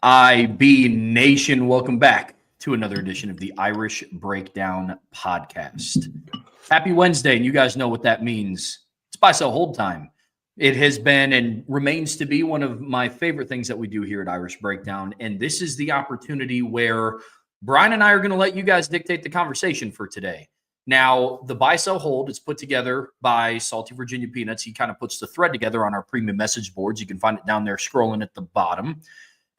IB Nation, welcome back to another edition of the Irish Breakdown Podcast. Happy Wednesday, and you guys know what that means. It's buy, sell, hold time. It has been and remains to be one of my favorite things that we do here at Irish Breakdown, and this is the opportunity where Brian and I are going to let you guys dictate the conversation for today. Now, the buy, sell, hold is put together by Salty Virginia Peanuts. He kind of puts the thread together on our premium message boards. You can find it down there scrolling at the bottom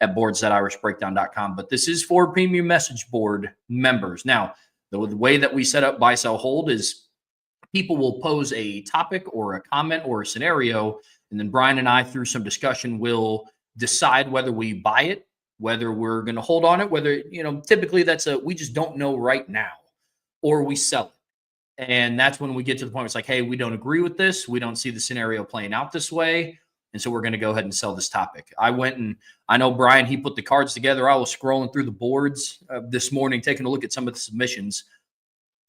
at boards.irishbreakdown.com. But this is for premium message board members. Now, the way that we set up buy, sell, hold is people will pose a topic or a comment or a scenario, and then Brian and I, through some discussion, will decide whether we buy it, whether we're going to hold on it, whether, typically we just don't know right now, or we sell it. And that's when we get to the point where it's like, hey, we don't agree with this. We don't see the scenario playing out this way. And so we're going to go ahead and sell this topic. I know Brian, he put the cards together. I was scrolling through the boards this morning, taking a look at some of the submissions.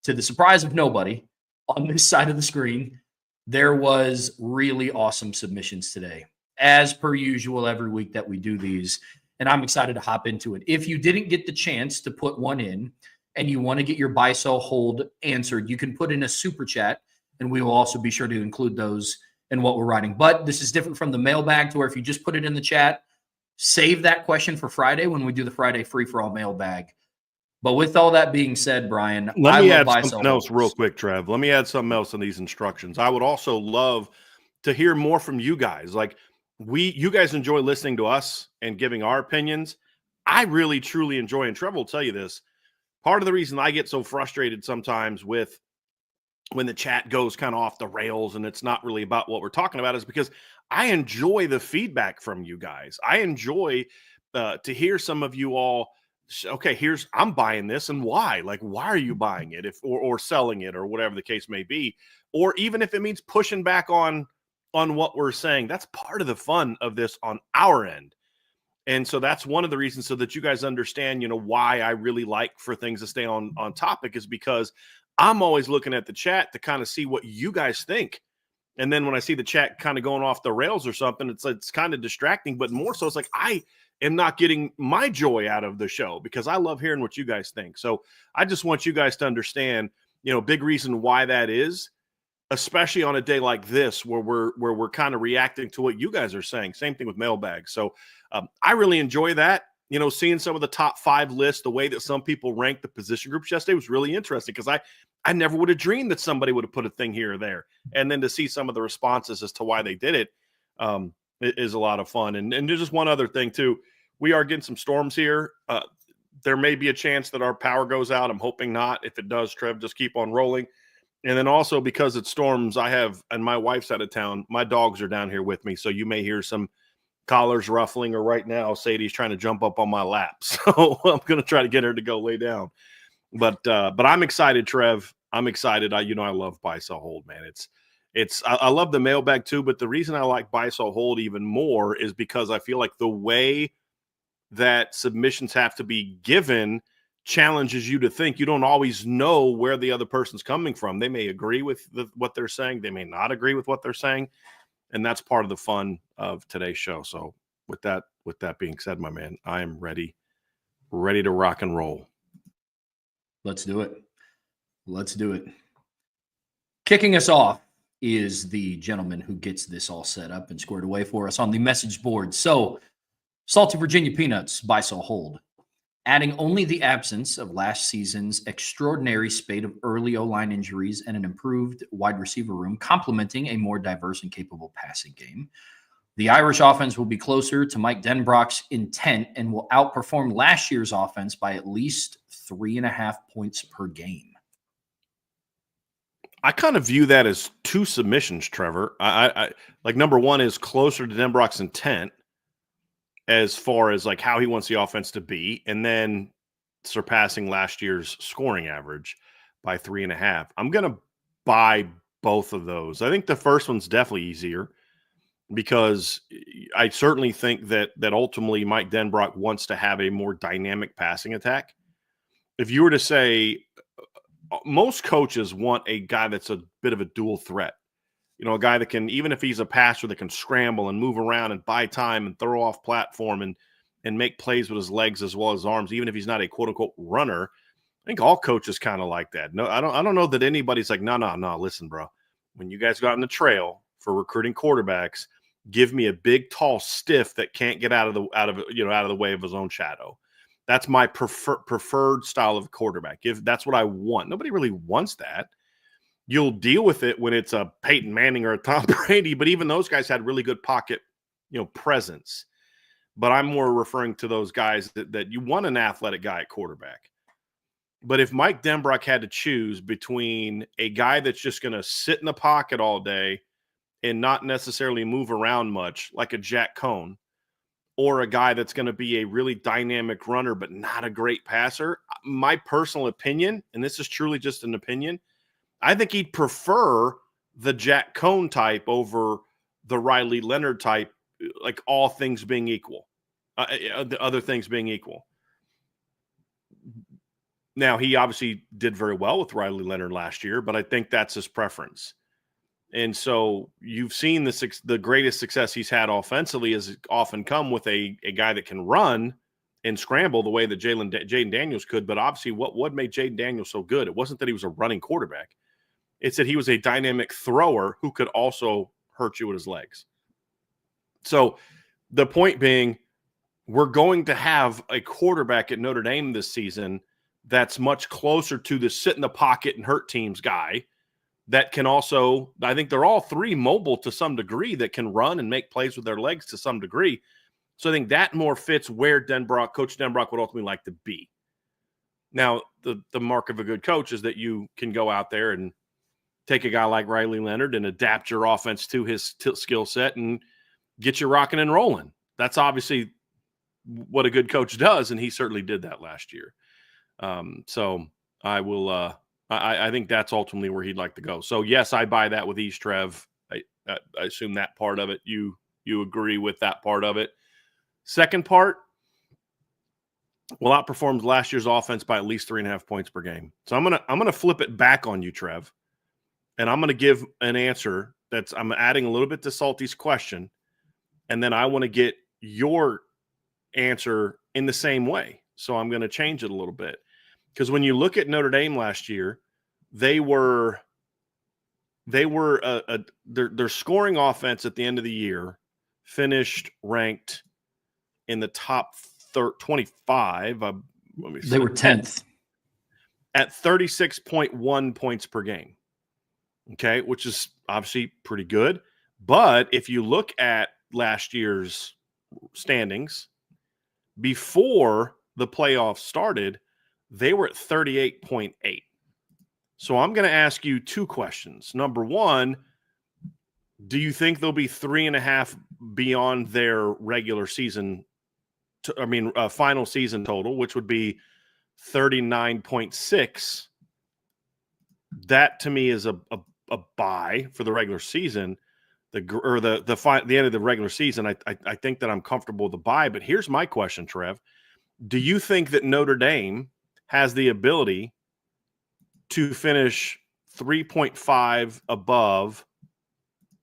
To the surprise of nobody on this side of the screen, there was really awesome submissions today, as per usual every week that we do these. And I'm excited to hop into it. If you didn't get the chance to put one in and you want to get your buy, sell, hold answered, you can put in a super chat, and we will also be sure to include those in what we're writing. But this is different from the mailbag, to where if you just put it in the chat, save that question for Friday when we do the Friday free for all mailbag. But with all that being said, Brian, let me add something else real quick, Trev. Let me add something else in these instructions. I would also love to hear more from you guys. Like you guys enjoy listening to us and giving our opinions. I really, truly enjoy, and Trevor will tell you this, part of the reason I get so frustrated sometimes with when the chat goes kind of off the rails and it's not really about what we're talking about is because I enjoy the feedback from you guys. I enjoy to hear some of you all, okay, I'm buying this, and why? Like, why are you buying it or selling it or whatever the case may be? Or even if it means pushing back on what we're saying, that's part of the fun of this on our end. And so that's one of the reasons, so that you guys understand, why I really like for things to stay on topic, is because I'm always looking at the chat to kind of see what you guys think. And then when I see the chat kind of going off the rails or something, it's kind of distracting, but more so it's like I am not getting my joy out of the show because I love hearing what you guys think. So I just want you guys to understand, big reason why that is, especially on a day like this where we're kind of reacting to what you guys are saying. Same thing with mailbag. So I really enjoy that. Seeing some of the top 5 lists, the way that some people rank the position groups yesterday was really interesting, because I never would have dreamed that somebody would have put a thing here or there. And then to see some of the responses as to why they did it is a lot of fun. And there's just one other thing too. We are getting some storms here. There may be a chance that our power goes out. I'm hoping not. If it does, Trev, just keep on rolling. And then also, because it's storms, and my wife's out of town, my dogs are down here with me. So you may hear some collars ruffling, or right now Sadie's trying to jump up on my lap. So I'm going to try to get her to go lay down. But I'm excited, Trev. I'm excited. I love buy, sell, hold, man. I love the mailbag too, but the reason I like buy, sell, hold even more is because I feel like the way that submissions have to be given challenges you to think. You don't always know where the other person's coming from. They may agree with what they're saying. They may not agree with what they're saying. And that's part of the fun of today's show. So with that being said, my man, I am ready to rock and roll. Let's do it. Kicking us off is the gentleman who gets this all set up and squared away for us on the message board. So, Salty Virginia Peanuts, buy, sell, hold. Adding only the absence of last season's extraordinary spate of early O-line injuries and an improved wide receiver room, complementing a more diverse and capable passing game. The Irish offense will be closer to Mike Denbrock's intent and will outperform last year's offense by at least 3.5 points per game. I kind of view that as 2 submissions, Trevor. I like, number one is closer to Denbrock's intent as far as like how he wants the offense to be, and then surpassing last year's scoring average by 3.5. I'm going to buy both of those. I think the first one's definitely easier. because I certainly think that ultimately Mike Denbrock wants to have a more dynamic passing attack. If you were to say, most coaches want a guy that's a bit of a dual threat. You know, a guy that can, even if he's a passer, that can scramble and move around and buy time and throw off platform and make plays with his legs as well as arms, even if he's not a quote unquote runner. I think all coaches kind of like that. No, I don't know that anybody's like, no, listen, bro. When you guys got in the trail for recruiting quarterbacks, give me a big, tall, stiff that can't get out of the way of his own shadow. That's my preferred style of quarterback. That's what I want. Nobody really wants that. You'll deal with it when it's a Peyton Manning or a Tom Brady, but even those guys had really good pocket, presence. But I'm more referring to those guys that you want an athletic guy at quarterback. But if Mike Denbrock had to choose between a guy that's just going to sit in the pocket all day and not necessarily move around much, like a Jack Cohn, or a guy that's going to be a really dynamic runner but not a great passer, my personal opinion, and this is truly just an opinion, I think he'd prefer the Jack Cohn type over the Riley Leonard type, like all things being equal, the other things being equal. Now, he obviously did very well with Riley Leonard last year, but I think that's his preference. And so you've seen the greatest success he's had offensively has often come with a guy that can run and scramble the way that Jaden Daniels could. But obviously what made Jaden Daniels so good, it wasn't that he was a running quarterback. It's that he was a dynamic thrower who could also hurt you with his legs. So the point being, we're going to have a quarterback at Notre Dame this season that's much closer to the sit in the pocket and hurt teams guy that can also, I think they're all three mobile to some degree, that can run and make plays with their legs to some degree. So I think that more fits where Coach Denbrock would ultimately like to be. Now, the mark of a good coach is that you can go out there and take a guy like Riley Leonard and adapt your offense to his skill set and get you rocking and rolling. That's obviously what a good coach does, and he certainly did that last year. So I will I think that's ultimately where he'd like to go. So, yes, I buy that with East Trev. I assume that part of it, you agree with that part of it. Second part, will outperform last year's offense by at least 3.5 points per game. So I'm gonna flip it back on you, Trev, and I'm gonna give an answer I'm adding a little bit to Salty's question, and then I want to get your answer in the same way. So I'm going to change it a little bit. Because when you look at Notre Dame last year, their scoring offense at the end of the year finished ranked in the top 25. They were 10th at 36.1 points per game. Okay, which is obviously pretty good. But if you look at last year's standings, before the playoffs started, they were at 38.8. So I'm going to ask you two questions. Number one, do you think they'll be 3.5 beyond their regular season, final season total, which would be 39.6? That to me is a buy for the regular season. The end of the regular season, I think that I'm comfortable with the buy. But here's my question, Trev. Do you think that Notre Dame has the ability to finish 3.5 above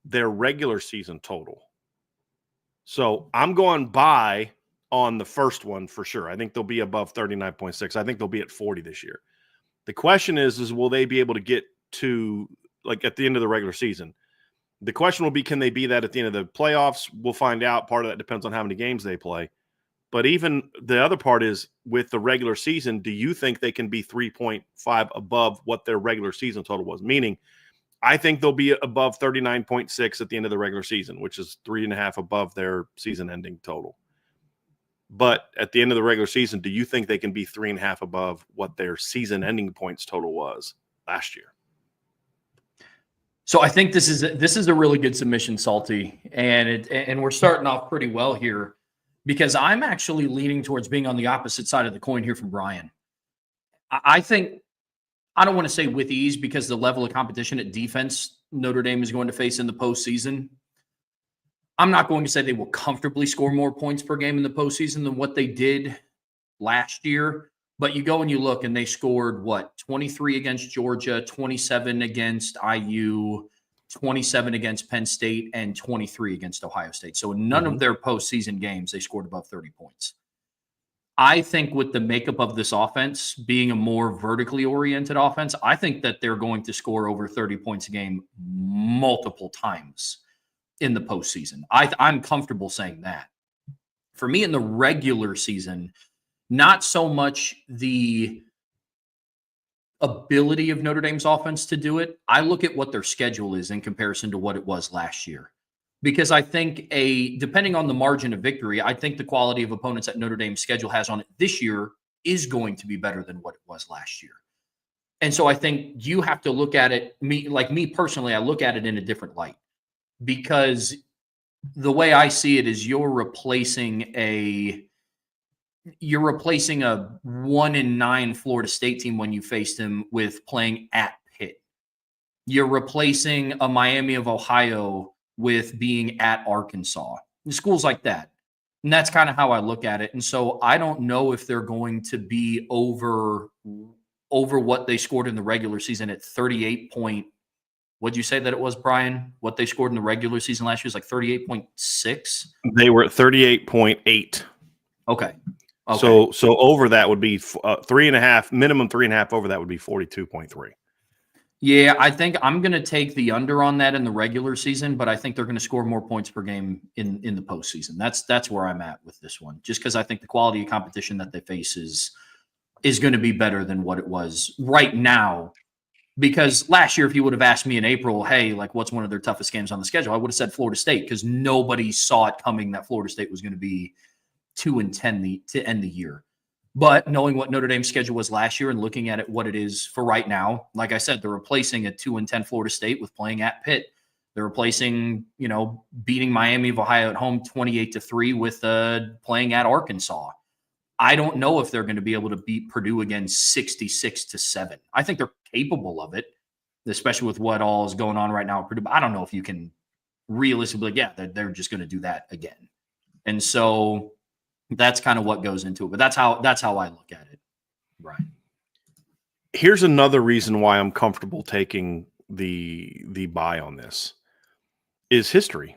their regular season total? So I'm going buy on the first one for sure. I think they'll be above 39.6. I think they'll be at 40 this year. The question is will they be able to get to, like, at the end of the regular season? The question will be, can they be that at the end of the playoffs? We'll find out. Part of that depends on how many games they play. But even the other part is, with the regular season, do you think they can be 3.5 above what their regular season total was? Meaning, I think they'll be above 39.6 at the end of the regular season, which is 3.5 above their season-ending total. But at the end of the regular season, do you think they can be 3.5 above what their season-ending points total was last year? So I think this is a really good submission, Salty, and we're starting off pretty well here, because I'm actually leaning towards being on the opposite side of the coin here from Brian. I think, I don't want to say with ease, because the level of competition at defense Notre Dame is going to face in the postseason, I'm not going to say they will comfortably score more points per game in the postseason than what they did last year. But you go and you look, and they scored, 23 against Georgia, 27 against IU, 27 against Penn State, and 23 against Ohio State. So in none of their postseason games, they scored above 30 points. I think with the makeup of this offense being a more vertically oriented offense, I think that they're going to score over 30 points a game multiple times in the postseason. I'm comfortable saying that. For me, in the regular season, not so much the ability of Notre Dame's offense to do it. I look at what their schedule is in comparison to what it was last year. Because I think depending on the margin of victory, I think the quality of opponents that Notre Dame's schedule has on it this year is going to be better than what it was last year. And so I think you have to look at it, me personally, I look at it in a different light. Because the way I see it is you're replacing a 1-9 Florida State team when you faced them with playing at Pitt. You're replacing a Miami of Ohio with being at Arkansas. Schools like that. And that's kind of how I look at it. And so I don't know if they're going to be over what they scored in the regular season at 38 point. What'd you say that it was, Brian? What they scored in the regular season last year was like 38.6? They were at 38.8. Okay. So over that would be 3.5, minimum 3.5. Over that would be 42.3. Yeah, I think I'm going to take the under on that in the regular season, but I think they're going to score more points per game in the postseason. That's where I'm at with this one, just because I think the quality of competition that they face is going to be better than what it was right now. Because last year, if you would have asked me in April, hey, like what's one of their toughest games on the schedule, I would have said Florida State, because nobody saw it coming that Florida State was going to be 2-10 to end the year. But knowing what Notre Dame's schedule was last year and looking at it what it is for right now, like I said, they're replacing a 2-10 Florida State with playing at Pitt. They're replacing, beating Miami of Ohio at home 28-3 with playing at Arkansas. I don't know if they're going to be able to beat Purdue again 66-7. I think they're capable of it, especially with what all is going on right now at Purdue. But I don't know if you can realistically, they're just going to do that again. And so that's kind of what goes into it. But that's how I look at it, Brian. Here's another reason why I'm comfortable taking the buy on this is history.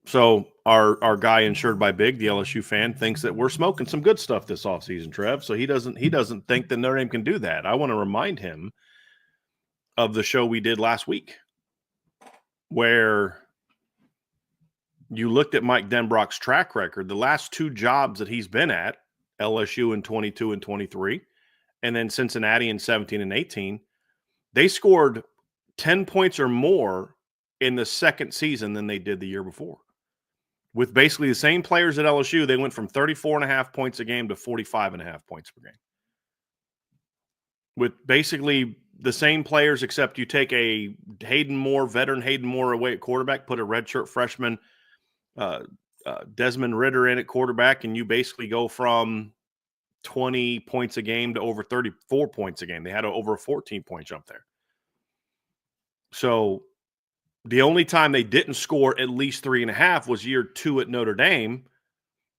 So our guy insured by Big, the LSU fan, thinks that we're smoking some good stuff this offseason, Trev. So he doesn't think that Notre Dame can do that. I want to remind him of the show we did last week where you looked at Mike Denbrock's track record, the last two jobs that he's been at, LSU in 22 and 23, and then Cincinnati in 17 and 18, they scored 10 points or more in the second season than they did the year before. With basically the same players at LSU, they went from 34.5 points a game to 45.5 points per game. With basically the same players, except you take a veteran Hayden Moore away at quarterback, put a redshirt freshman Desmond Ritter in at quarterback, and you basically go from 20 points a game to over 34 points a game. They had over a 14-point jump there. So the only time they didn't score at least 3.5 was year 2 at Notre Dame.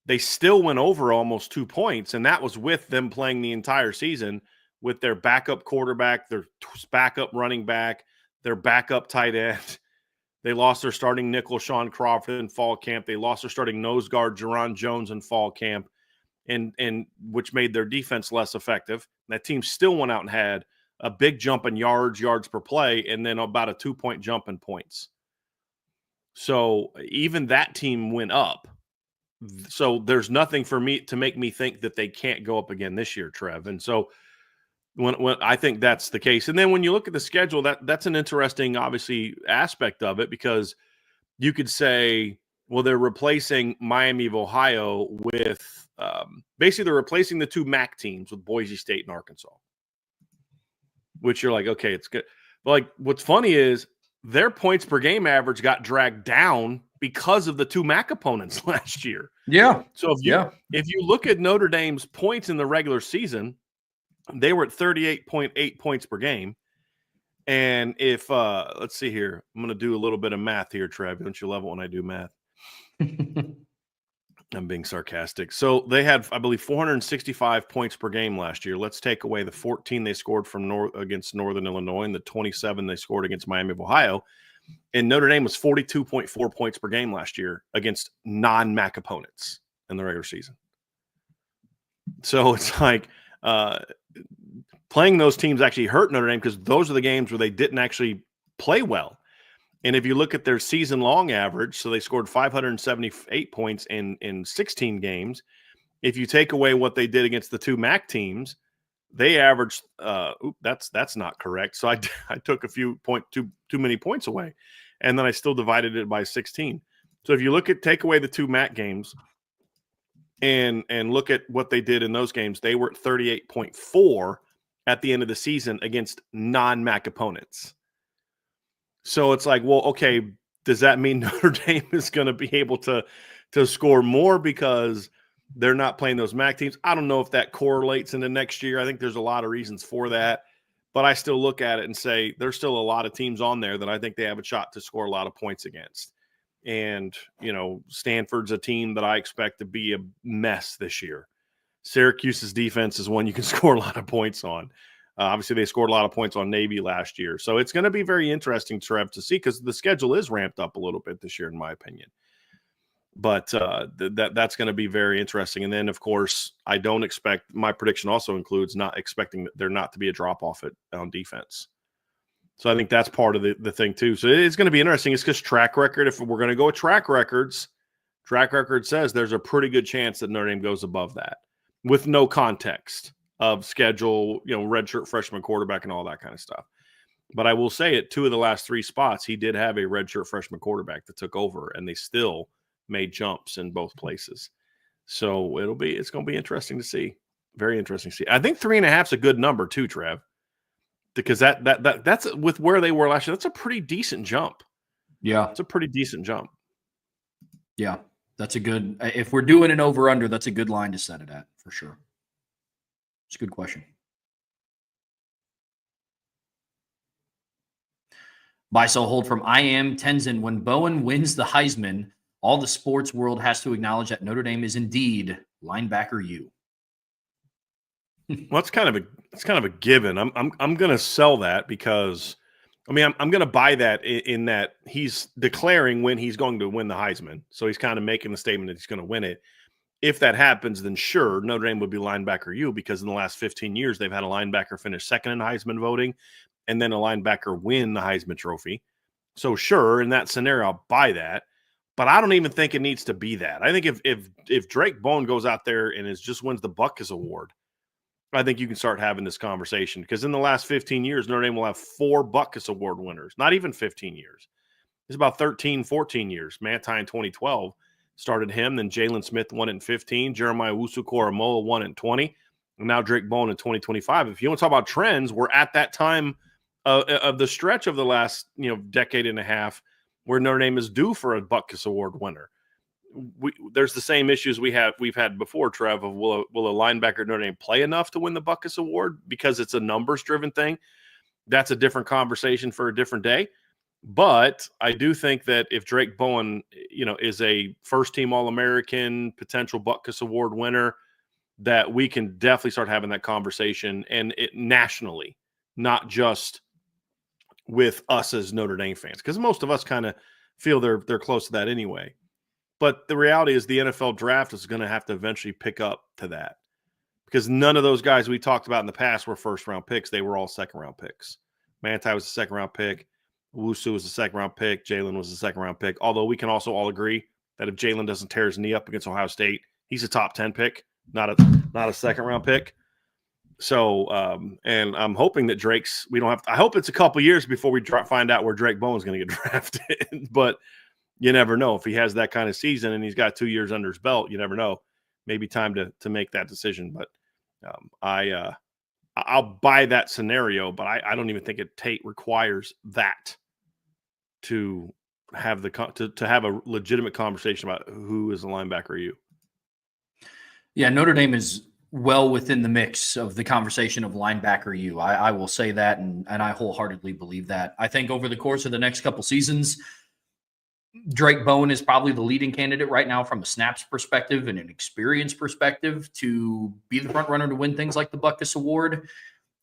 They still went over almost 2 points, and that was with them playing the entire season with their backup quarterback, their backup running back, their backup tight end. They lost their starting nickel, Sean Crawford, in fall camp. They lost their starting nose guard, Jerron Jones, in fall camp, and which made their defense less effective. That team still went out and had a big jump in yards per play, and then about a 2-point jump in points. So even that team went up. So there's nothing for me to make me think that they can't go up again this year, Trev. And so when I think that's the case. And then when you look at the schedule, that's an interesting, obviously, aspect of it, because you could say, well, they're replacing Miami of Ohio with basically they're replacing the two MAC teams with Boise State and Arkansas, which you're like, okay, it's good. But like, what's funny is their points per game average got dragged down because of the two MAC opponents last year. Yeah. So if you look at Notre Dame's points in the regular season, they were at 38.8 points per game. And if let's see here, I'm going to do a little bit of math here, Trev. Don't you love it when I do math? I'm being sarcastic. So they had, I believe, 465 points per game last year. Let's take away the 14 they scored from against Northern Illinois and the 27 they scored against Miami of Ohio. And Notre Dame was 42.4 points per game last year against non-MAC opponents in the regular season. So it's like playing those teams actually hurt Notre Dame because those are the games where they didn't actually play well. And if you look at their season-long average, so they scored 578 points in 16 games. If you take away what they did against the two MAC teams, they averaged that's not correct. So I took a few too many points away, and then I still divided it by 16. So if you take away the two MAC games and look at what they did in those games, they were at 38.4 at the end of the season against non-MAC opponents. So it's like, well, okay, does that mean Notre Dame is going to be able to score more because they're not playing those MAC teams? I don't know if that correlates into next year. I think there's a lot of reasons for that. But I still look at it and say there's still a lot of teams on there that I think they have a shot to score a lot of points against. And, Stanford's a team that I expect to be a mess this year. Syracuse's defense is one you can score a lot of points on. Obviously, they scored a lot of points on Navy last year. So it's going to be very interesting, Trev, to see because the schedule is ramped up a little bit this year, in my opinion. But that's going to be very interesting. And then, of course, I don't expect – my prediction also includes not expecting there not to be a drop-off on defense. So I think that's part of the thing, too. So it's going to be interesting. It's because track record – if we're going to go with track record says there's a pretty good chance that Notre Dame goes above that with no context of schedule, redshirt freshman quarterback and all that kind of stuff. But I will say at 2 of the last 3 spots, he did have a redshirt freshman quarterback that took over, and they still made jumps in both places. So it's going to be interesting to see. Very interesting to see. I think 3.5 is a good number too, Trev, because that's with where they were last year. That's a pretty decent jump. Yeah, it's a pretty decent jump. Yeah, that's a good. If we're doing an over under, that's a good line to set it at for sure. It's a good question. Buy, sell, hold from I Am Tenzin. When Bowen wins the Heisman, all the sports world has to acknowledge that Notre Dame is indeed linebacker U. Well, it's kind of a given. I'm going to sell that because, I'm going to buy that in that he's declaring when he's going to win the Heisman. So he's kind of making the statement that he's going to win it. If that happens, then sure, Notre Dame would be linebacker U because in the last 15 years, they've had a linebacker finish second in Heisman voting and then a linebacker win the Heisman Trophy. So sure, in that scenario, I'll buy that. But I don't even think it needs to be that. I think if Drake Bowen goes out there and just wins the Butkus Award, I think you can start having this conversation because in the last 15 years, Notre Dame will have 4 Butkus Award winners. Not even 15 years. It's about 13, 14 years. Manti in 2012. Started him, then Jalen Smith won it in 15. Jeremiah Owusu-Koramoah won it in 20. And now Drake Bowen in 2025. If you want to talk about trends, we're at that time of the stretch of the last decade and a half where Notre Dame is due for a Butkus Award winner. There's the same issues we've had before, Trev, of will a linebacker at Notre Dame play enough to win the Butkus Award because it's a numbers-driven thing? That's a different conversation for a different day. But I do think that if Drake Bowen, is a first-team All-American, potential Butkus Award winner, that we can definitely start having that conversation and it nationally, not just with us as Notre Dame fans, because most of us kind of feel they're close to that anyway. But the reality is the NFL draft is going to have to eventually pick up to that because none of those guys we talked about in the past were first-round picks. They were all second-round picks. Manti was a second-round pick. Owusu was a second-round pick. Jalen was a second-round pick. Although we can also all agree that if Jalen doesn't tear his knee up against Ohio State, he's a top 10 pick, not a second-round pick. So, and I'm hoping that I hope it's a couple years before we find out where Drake Bowen's going to get drafted. But you never know. If he has that kind of season and he's got 2 years under his belt, you never know. Maybe time to make that decision. But I'll buy that scenario, but I don't even think it requires that to have to have a legitimate conversation about who is the linebacker U. Yeah, Notre Dame is well within the mix of the conversation of linebacker U. I will say that, and I wholeheartedly believe that. I think over the course of the next couple seasons, Drake Bowen is probably the leading candidate right now from a snaps perspective and an experience perspective to be the front runner to win things like the Butkus Award.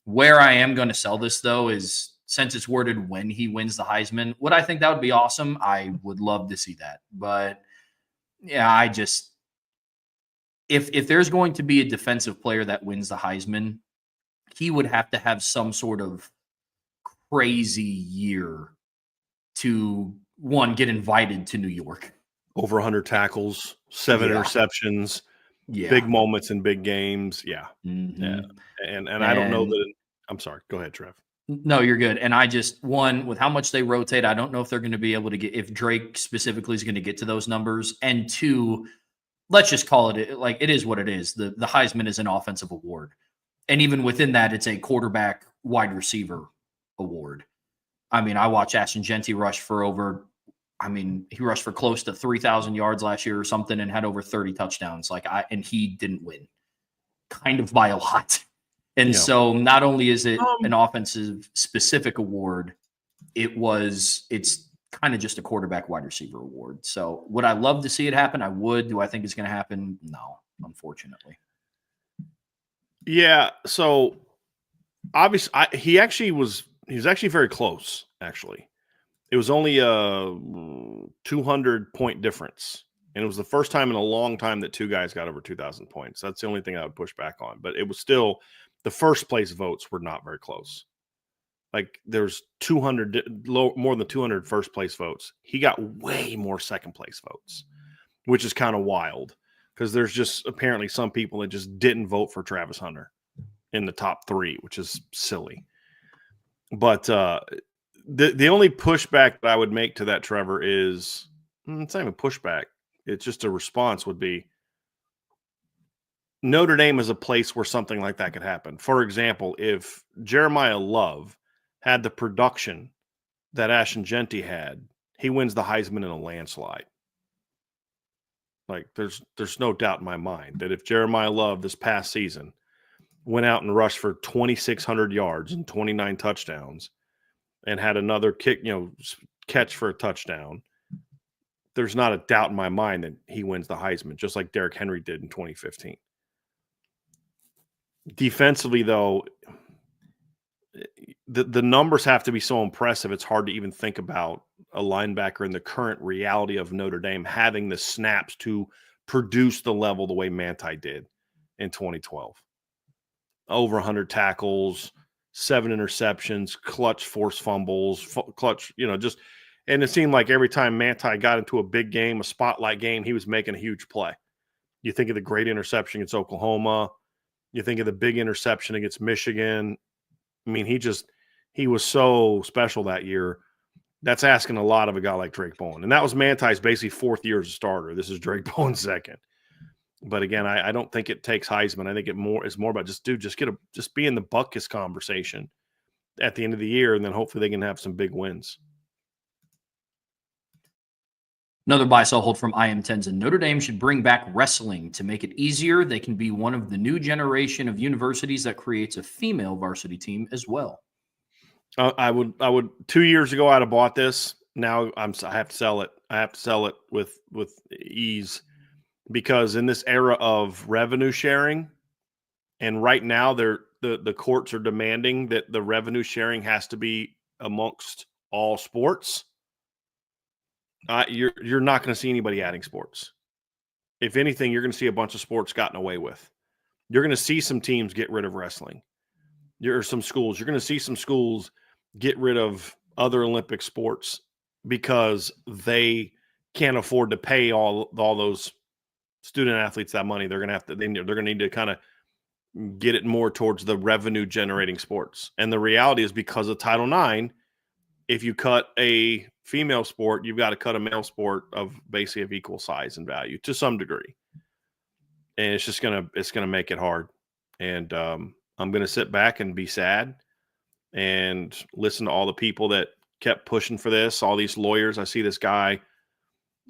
Where I am going to sell this, though, is since it's worded when he wins the Heisman, would I think that would be awesome? I would love to see that. But, yeah, I just – if there's going to be a defensive player that wins the Heisman, he would have to have some sort of crazy year to, one, get invited to New York. Over 100 tackles, 7 interceptions, big moments in big games. Yeah. Mm-hmm. Yeah. And I don't know that I'm sorry. Go ahead, Trev. No, you're good. And I just, one, with how much they rotate, I don't know if they're going to be able to get, if Drake specifically is going to get to those numbers. And two, let's just call it like it is what it is. The Heisman is an offensive award. And even within that, it's a quarterback wide receiver award. I mean, I watched Ashton Jeanty rush for he rushed for close to 3,000 yards last year or something and had over 30 touchdowns. And he didn't win kind of by a lot. And so not only is it an offensive specific award, it's kind of just a quarterback wide receiver award. So would I love to see it happen? I would. Do I think it's going to happen? No, unfortunately. Yeah. So obviously he's actually very close. Actually, it was only a 200-point difference. And it was the first time in a long time that two guys got over 2,000 points. That's the only thing I would push back on. But it was still the first place votes were not very close. Like there's 200, more than 200 first place votes. He got way more second place votes, which is kind of wild because there's just apparently some people that just didn't vote for Travis Hunter in the top 3, which is silly. But the only pushback that I would make to that, Trevor, is it's not even pushback. It's just a response would be Notre Dame is a place where something like that could happen. For example, if Jeremiah Love had the production that Ashton Jeanty had, he wins the Heisman in a landslide. Like there's no doubt in my mind that if Jeremiah Love this past season went out and rushed for 2,600 yards and 29 touchdowns and had another catch for a touchdown, there's not a doubt in my mind that he wins the Heisman, just like Derrick Henry did in 2015. Defensively, though, the numbers have to be so impressive, it's hard to even think about a linebacker in the current reality of Notre Dame having the snaps to produce the level the way Manti did in 2012. Over 100 tackles, 7 interceptions, clutch forced fumbles, and it seemed like every time Manti got into a big game, a spotlight game, he was making a huge play. You think of the great interception against Oklahoma. You think of the big interception against Michigan. I mean, he was so special that year. That's asking a lot of a guy like Drake Bowen. And that was Manti's basically 4th year as a starter. This is Drake Bowen's 2nd. But again, I don't think it takes Heisman. I think it's more about just be in the Butkus conversation at the end of the year, and then hopefully they can have some big wins. Another buy-sell hold from IM Tenzin. Notre Dame should bring back wrestling to make it easier. They can be one of the new generation of universities that creates a female varsity team as well. I would 2 years ago I'd have bought this. Now I have to sell it. I have to sell it with ease because in this era of revenue sharing, and right now the courts are demanding that the revenue sharing has to be amongst all sports. You're not going to see anybody adding sports. If anything, you're going to see a bunch of sports gotten away with. You're going to see some teams get rid of wrestling. You're going to see some schools get rid of other Olympic sports because they can't afford to pay all those student athletes that money. They're going to need to kind of get it more towards the revenue generating sports. And the reality is because of Title IX, if you cut a female sport, you've got to cut a male sport of basically of equal size and value to some degree. And it's going to make it hard. And I'm going to sit back and be sad and listen to all the people that kept pushing for this, all these lawyers. I see this guy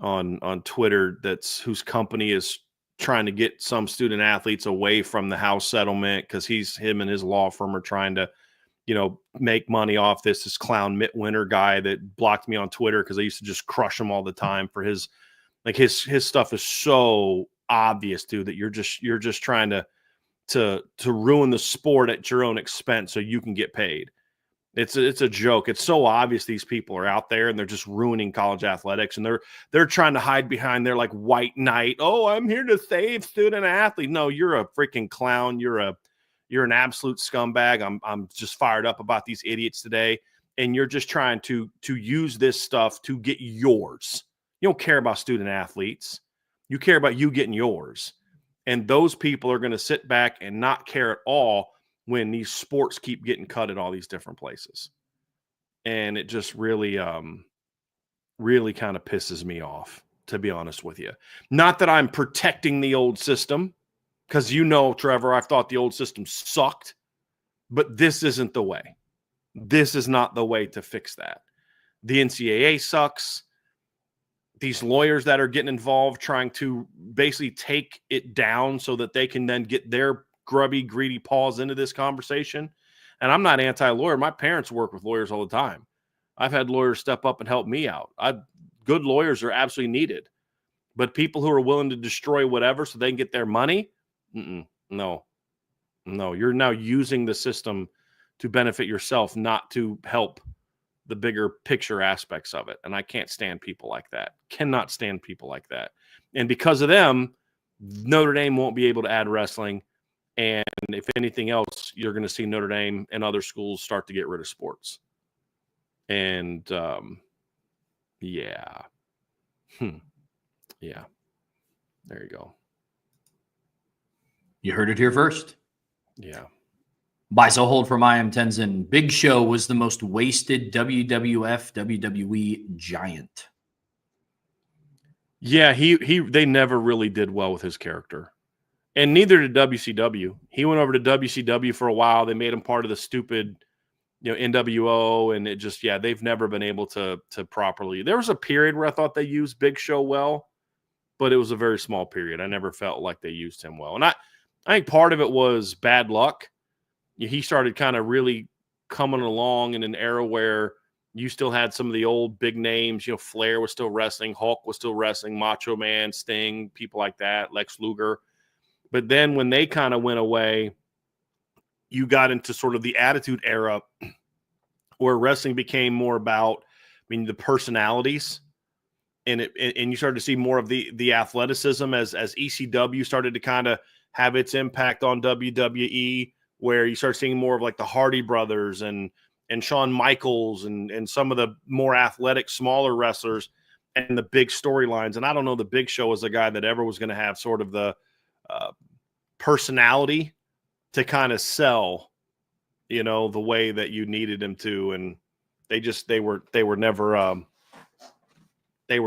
on Twitter whose company is trying to get some student athletes away from the house settlement because him and his law firm are trying to make money off this clown Mitt Winter guy that blocked me on Twitter because I used to just crush him all the time for his stuff is so obvious, dude, that you're just trying to ruin the sport at your own expense so you can get paid. It's a joke. It's so obvious these people are out there and they're just ruining college athletics, and they're trying to hide behind their like white knight. Oh, I'm here to save student athlete. No, you're a freaking clown. You're an absolute scumbag. I'm just fired up about these idiots today, and you're just trying to use this stuff to get yours. You don't care about student athletes. You care about you getting yours. And those people are going to sit back and not care at all when these sports keep getting cut at all these different places. And it just really, really kind of pisses me off, to be honest with you. Not that I'm protecting the old system, because Trevor, I thought the old system sucked, but this isn't the way. This is not the way to fix that. The NCAA sucks. These lawyers that are getting involved trying to basically take it down so that they can then get their grubby, greedy paws into this conversation. And I'm not anti-lawyer. My parents work with lawyers all the time. I've had lawyers step up and help me out. Good lawyers are absolutely needed. But people who are willing to destroy whatever so they can get their money, no. You're now using the system to benefit yourself, not to help the bigger picture aspects of it. And I can't stand people like that. Cannot stand people like that. And because of them, Notre Dame won't be able to add wrestling. And if anything else, you're going to see Notre Dame and other schools start to get rid of sports. And yeah. Yeah. There you go. You heard it here first. Yeah. Buy so hold from I Am Tenzin. Big Show was the most wasted WWF WWE giant. Yeah, they never really did well with his character. And neither did WCW. He went over to WCW for a while. They made him part of the stupid, NWO, and it just, they've never been able to properly. There was a period where I thought they used Big Show well, but it was a very small period. I never felt like they used him well. And I think part of it was bad luck. He started kind of really coming along in an era where you still had some of the old big names. Flair was still wrestling, Hulk was still wrestling, Macho Man, Sting, people like that, Lex Luger. But then when they kind of went away, you got into sort of the Attitude Era where wrestling became more about, the personalities. And you started to see more of the athleticism as ECW started to kind of have its impact on WWE, where you start seeing more of like the Hardy Brothers and Shawn Michaels and some of the more athletic, smaller wrestlers and the big storylines. And I don't know, the Big Show was a guy that ever was going to have sort of the personality to kind of sell, the way that you needed him to. And they were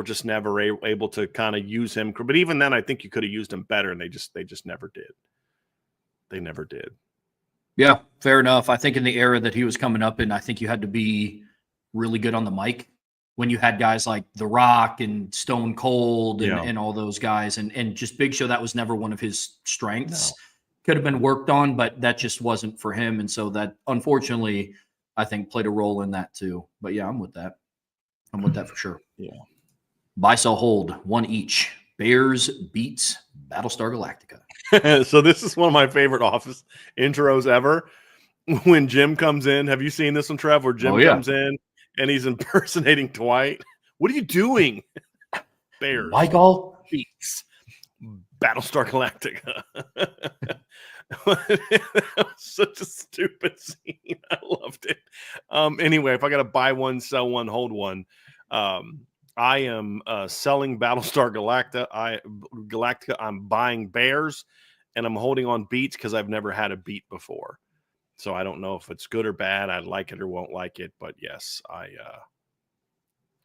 just never able to kind of use him. But even then, I think you could have used him better, and they just never did. They never did. Yeah, fair enough. I think in the era that he was coming up in, I think you had to be really good on the mic when you had guys like The Rock and Stone Cold and all those guys. And just Big Show, that was never one of his strengths. No. Could have been worked on, but that just wasn't for him. And so that, unfortunately, I think played a role in that too. But yeah, I'm with that. I'm with that for sure. Yeah. Buy, sell, hold, one each. Bears beats Battlestar Galactica. So this is one of my favorite Office intros ever. When Jim comes in, have you seen this one, Trev? Where Jim comes in and he's impersonating Dwight. What are you doing? Bears Michael beats Battlestar Galactica. That was such a stupid scene. I loved it. Anyway, if I got to buy one, sell one, hold one, I am selling Battlestar Galactica. I'm buying Bears, and I'm holding on Beats because I've never had a Beat before. So I don't know if it's good or bad. I like it or won't like it. But yes,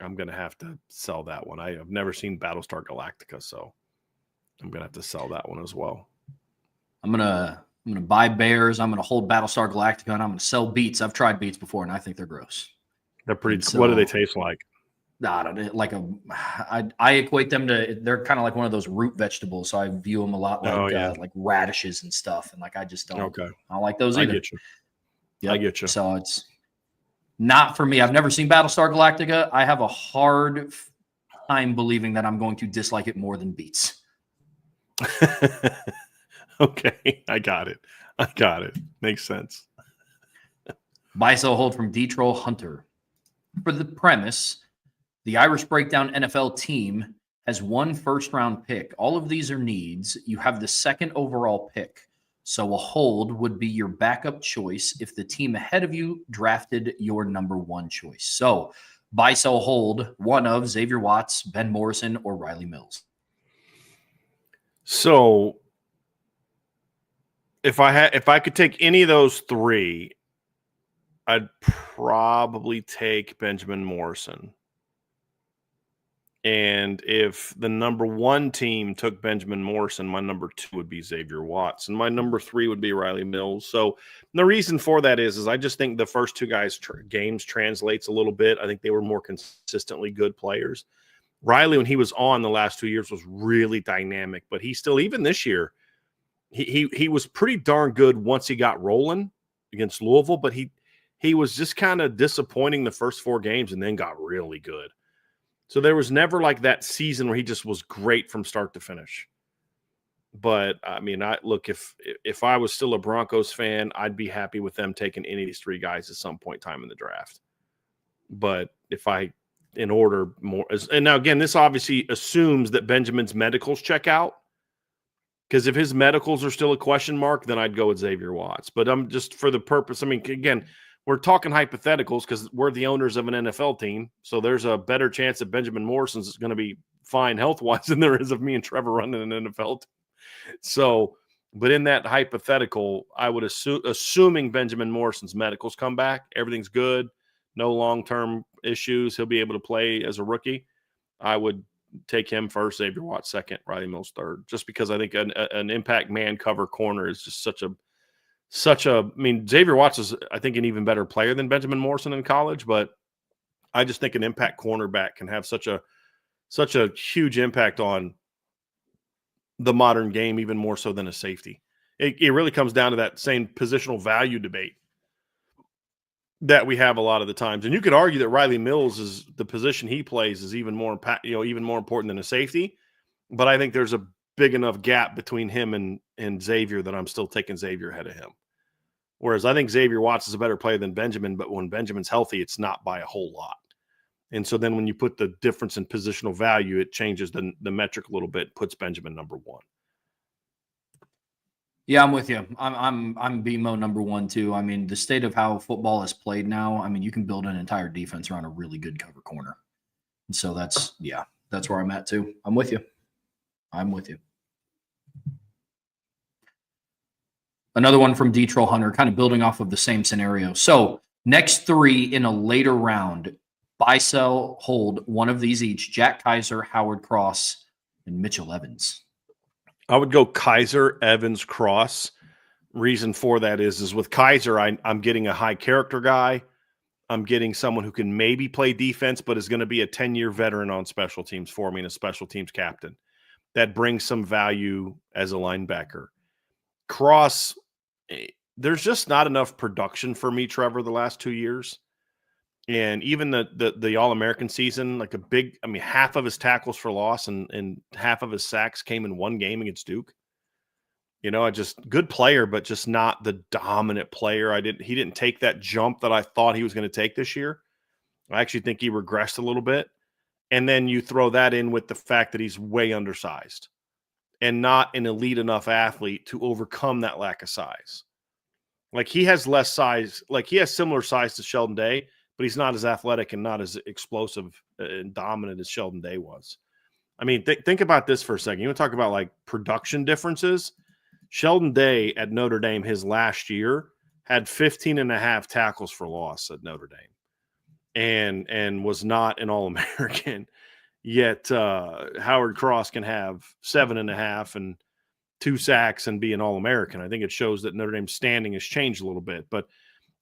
I'm going to have to sell that one. I have never seen Battlestar Galactica, so I'm going to have to sell that one as well. I'm gonna buy Bears. I'm going to hold Battlestar Galactica, and I'm going to sell Beats. I've tried Beats before, and I think they're gross. They're pretty. So, what do they taste like? I equate them to, they're kind of like one of those root vegetables. So I view them a lot like radishes and stuff. And like, I just don't, I don't like those either. I get you. Yep. I get you. So it's not for me. I've never seen Battlestar Galactica. I have a hard time believing that I'm going to dislike it more than Beats. Okay, I got it. Makes sense. Buy, sell, hold from D-Troll Hunter. For the premise, the Irish Breakdown NFL team has one first-round pick. All of these are needs. You have the second overall pick. So a hold would be your backup choice if the team ahead of you drafted your number one choice. So buy, sell, hold one of Xavier Watts, Ben Morrison, or Riley Mills. So if I could take any of those three, I'd probably take Benjamin Morrison. And if the number one team took Benjamin Morrison, my number two would be Xavier Watts, and my number three would be Riley Mills. So the reason for that is I just think the first two guys' games translates a little bit. I think they were more consistently good players. Riley, when he was on the last 2 years, was really dynamic, but he still, even this year, he was pretty darn good once he got rolling against Louisville, but he was just kind of disappointing the first 4 games and then got really good. So there was never like that season where he just was great from start to finish. But I mean, if I was still a Broncos fan, I'd be happy with them taking any of these 3 guys at some point in time in the draft. But in order more, and now again, this obviously assumes that Benjamin's medicals check out. Because if his medicals are still a question mark, then I'd go with Xavier Watts. But I'm just for the purpose, I mean, again, we're talking hypotheticals because we're the owners of an NFL team. So there's a better chance that Benjamin Morrison's going to be fine health-wise than there is of me and Trevor running an NFL team. So, but in that hypothetical, I would assuming Benjamin Morrison's medicals come back, everything's good, no long-term issues, he'll be able to play as a rookie, I would take him first, Xavier Watts second, Riley Mills third, just because I think an impact man cover corner is just such a I mean, Xavier Watts is, I think, an even better player than Benjamin Morrison in college, but I just think an impact cornerback can have such a huge impact on the modern game, even more so than a safety. It really comes down to that same positional value debate that we have a lot of the times. And you could argue that Riley Mills is the position he plays is even more important than a safety. But I think there's a big enough gap between him and Xavier that I'm still taking Xavier ahead of him. Whereas I think Xavier Watts is a better player than Benjamin, but when Benjamin's healthy, it's not by a whole lot. And so then when you put the difference in positional value, it changes the metric a little bit, puts Benjamin number one. Yeah, I'm with you. I'm BMO number one too. I mean, the state of how football is played now, I mean, you can build an entire defense around a really good cover corner. And so that's where I'm at too. I'm with you. Another one from D-Troll Hunter, kind of building off of the same scenario. So next 3 in a later round, buy, sell, hold one of these each: Jack Kaiser, Howard Cross, and Mitchell Evans. I would go Kaiser, Evans, Cross. Reason for that is with Kaiser, I'm getting a high character guy. I'm getting someone who can maybe play defense, but is going to be a 10-year veteran on special teams for me and a special teams captain. That brings some value as a linebacker. Cross, there's just not enough production for me, Trevor, the last 2 years. And even the All-American season, like half of his tackles for loss and half of his sacks came in one game against Duke. You know, good player, but just not the dominant player. He didn't take that jump that I thought he was going to take this year. I actually think he regressed a little bit. And then you throw that in with the fact that he's way undersized and not an elite enough athlete to overcome that lack of size. Like, he has less size, like he has similar size to Sheldon Day, but he's not as athletic and not as explosive and dominant as Sheldon Day was. I mean, think about this for a second. You want to talk about like production differences? Sheldon Day at Notre Dame his last year had 15 and a half tackles for loss at Notre Dame and was not an All-American. Yet Howard Cross can have 7.5 and 2 sacks and be an All-American. I think it shows that Notre Dame's standing has changed a little bit. But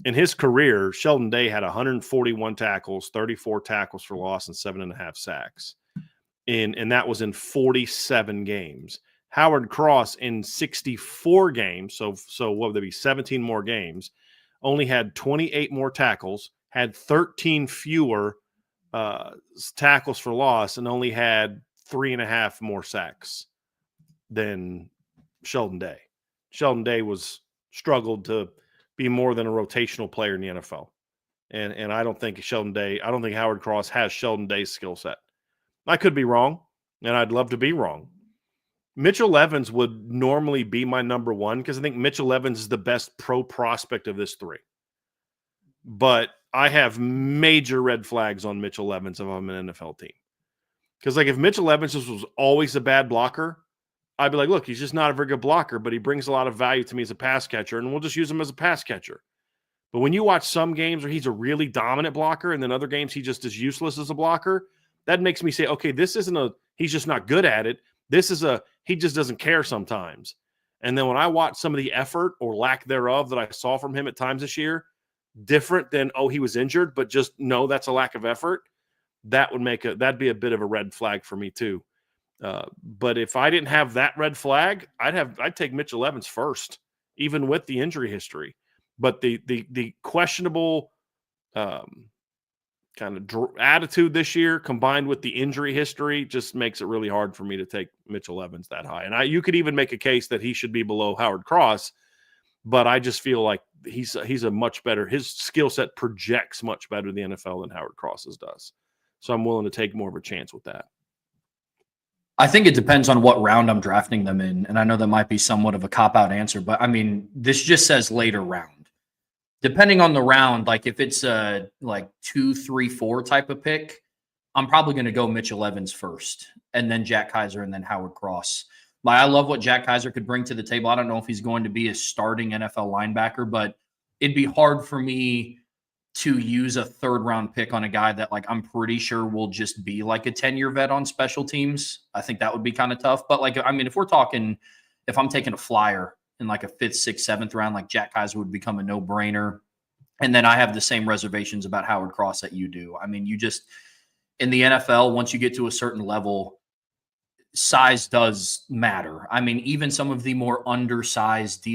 in his career, Sheldon Day had 141 tackles, 34 tackles for loss, and 7.5 sacks. And that was in 47 games. Howard Cross in 64 games, so what would there be, 17 more games, only had 28 more tackles, had 13 fewer tackles for loss, and only had 3.5 more sacks than Sheldon Day. Sheldon Day struggled to be more than a rotational player in the NFL. And I don't think Howard Cross has Sheldon Day's skill set. I could be wrong, and I'd love to be wrong. Mitchell Evans would normally be my number one because I think Mitchell Evans is the best pro prospect of this three. But I have major red flags on Mitchell Evans if I'm an NFL team. Because, like, if Mitchell Evans was always a bad blocker, I'd be like, look, he's just not a very good blocker, but he brings a lot of value to me as a pass catcher, and we'll just use him as a pass catcher. But when you watch some games where he's a really dominant blocker and then other games he just is useless as a blocker, that makes me say, okay, this isn't he's just not good at it. This is he just doesn't care sometimes. And then when I watch some of the effort or lack thereof that I saw from him at times this year, different than, oh, he was injured, but just no, that's a lack of effort. That'd be a bit of a red flag for me too. But if I didn't have that red flag, I'd take Mitchell Evans first, even with the injury history. But the questionable kind of attitude this year combined with the injury history just makes it really hard for me to take Mitchell Evans that high. And you could even make a case that he should be below Howard Cross, but I just feel like he's a much better, his skill set projects much better in the NFL than Howard Cross's does. So I'm willing to take more of a chance with that. I think it depends on what round I'm drafting them in. And I know that might be somewhat of a cop-out answer, but I mean, this just says later round. Depending on the round, like if it's a like 2, 3, 4 type of pick, I'm probably going to go Mitchell Evans first, and then Jack Kaiser, and then Howard Cross. I love what Jack Kaiser could bring to the table. I don't know if he's going to be a starting NFL linebacker, but it'd be hard for me to use a third-round pick on a guy that, like, I'm pretty sure will just be like a 10-year vet on special teams. I think that would be kind of tough. But, like, I mean, if I'm taking a flyer in like a 5th, 6th, 7th round, like Jack Kaiser would become a no-brainer. And then I have the same reservations about Howard Cross that you do. I mean, in the NFL, once you get to a certain level, size does matter. I mean, even some of the more undersized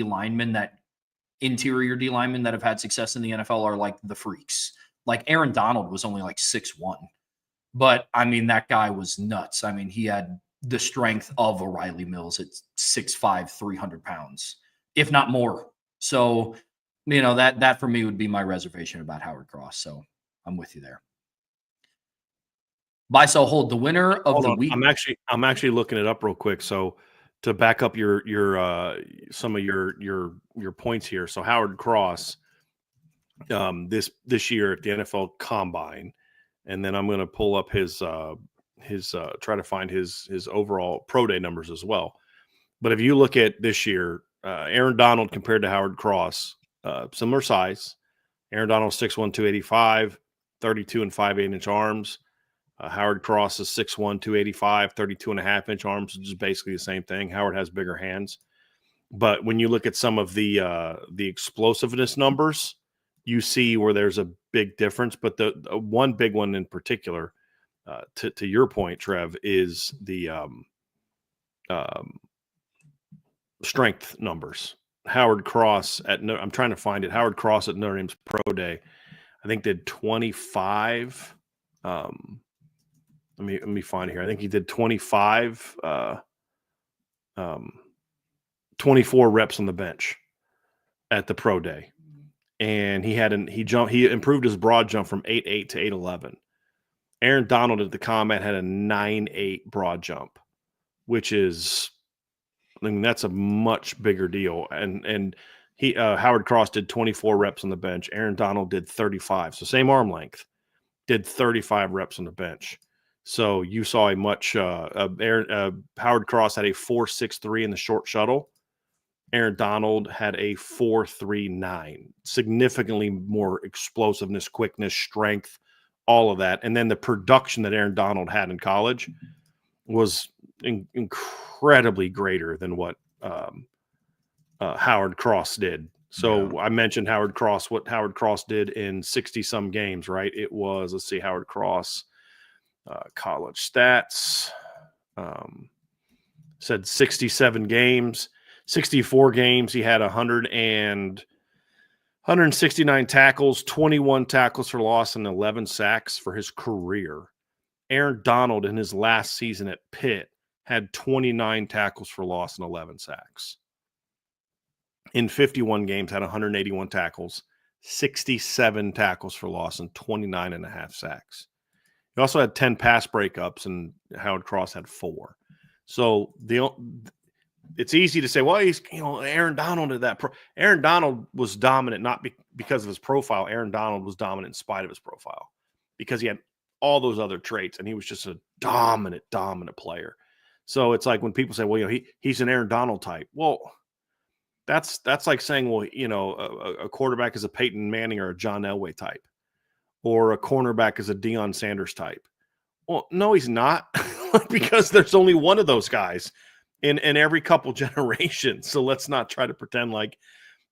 interior D linemen that have had success in the NFL are like the freaks. Like Aaron Donald was only like 6'1", but I mean, that guy was nuts. I mean, he had the strength of a Riley Mills at 6'5", 300 pounds, if not more. So, that for me would be my reservation about Howard Cross. So I'm with you there. Buy, sell, hold. The winner of the week. I'm actually looking it up real quick. So to back up your some of your points here. So Howard Cross, this year at the NFL Combine, and then I'm going to pull up his try to find his overall pro day numbers as well. But if you look at this year, Aaron Donald compared to Howard Cross, similar size. Aaron Donald 6'1", 285, 32 and 5/8 inch arms. Howard Cross is 6'1", 285, 32.5 inch arms, which is basically the same thing. Howard has bigger hands. But when you look at some of the explosiveness numbers, you see where there's a big difference. But the one big one in particular, to your point, Trev, is the strength numbers. Howard Cross I'm trying to find it. Howard Cross at Notre Dame's Pro Day, I think did 25. Let me find it here. I think he did 25, 24 reps on the bench at the Pro Day, and he improved his broad jump from 8'8" to 8'11". Aaron Donald at the Combine had a 9'8" broad jump, which is, I mean, that's a much bigger deal. And Howard Cross did 24 reps on the bench. Aaron Donald did 35, so same arm length, did 35 reps on the bench. So you saw a much Howard Cross had a 4.63 in the short shuttle. Aaron Donald had a 4.39, significantly more explosiveness, quickness, strength, all of that. And then the production that Aaron Donald had in college was incredibly greater than what Howard Cross did. So yeah. I mentioned Howard Cross, what Howard Cross did in 60-some games, right? It was, let's see, Howard Cross college stats said 67 games, 64 games. He had 100 and 169 tackles, 21 tackles for loss, and 11 sacks for his career. Aaron Donald in his last season at Pitt had 29 tackles for loss and 11 sacks. In 51 games, had 181 tackles, 67 tackles for loss, and 29 and a half sacks. He also had 10 pass breakups, and Howard Cross had 4. So it's easy to say, well, he's Aaron Donald did that. Aaron Donald was dominant not because of his profile. Aaron Donald was dominant in spite of his profile because he had all those other traits, and he was just a dominant player. So it's like when people say, well, he's an Aaron Donald type. Well, that's like saying, well, a quarterback is a Peyton Manning or a John Elway type, or a cornerback is a Deion Sanders type. Well, no, he's not, because there's only one of those guys in every couple generations. So let's not try to pretend like,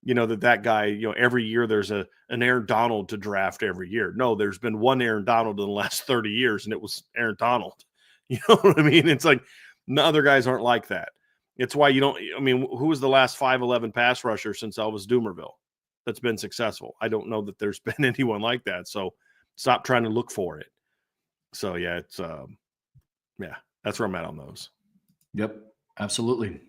that guy, every year there's an Aaron Donald to draft every year. No, there's been one Aaron Donald in the last 30 years, and it was Aaron Donald. You know what I mean? It's like no other guys aren't like that. It's why who was the last 5'11" pass rusher since Elvis Dumervil that's been successful? I don't know that there's been anyone like that. So stop trying to look for it. So yeah, it's that's where I'm at on those. Yep, absolutely.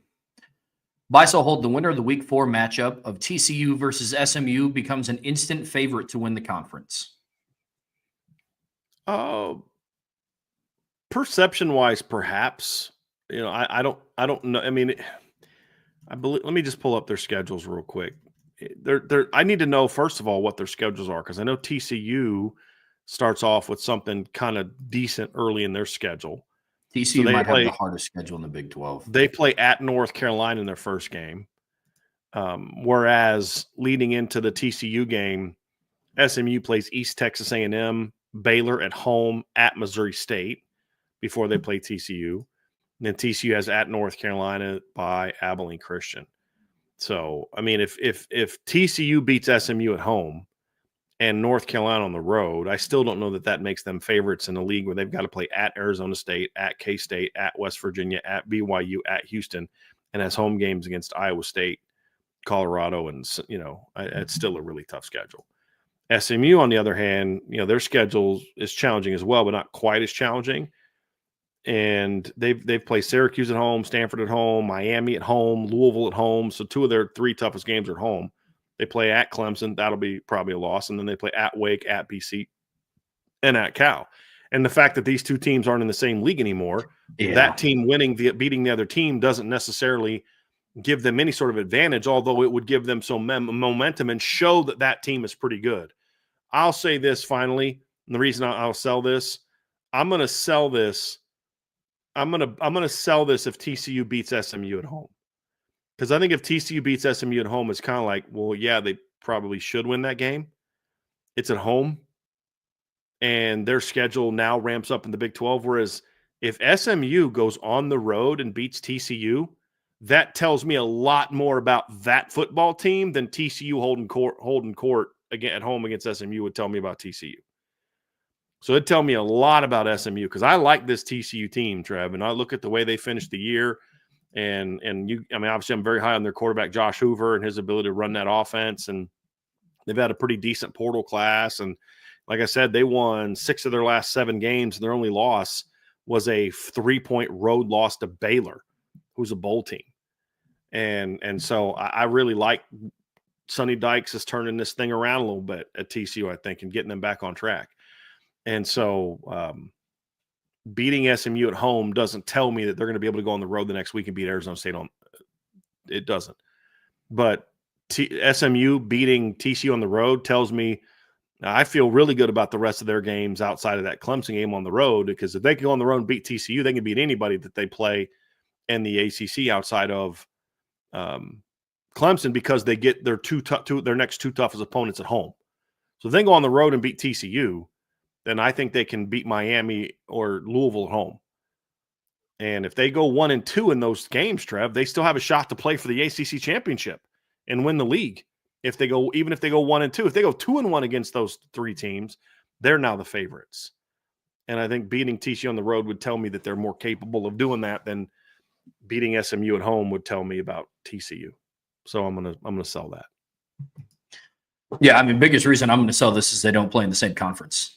Buy, sell, hold. The winner of the Week 4 matchup of TCU versus SMU becomes an instant favorite to win the conference. Perception-wise, perhaps. I don't know. I mean, I believe. Let me just pull up their schedules real quick. I need to know, first of all, what their schedules are, because I know TCU starts off with something kind of decent early in their schedule. TCU might have the hardest schedule in the Big 12. They play at North Carolina in their first game. Whereas leading into the TCU game, SMU plays East Texas A&M, Baylor at home, at Missouri State before they play TCU. And then TCU has at North Carolina by Abilene Christian. So, I mean, if TCU beats SMU at home and North Carolina on the road, I still don't know that makes them favorites in a league where they've got to play at Arizona State, at K-State, at West Virginia, at BYU, at Houston, and has home games against Iowa State, Colorado, and, it's still a really tough schedule. SMU, on the other hand, their schedule is challenging as well, but not quite as challenging. And they've played Syracuse at home, Stanford at home, Miami at home, Louisville at home. So 2 of their 3 toughest games are at home. They play at Clemson. That'll be probably a loss. And then they play at Wake, at BC, and at Cal. And the fact that these 2 teams aren't in the same league anymore, that team beating the other team doesn't necessarily give them any sort of advantage, although it would give them some momentum and show that team is pretty good. I'll say this finally, and the reason I'll sell this, I'm going to sell this. I'm gonna sell this if TCU beats SMU at home, because I think if TCU beats SMU at home, it's kind of like, well, yeah, they probably should win that game. It's at home, and their schedule now ramps up in the Big 12. Whereas if SMU goes on the road and beats TCU, that tells me a lot more about that football team than TCU holding court again at home against SMU would tell me about TCU. So it'd tell me a lot about SMU, because I like this TCU team, Trev, and I look at the way they finished the year, and obviously I'm very high on their quarterback, Josh Hoover, and his ability to run that offense, and they've had a pretty decent portal class, and like I said, they won 6 of their last 7 games, and their only loss was a 3-point road loss to Baylor, who's a bowl team, and so I really like Sonny Dykes is turning this thing around a little bit at TCU, I think, and getting them back on track. And so beating SMU at home doesn't tell me that they're going to be able to go on the road the next week and beat Arizona State it doesn't. But SMU beating TCU on the road tells me I feel really good about the rest of their games outside of that Clemson game on the road, because if they can go on the road and beat TCU, they can beat anybody that they play in the ACC outside of Clemson, because they get their their next 2 toughest opponents at home. So if they go on the road and beat TCU, then I think they can beat Miami or Louisville at home. And if they go 1-2 in those games, Trev, they still have a shot to play for the ACC championship and win the league. Even if they go 1-2, if they go 2-1 against those 3 teams, they're now the favorites. And I think beating TCU on the road would tell me that they're more capable of doing that than beating SMU at home would tell me about TCU. So I'm gonna sell that. Yeah, I mean, biggest reason I'm going to sell this is they don't play in the same conference.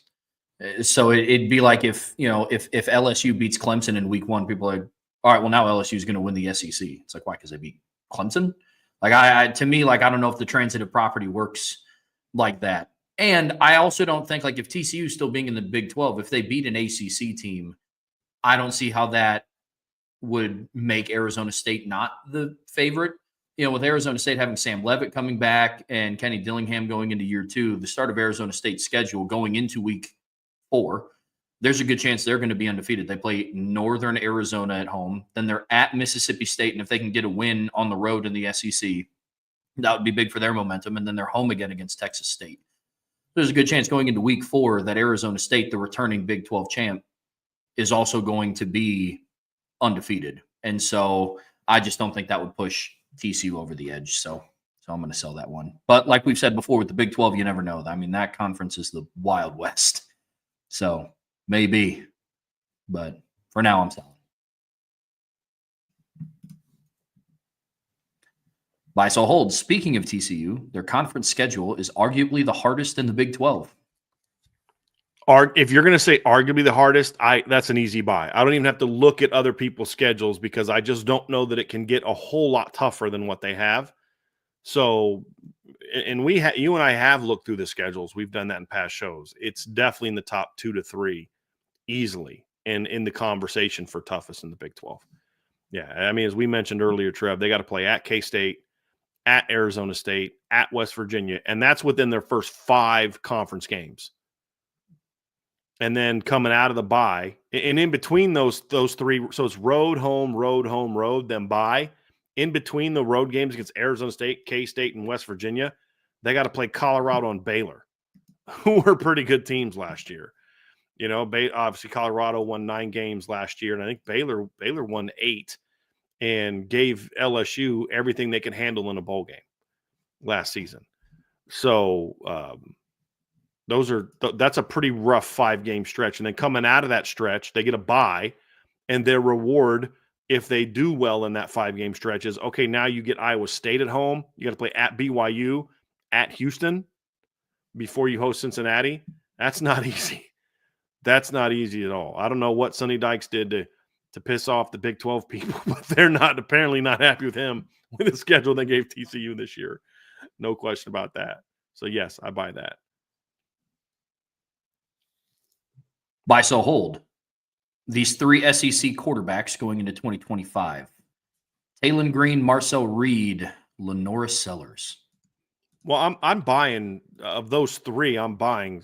So it'd be like if LSU beats Clemson in week 1, people are like, all right, well now LSU is going to win the SEC. It's like, why? Because they beat Clemson. Like to me, like I don't know if the transitive property works like that. And I also don't think like if TCU still being in the Big 12, if they beat an ACC team, I don't see how that would make Arizona State not the favorite. With Arizona State having Sam Leavitt coming back and Kenny Dillingham going into year 2, the start of Arizona State's schedule going into week 4, there's a good chance they're going to be undefeated. They play Northern Arizona at home. Then they're at Mississippi State. And if they can get a win on the road in the SEC, that would be big for their momentum. And then they're home again against Texas State. There's a good chance going into week 4 that Arizona State, the returning Big 12 champ, is also going to be undefeated. And so I just don't think that would push TCU over the edge. So I'm going to sell that one. But like we've said before with the Big 12, you never know. I mean, that conference is the Wild West. So maybe. But for now, I'm selling. Buy, sell, hold. Speaking of TCU, their conference schedule is arguably the hardest in the Big 12. If you're going to say arguably the hardest, that's an easy buy. I don't even have to look at other people's schedules because I just don't know that it can get a whole lot tougher than what they have. So, and you and I have looked through the schedules. We've done that in past shows. It's definitely in the top 2 to 3 easily and in the conversation for toughest in the Big 12. Yeah, I mean, as we mentioned earlier, Trev, they got to play at K-State, at Arizona State, at West Virginia, and that's within their first 5 conference games. And then coming out of the bye, and in between those 3, so it's road, home, road, then bye. In between the road games against Arizona State, K-State, and West Virginia, they got to play Colorado and Baylor, who were pretty good teams last year. Obviously Colorado won 9 games last year, and I think Baylor won 8 and gave LSU everything they could handle in a bowl game last season. So that's a pretty rough 5-game stretch. And then coming out of that stretch, they get a bye, and their reward, if they do well in that 5-game stretch, is okay, now you get Iowa State at home. You got to play at BYU, at Houston before you host Cincinnati. That's not easy. That's not easy at all. I don't know what Sonny Dykes did to piss off the Big 12 people, but they're apparently not happy with him with the schedule they gave TCU this year. No question about that. So yes, I buy that. Buy, sell, hold. These 3 SEC quarterbacks going into 2025. Taylon Green, Marcel Reed, Lenora Sellers. Well, I'm buying of those 3. I'm buying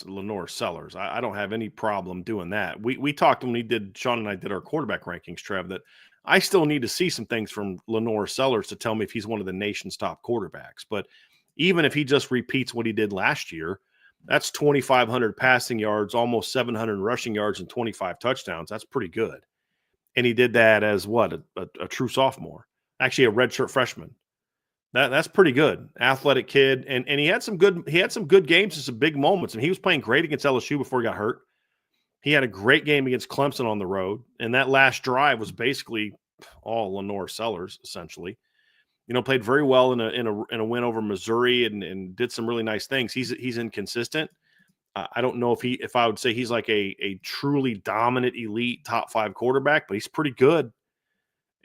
Lenore Sellers. I don't have any problem doing that. We talked when Sean and I did our quarterback rankings, Trev, that I still need to see some things from Lenore Sellers to tell me if he's one of the nation's top quarterbacks. But even if he just repeats what he did last year, that's 2,500 passing yards, almost 700 rushing yards, and 25 touchdowns. That's pretty good. And he did that as what? A true sophomore. Actually, a redshirt freshman. That's pretty good. Athletic kid. And he had some good games and some big moments. And he was playing great against LSU before he got hurt. He had a great game against Clemson on the road. And that last drive was basically all Lenore Sellers, essentially. Played very well in a win over Missouri and did some really nice things. He's inconsistent. I don't know if I would say he's like a truly dominant elite top 5 quarterback, but he's pretty good.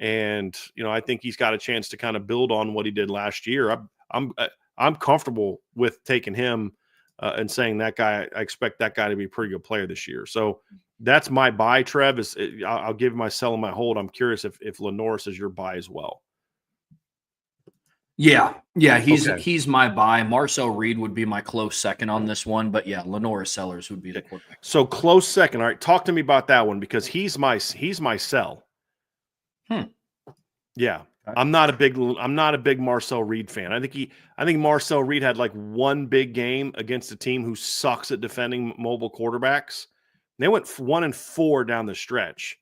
And I think he's got a chance to kind of build on what he did last year. I'm comfortable with taking him and saying that guy. I expect that guy to be a pretty good player this year. So that's my buy, Trev. I'll give my sell and my hold. I'm curious if Lenore is your buy as well. Yeah, he's my buy. Marcel Reed would be my close second on this one, but yeah, Lenora Sellers would be the quarterback. So close second. All right, talk to me about that one because he's my sell. Yeah, okay. I'm not a big Marcel Reed fan. I think Marcel Reed had like one big game against a team who sucks at defending mobile quarterbacks. They went 1-4 down the stretch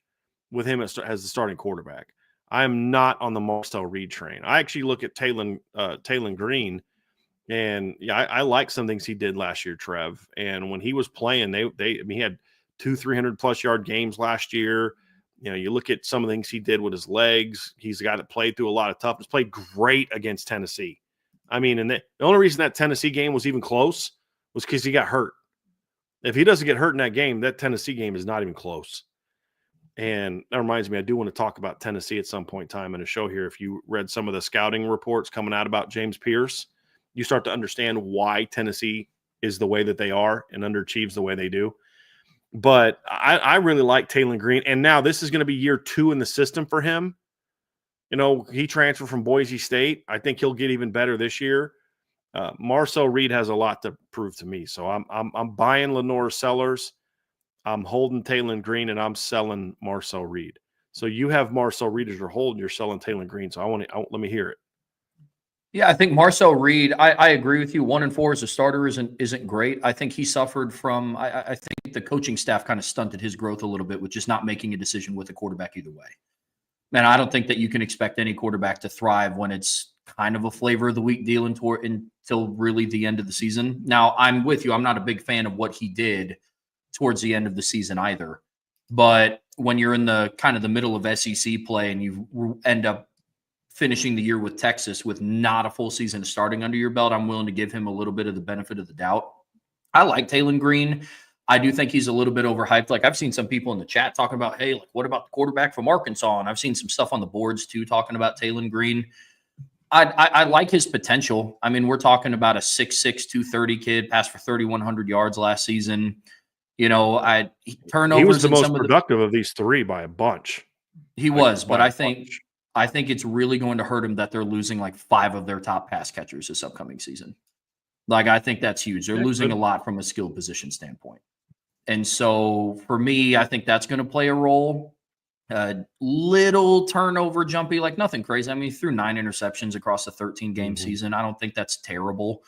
with him as the starting quarterback. I am not on the Marcel Reed train. I actually look at Taylon Green, and yeah, I like some things he did last year, Trev. And when he was playing, he had 200-300+ yard games last year. You look at some of the things he did with his legs. He's a guy that played through a lot of toughness. Played great against Tennessee. I mean, and the only reason that Tennessee game was even close was because he got hurt. If he doesn't get hurt in that game, that Tennessee game is not even close. And that reminds me, I do want to talk about Tennessee at some point in time in a show here. If you read some of the scouting reports coming out about James Pierce, you start to understand why Tennessee is the way that they are and underachieves the way they do. But I really like Taylor Green. And now this is going to be year 2 in the system for him. You know, he transferred from Boise State. I think he'll get even better this year. Marcel Reed has a lot to prove to me. So I'm buying Lenore Sellers. I'm holding Taylor Green, and I'm selling Marcel Reed. So you have Marcel Reed as your hold, and you're selling Taylor Green. So let me hear it. Yeah, I think Marcel Reed, I agree with you. 1-4 as a starter isn't great. I think he suffered from, I think the coaching staff kind of stunted his growth a little bit with just not making a decision with a quarterback either way. And I don't think that you can expect any quarterback to thrive when it's kind of a flavor of the week deal until really the end of the season. Now, I'm with you. I'm not a big fan of what he did towards the end of the season either. But when you're in the kind of the middle of SEC play and you end up finishing the year with Texas with not a full season starting under your belt, I'm willing to give him a little bit of the benefit of the doubt. I like Taylor Green. I do think he's a little bit overhyped. Like I've seen some people in the chat talking about, hey, like what about the quarterback from Arkansas? And I've seen some stuff on the boards too talking about Taylor Green. I like his potential. I mean, we're talking about a 6'6", 230 kid, passed for 3,100 yards last season. You know, turnovers. He was the most productive of these 3 by a bunch. He was, but I think it's really going to hurt him that they're losing like 5 of their top pass catchers this upcoming season. Like, I think that's huge. They're losing a lot from a skill position standpoint. And so for me, I think that's going to play a role. Little turnover jumpy, like nothing crazy. I mean, he threw 9 interceptions across a 13-game season. I don't think that's terrible.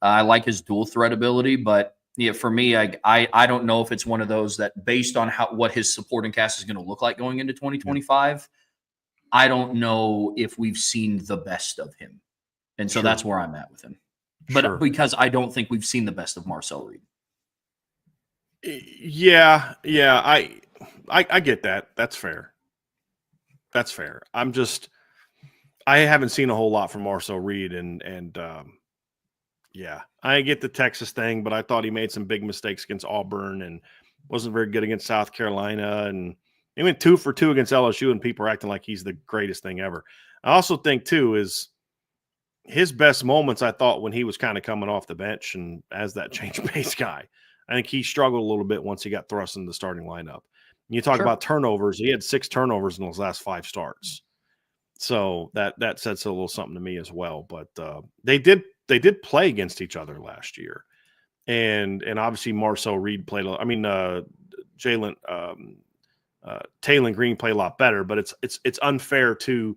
I like his dual threat ability, but yeah, for me, I don't know if it's one of those that based on what his supporting cast is going to look like going into 2025, I don't know if we've seen the best of him. And so that's where I'm at with him. But because I don't think we've seen the best of Marcel Reed. Yeah, I get that. That's fair. I haven't seen a whole lot from Marcel Reed, and yeah, I get the Texas thing, but I thought he made some big mistakes against Auburn and wasn't very good against South Carolina, and he went 2 for 2 against LSU, and people are acting like he's the greatest thing ever. I also think too is his best moments, I thought, when he was kind of coming off the bench and as that change pace guy. I think he struggled a little bit once he got thrust in the starting lineup. You talk about turnovers. He had 6 turnovers in those last 5 starts. So that says a little something to me as well. But they did play against each other last year. And obviously Marcel Reed played Taylor Green played a lot better, but it's unfair to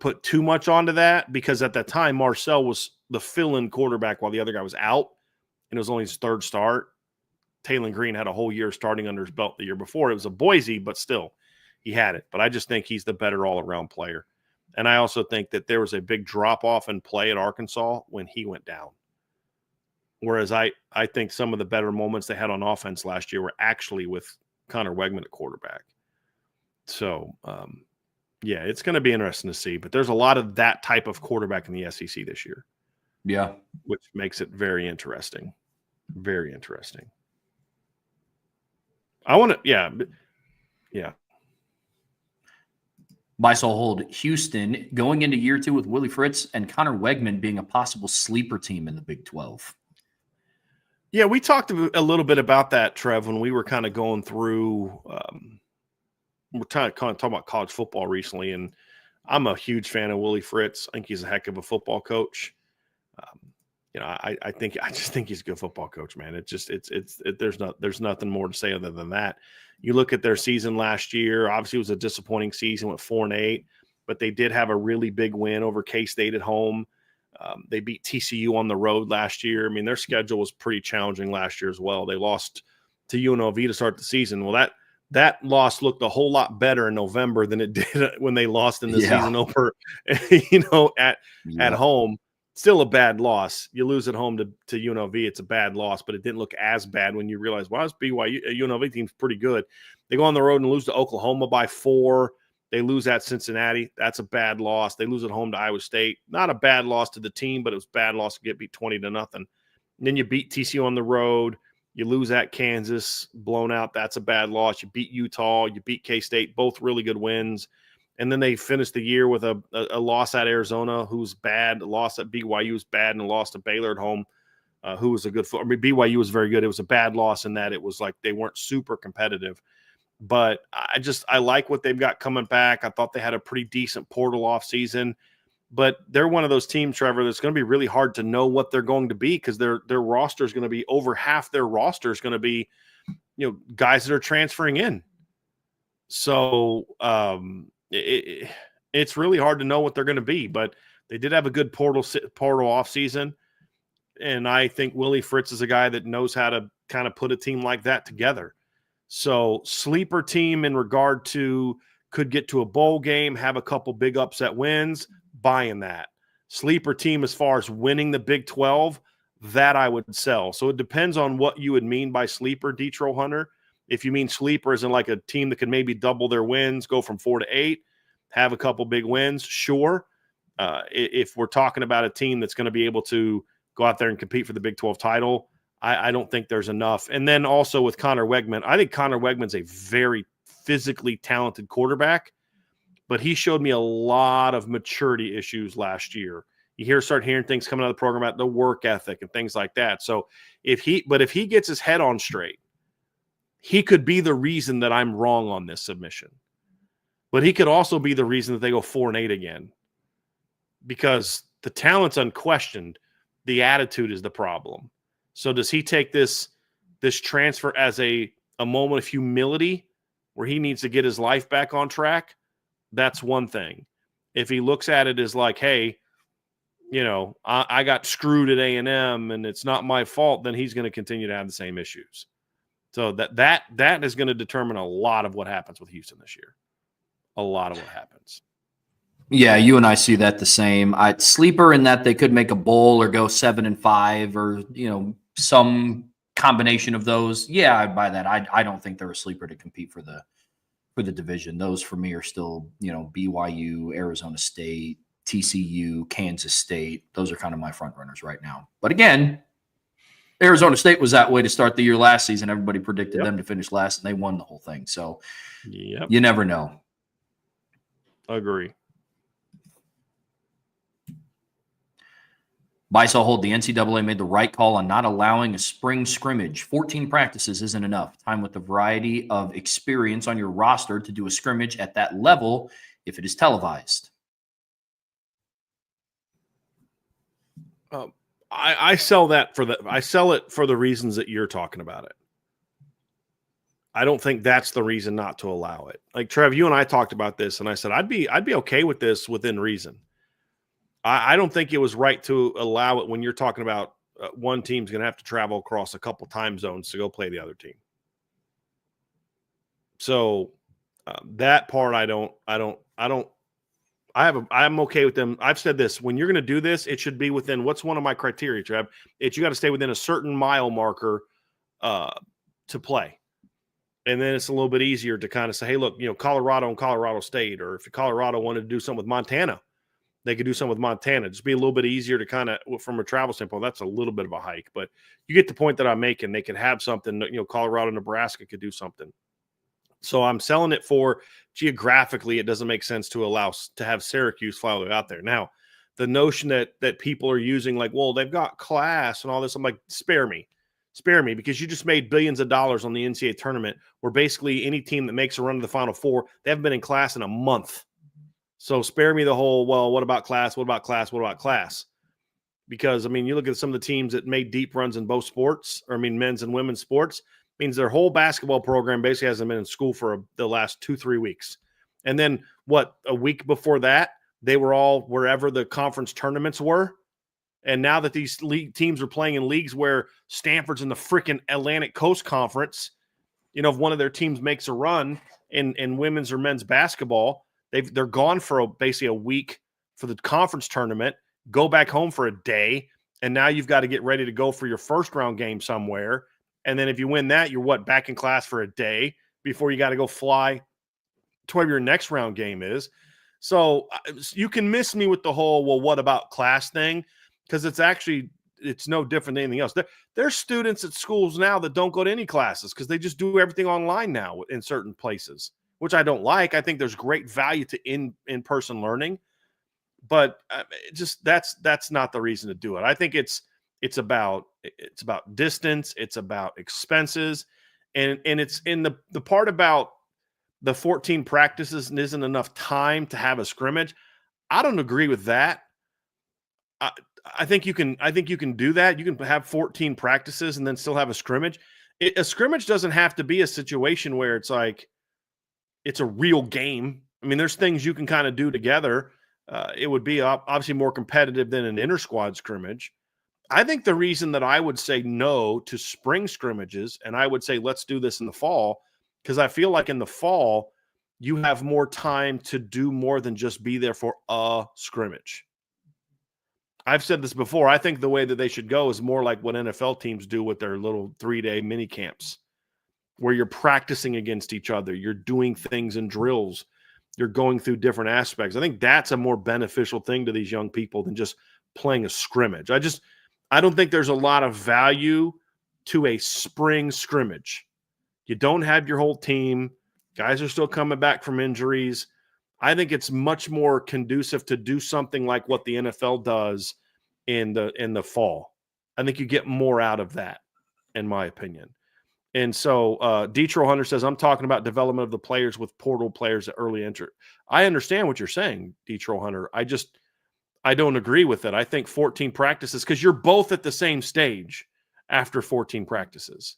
put too much onto that, because at that time Marcel was the fill-in quarterback while the other guy was out, and it was only his 3rd start. Taylor Green had a whole year starting under his belt the year before. It was a Boise, but still, he had it. But I just think he's the better all-around player. And I also think that there was a big drop-off in play at Arkansas when he went down. Whereas I think some of the better moments they had on offense last year were actually with Connor Wegman at quarterback. So, yeah, it's going to be interesting to see. But there's a lot of that type of quarterback in the SEC this year. Yeah. Which makes it very interesting. Very interesting. I want to, yeah. Buy, sell, hold. Houston going into year 2 with Willie Fritz and Connor Wegman being a possible sleeper team in the Big 12. Yeah, we talked a little bit about that, Trev, when we were kind of going through we're kind of talking about college football recently, and I'm a huge fan of Willie Fritz. I think he's a heck of a football coach. I just think he's a good football coach, man. There's nothing more to say other than that. You look at their season last year. Obviously, it was a disappointing season with 4-8, but they did have a really big win over K-State at home. They beat TCU on the road last year. I mean, their schedule was pretty challenging last year as well. They lost to UNLV to start the season. Well, that loss looked a whole lot better in November than it did when they lost in the season opener, at home. Still a bad loss. You lose at home to UNLV, it's a bad loss, but it didn't look as bad when you realize, well, this BYU UNLV team's pretty good. They go on the road and lose to Oklahoma by 4. They lose at Cincinnati. That's a bad loss. They lose at home to Iowa State. Not a bad loss to the team, but it was a bad loss to get beat 20-0. And then you beat TCU on the road. You lose at Kansas, blown out. That's a bad loss. You beat Utah. You beat K-State. Both really good wins. And then they finished the year with a loss at Arizona, who's bad. A loss at BYU was bad, and a loss to Baylor at home, who was a good foot. I mean, BYU was very good. It was a bad loss in that it was like they weren't super competitive. But I like what they've got coming back. I thought they had a pretty decent portal off season. But they're one of those teams, Trevor, that's going to be really hard to know what they're going to be because their roster is going to be over half their roster is going to be, guys that are transferring in. So it's really hard to know what they're going to be. But they did have a good portal off season, and I think Willie Fritz is a guy that knows how to kind of put a team like that together. So sleeper team in regard to could get to a bowl game, have a couple big upset wins. Buying that. Sleeper team as far as winning the Big 12, that I would sell. So it depends on what you would mean by sleeper, Detro Hunter. If you mean sleeper as in like a team that could maybe double their wins, go from 4 to 8, have a couple big wins, sure. If we're talking about a team that's going to be able to go out there and compete for the Big 12 title, I don't think there's enough. And then also with Connor Wegman, I think Connor Wegman's a very physically talented quarterback. But he showed me a lot of maturity issues last year. You start hearing things coming out of the program about the work ethic and things like that. So if he gets his head on straight, he could be the reason that I'm wrong on this submission. But he could also be the reason that they go 4-8 again. Because the talent's unquestioned. The attitude is the problem. So does he take this transfer as a moment of humility where he needs to get his life back on track? That's one thing. If he looks at it as like, hey, I got screwed at A&M and it's not my fault, then he's going to continue to have the same issues. So that is going to determine a lot of what happens with Houston this year. A lot of what happens. Yeah, you and I see that the same. Sleeper in that they could make a bowl or go 7-5 or, some combination of those. Yeah, I'd buy that. I don't think they're a sleeper to compete for the division. Those for me are still, BYU, Arizona State, TCU, Kansas State. Those are kind of my front runners right now. But again, Arizona State was that way to start the year last season. Everybody predicted them to finish last, and they won the whole thing. So you never know. Agree. Bisel hold the NCAA made the right call on not allowing a spring scrimmage. 14 practices isn't enough. Time with the variety of experience on your roster to do a scrimmage at that level if it is televised. I sell that I sell it for the reasons that you're talking about it. I don't think that's the reason not to allow it. Like Trev, you and I talked about this, and I said I'd be okay with this within reason. I don't think it was right to allow it when you're talking about one team's going to have to travel across a couple time zones to go play the other team. So that part, I'm okay with them. I've said this, when you're going to do this, it should be within, what's one of my criteria, Trev? You got to stay within a certain mile marker to play. And then it's a little bit easier to kind of say, hey, look, Colorado and Colorado State, or if Colorado wanted to do something with Montana, they could do something with Montana. Just be a little bit easier to kind of, from a travel standpoint, that's a little bit of a hike. But you get the point that I'm making. They could have something, Colorado, Nebraska could do something. So I'm selling it for geographically, it doesn't make sense to have Syracuse fly all the way out there. Now, the notion that people are using like, well, they've got class and all this, I'm like, spare me, because you just made billions of dollars on the NCAA tournament where basically any team that makes a run to the Final Four, they haven't been in class in a month. So spare me the whole, well, what about class? What about class? What about class? Because, you look at some of the teams that made deep runs in both sports, men's and women's sports, means their whole basketball program basically hasn't been in school for the last 2-3 weeks. And then a week before that, they were all wherever the conference tournaments were. And now that these teams are playing in leagues where Stanford's in the freaking Atlantic Coast Conference, if one of their teams makes a run in women's or men's basketball, they're gone for basically a week for the conference tournament, go back home for a day, and now you've got to get ready to go for your first round game somewhere. And then if you win that, you're back in class for a day before you got to go fly whatever your next round game is. So you can miss me with the whole, well, what about class thing? Because it's no different than anything else. There's students at schools now that don't go to any classes because they just do everything online now in certain places, which I don't like. I think there's great value to in-person learning, but that's not the reason to do it. I think it's about distance, it's about expenses, and it's in the part about the 14 practices and isn't enough time to have a scrimmage. I don't agree with that. I think you can do that. You can have 14 practices and then still have a scrimmage. A scrimmage doesn't have to be a situation where it's like it's a real game. I mean, there's things you can kind of do together. It would be obviously more competitive than an inter-squad scrimmage. I think the reason that I would say no to spring scrimmages, and I would say let's do this in the fall, because I feel like in the fall you have more time to do more than just be there for a scrimmage. I've said this before. I think the way that they should go is more like what NFL teams do with their little 3-day mini camps, where you're practicing against each other. You're doing things in drills. You're going through different aspects. I think that's a more beneficial thing to these young people than just playing a scrimmage. I don't think there's a lot of value to a spring scrimmage. You don't have your whole team. Guys are still coming back from injuries. I think it's much more conducive to do something like what the NFL does in the fall. I think you get more out of that, in my opinion. And so Detro Hunter says, I'm talking about development of the players with portal players at early entry. I understand what you're saying, Detro Hunter. I don't agree with it. I think 14 practices, because you're both at the same stage after 14 practices.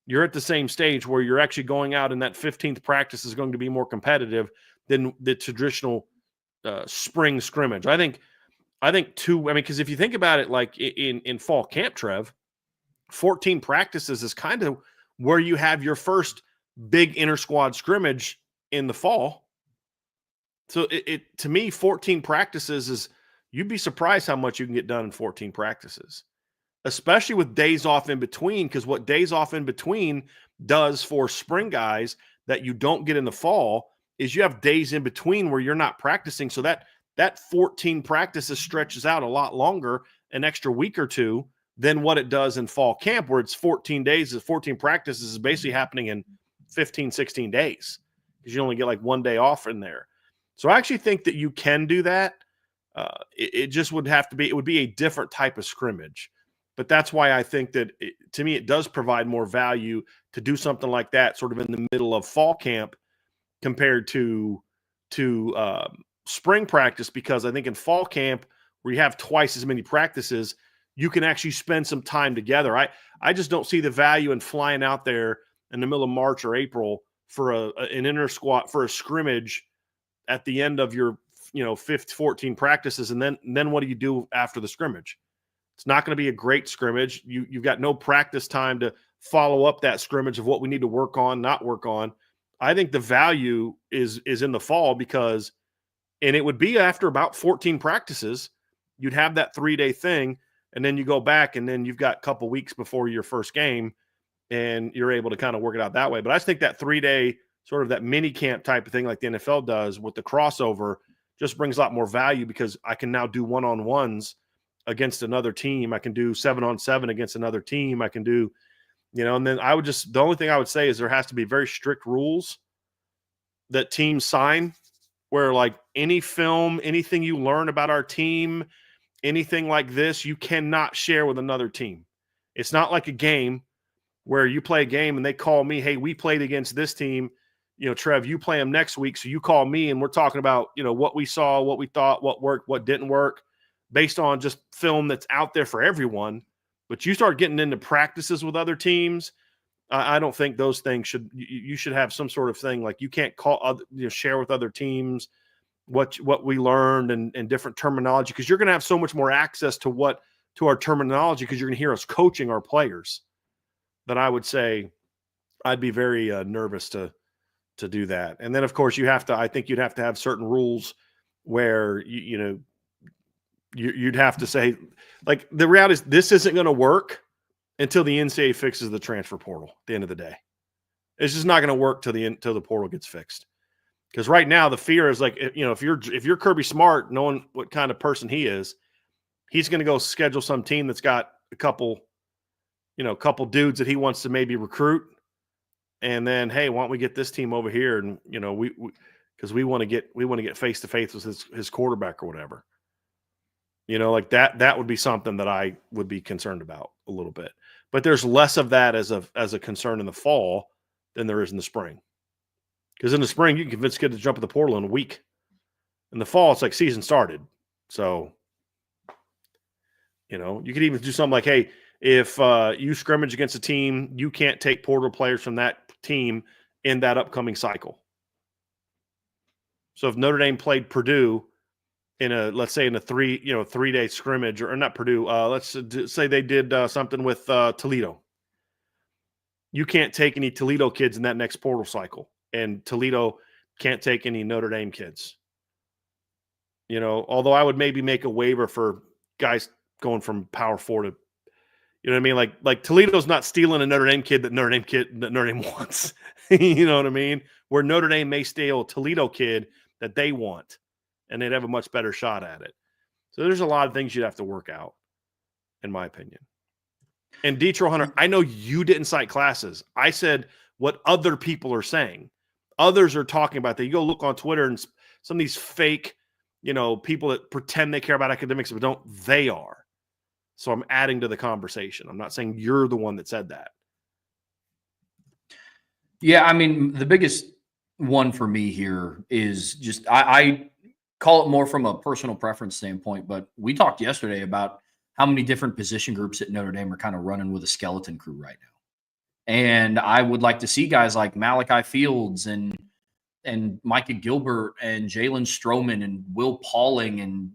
You're at the same stage where you're actually going out, and that 15th practice is going to be more competitive than the traditional spring scrimmage. I think because if you think about it, like in fall camp, Trev, 14 practices is kind of where you have your first big inter-squad scrimmage in the fall. So it to me, 14 practices is, you'd be surprised how much you can get done in 14 practices, especially with days off in between, because what days off in between does for spring guys that you don't get in the fall is you have days in between where you're not practicing. So that 14 practices stretches out a lot longer, an extra week or two, than what it does in fall camp, where it's 14 days, 14 practices is basically happening in 15, 16 days, because you only get like one day off in there. So I actually think that you can do that. It just would have to be, it would be a different type of scrimmage. But that's why I think that, to me, it does provide more value to do something like that sort of in the middle of fall camp compared to spring practice, because I think in fall camp, where you have twice as many practices, you can actually spend some time together. I just don't see the value in flying out there in the middle of March or April for an inter-squad, for a scrimmage at the end of your 14 practices, and then what do you do after the scrimmage? It's not going to be a great scrimmage. You've got no practice time to follow up that scrimmage of what we need to work on, not work on. I think the value is in the fall, because, and it would be after about 14 practices, you'd have that 3-day thing, and then you go back, and then you've got a couple weeks before your first game, and you're able to kind of work it out that way. But I just think that 3-day sort of that mini camp type of thing like the NFL does with the crossover just brings a lot more value, because I can now do one-on-ones against another team. I can do 7-on-7 against another team. I can do, and then the only thing I would say is there has to be very strict rules that teams sign, where like any film, anything you learn about our team, anything like this, you cannot share with another team. It's not like a game where you play a game and they call me, hey, we played against this team. Trev, you play them next week. So you call me and we're talking about, what we saw, what we thought, what worked, what didn't work, based on just film that's out there for everyone. But you start getting into practices with other teams, I don't think those things you should have some sort of thing like you can't share with other teams what we learned and different terminology, because you're going to have so much more access to our terminology, because you're going to hear us coaching our players, that I would say I'd be very nervous to do that. And then of course I think you'd have to have certain rules where you'd have to say, like, the reality is this isn't going to work until the NCAA fixes the transfer portal at the end of the day. It's just not going to work till the portal gets fixed. Because right now the fear is like, if you're Kirby Smart, knowing what kind of person he is, he's going to go schedule some team that's got a couple dudes that he wants to maybe recruit, and then, hey, why don't we get this team over here? And because we want to get face to face with his quarterback or whatever. Like that would be something that I would be concerned about a little bit. But there's less of that as a concern in the fall than there is in the spring. Because in the spring, you can convince kids to jump in the portal in a week. In the fall, it's like season started. So, you could even do something like, hey, if you scrimmage against a team, you can't take portal players from that team in that upcoming cycle. So if Notre Dame played Purdue in a 3-day scrimmage, or not Purdue, let's say they did something with Toledo. You can't take any Toledo kids in that next portal cycle, and Toledo can't take any Notre Dame kids. Although I would maybe make a waiver for guys going from Power 4 to, you know what I mean? Like Toledo's not stealing a Notre Dame kid that Notre Dame wants. You know what I mean? Where Notre Dame may steal a Toledo kid that they want, and they'd have a much better shot at it. So there's a lot of things you'd have to work out, in my opinion. And Detroit Hunter, I know you didn't cite classes. I said what other people are saying. Others are talking about that. You go look on Twitter, and some of these fake, people that pretend they care about academics but don't, they are. So I'm adding to the conversation. I'm not saying you're the one that said that. Yeah, I mean, the biggest one for me here is just I call it more from a personal preference standpoint, but we talked yesterday about how many different position groups at Notre Dame are kind of running with a skeleton crew right now. And I would like to see guys like Malachi Fields and Micah Gilbert and Jalen Stroman and Will Pauling and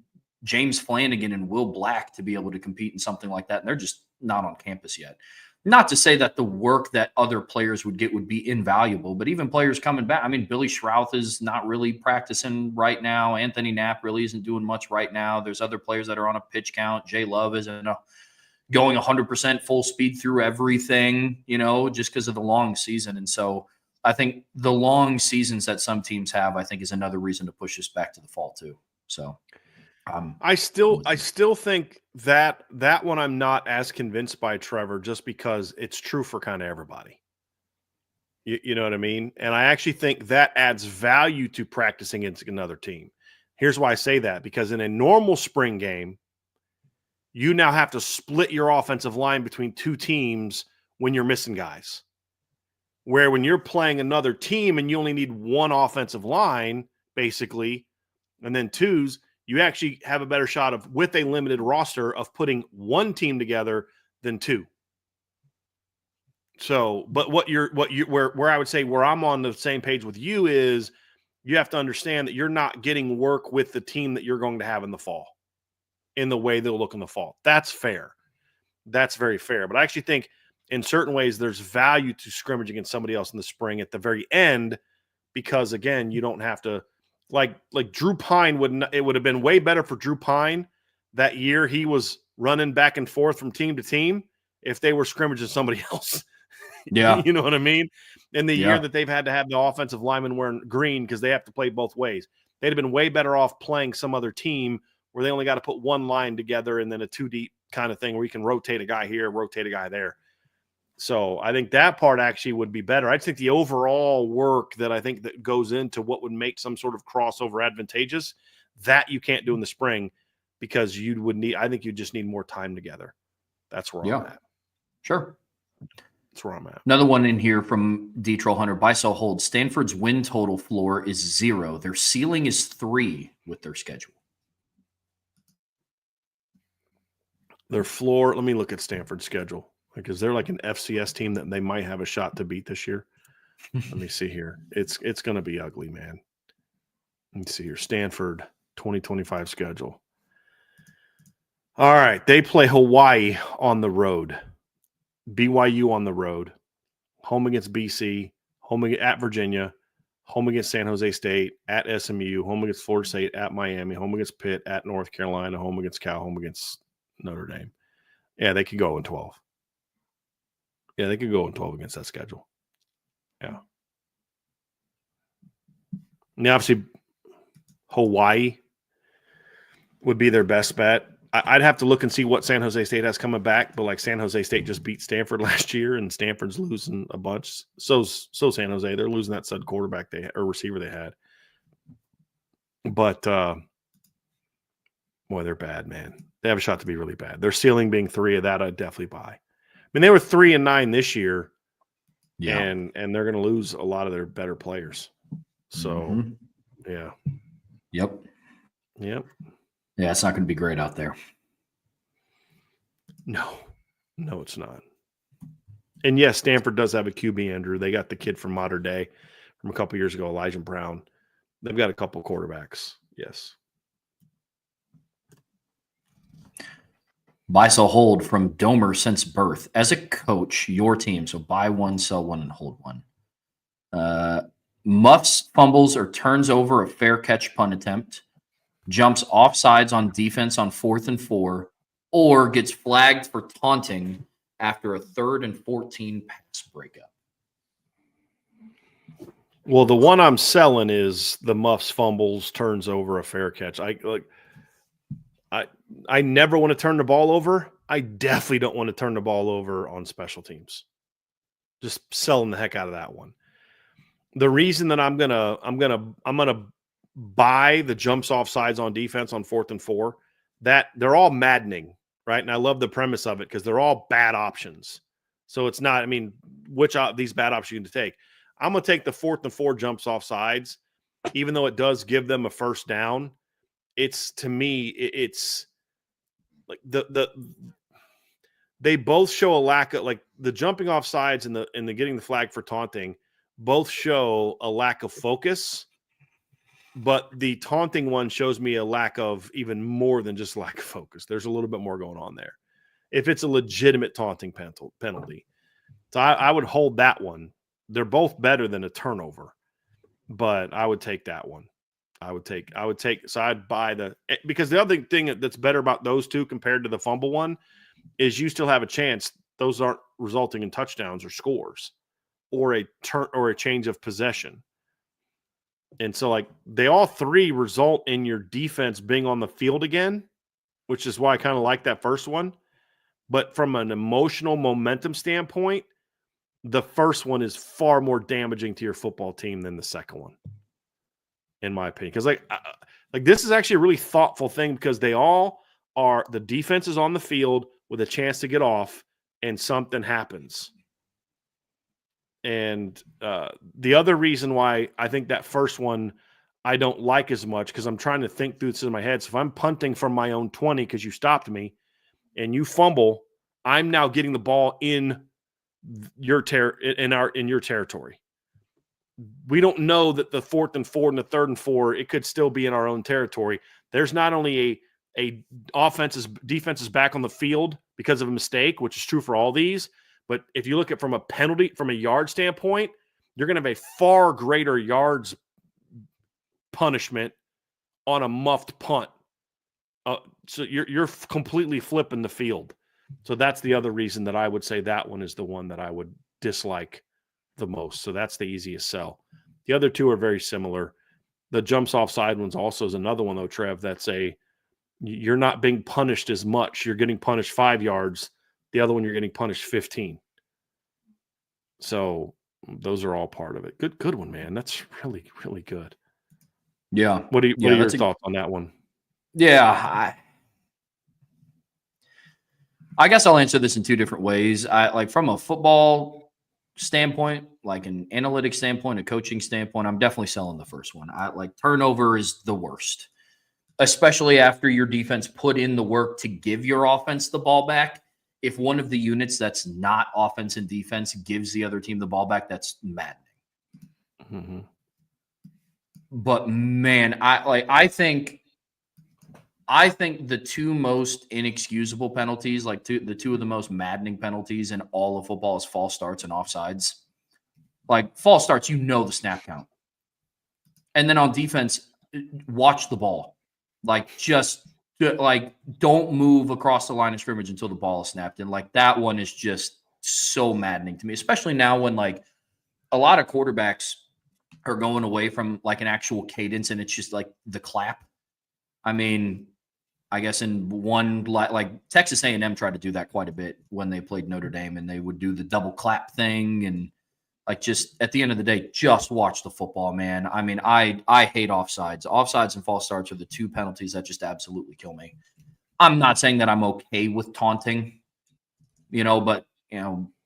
James Flanagan and Will Black to be able to compete in something like that. And they're just not on campus yet. Not to say that the work that other players would get would be invaluable, but even players coming back. I mean, Billy Schrouth is not really practicing right now. Anthony Knapp really isn't doing much right now. There's other players that are on a pitch count. Jay Love isn't going 100% full speed through everything, just because of the long season. And so I think the long seasons that some teams have, I think, is another reason to push us back to the fall too. So I still think that one I'm not as convinced by, Trevor, just because it's true for kind of everybody. You know what I mean? And I actually think that adds value to practicing against another team. Here's why I say that, because in a normal spring game, you now have to split your offensive line between two teams when you're missing guys. Where when you're playing another team and you only need one offensive line, basically, and then twos, you actually have a better shot of, with a limited roster, of putting one team together than two. So, but where I would say where I'm on the same page with you is, you have to understand that you're not getting work with the team that you're going to have in the fall, in the way they'll look in the fall. That's fair. That's very fair. But I actually think in certain ways there's value to scrimmage against somebody else in the spring at the very end, because again, you don't have to, like Drew Pine it would have been way better for Drew Pine that year he was running back and forth from team to team if they were scrimmaging somebody else. Yeah. You know what I mean? In the year that they've had to have the offensive lineman wearing green because they have to play both ways. They'd have been way better off playing some other team where they only got to put one line together and then a two deep kind of thing where you can rotate a guy here, rotate a guy there. So I think that part actually would be better. I think the overall work that I think that goes into what would make some sort of crossover advantageous, that you can't do in the spring, because I think you just need more time together. That's where I'm at. Sure. That's where I'm at. Another one in here from D-Troll Hunter. Buy-sell hold. Stanford's win total floor is 0. Their ceiling is 3 with their schedule. Their floor, let me look at Stanford's schedule, because they're like an FCS team that they might have a shot to beat this year. Let me see here. It's going to be ugly, man. Let me see here. Stanford 2025 schedule. All right. They play Hawaii on the road, BYU on the road, home against BC, at Virginia, home against San Jose State, at SMU, home against Florida State, at Miami, home against Pitt, at North Carolina, home against Cal, home against Notre Dame. Yeah, they could go in 12. Yeah, they could go in 12 against that schedule. Yeah. Now, obviously, Hawaii would be their best bet. I'd have to look and see what San Jose State has coming back, but like San Jose State just beat Stanford last year, and Stanford's losing a bunch. So San Jose, they're losing that stud quarterback or receiver they had. But boy, they're bad, man. They have a shot to be really bad. Their ceiling being 3 of that, I'd definitely buy. I mean, they were 3-9 this year, and they're going to lose a lot of their better players. So, yeah. Yep. Yeah, it's not going to be great out there. No, it's not. And yes, Stanford does have a QB, Andrew. They got the kid from Modern Day from a couple years ago, Elijah Brown. They've got a couple quarterbacks. Yes. Buy, sell, hold from Domer since birth. As a coach, your team, so buy one, sell one, and hold one. Muffs, fumbles, or turns over a fair catch punt attempt. Jumps off sides on defense on 4th and 4, or gets flagged for taunting after a 3rd and 14 pass breakup. Well, the one I'm selling is the muffs, fumbles, turns over a fair catch. I never want to turn the ball over. I definitely don't want to turn the ball over on special teams. Just selling the heck out of that one. The reason that I'm gonna buy the jumps off sides on defense on 4th and 4, that they're all maddening, right? And I love the premise of it because they're all bad options. So it's not, I mean, which these bad options you can take. I'm going to take the 4th and 4 jumps off sides, even though it does give them a first down. It's, to me, it's like they both show a lack of, like, the jumping off sides and the getting the flag for taunting both show a lack of focus. But the taunting one shows me a lack of even more than just lack of focus. There's a little bit more going on there. If it's a legitimate taunting penalty. So I would hold that one. They're both better than a turnover, but I would take that one. So I'd buy because the other thing that's better about those two compared to the fumble one is you still have a chance. Those aren't resulting in touchdowns or scores or a change of possession. And so, like, they all three result in your defense being on the field again, which is why I kind of like that first one. But from an emotional momentum standpoint, the first one is far more damaging to your football team than the second one, in my opinion. Because, like this is actually a really thoughtful thing because they all are – the defense is on the field with a chance to get off, and something happens. And the other reason why I think that first one I don't like as much because I'm trying to think through this in my head. So if I'm punting from my own 20 because you stopped me and you fumble, I'm now getting the ball in your territory. We don't know that the 4th and 4 and the 3rd and 4, it could still be in our own territory. There's not only a defense is back on the field because of a mistake, which is true for all these. But if you look at from a yard standpoint, you're going to have a far greater yards punishment on a muffed punt. So you're completely flipping the field. So that's the other reason that I would say that one is the one that I would dislike the most. So that's the easiest sell. The other two are very similar. The jumps offside ones also is another one though, Trev. You're not being punished as much. You're getting punished 5 yards. The other one, you're getting punished 15. So those are all part of it. Good one, man. That's really, really good. Yeah. What are your thoughts on that one? Yeah. I guess I'll answer this in 2 different ways. Like from a football standpoint, like an analytics standpoint, a coaching standpoint, I'm definitely selling the first one. Turnover is the worst, especially after your defense put in the work to give your offense the ball back. If one of the units that's not offense and defense gives the other team the ball back, that's maddening. Mm-hmm. But man, I think the 2 most inexcusable penalties, the 2 of the most maddening penalties in all of football is false starts and offsides. Like false starts, the snap count. And then on defense, watch the ball. Don't move across the line of scrimmage until the ball is snapped. And that one is just so maddening to me, especially now when a lot of quarterbacks are going away from like an actual cadence and it's just like the clap. I mean, I guess in one, like Texas A&M tried to do that quite a bit when they played Notre Dame, and they would do the double clap thing. And like, just at the end of the day, just watch the football, man. I mean, I hate offsides. Offsides and false starts are the two penalties that just absolutely kill me. I'm not saying that I'm okay with taunting, but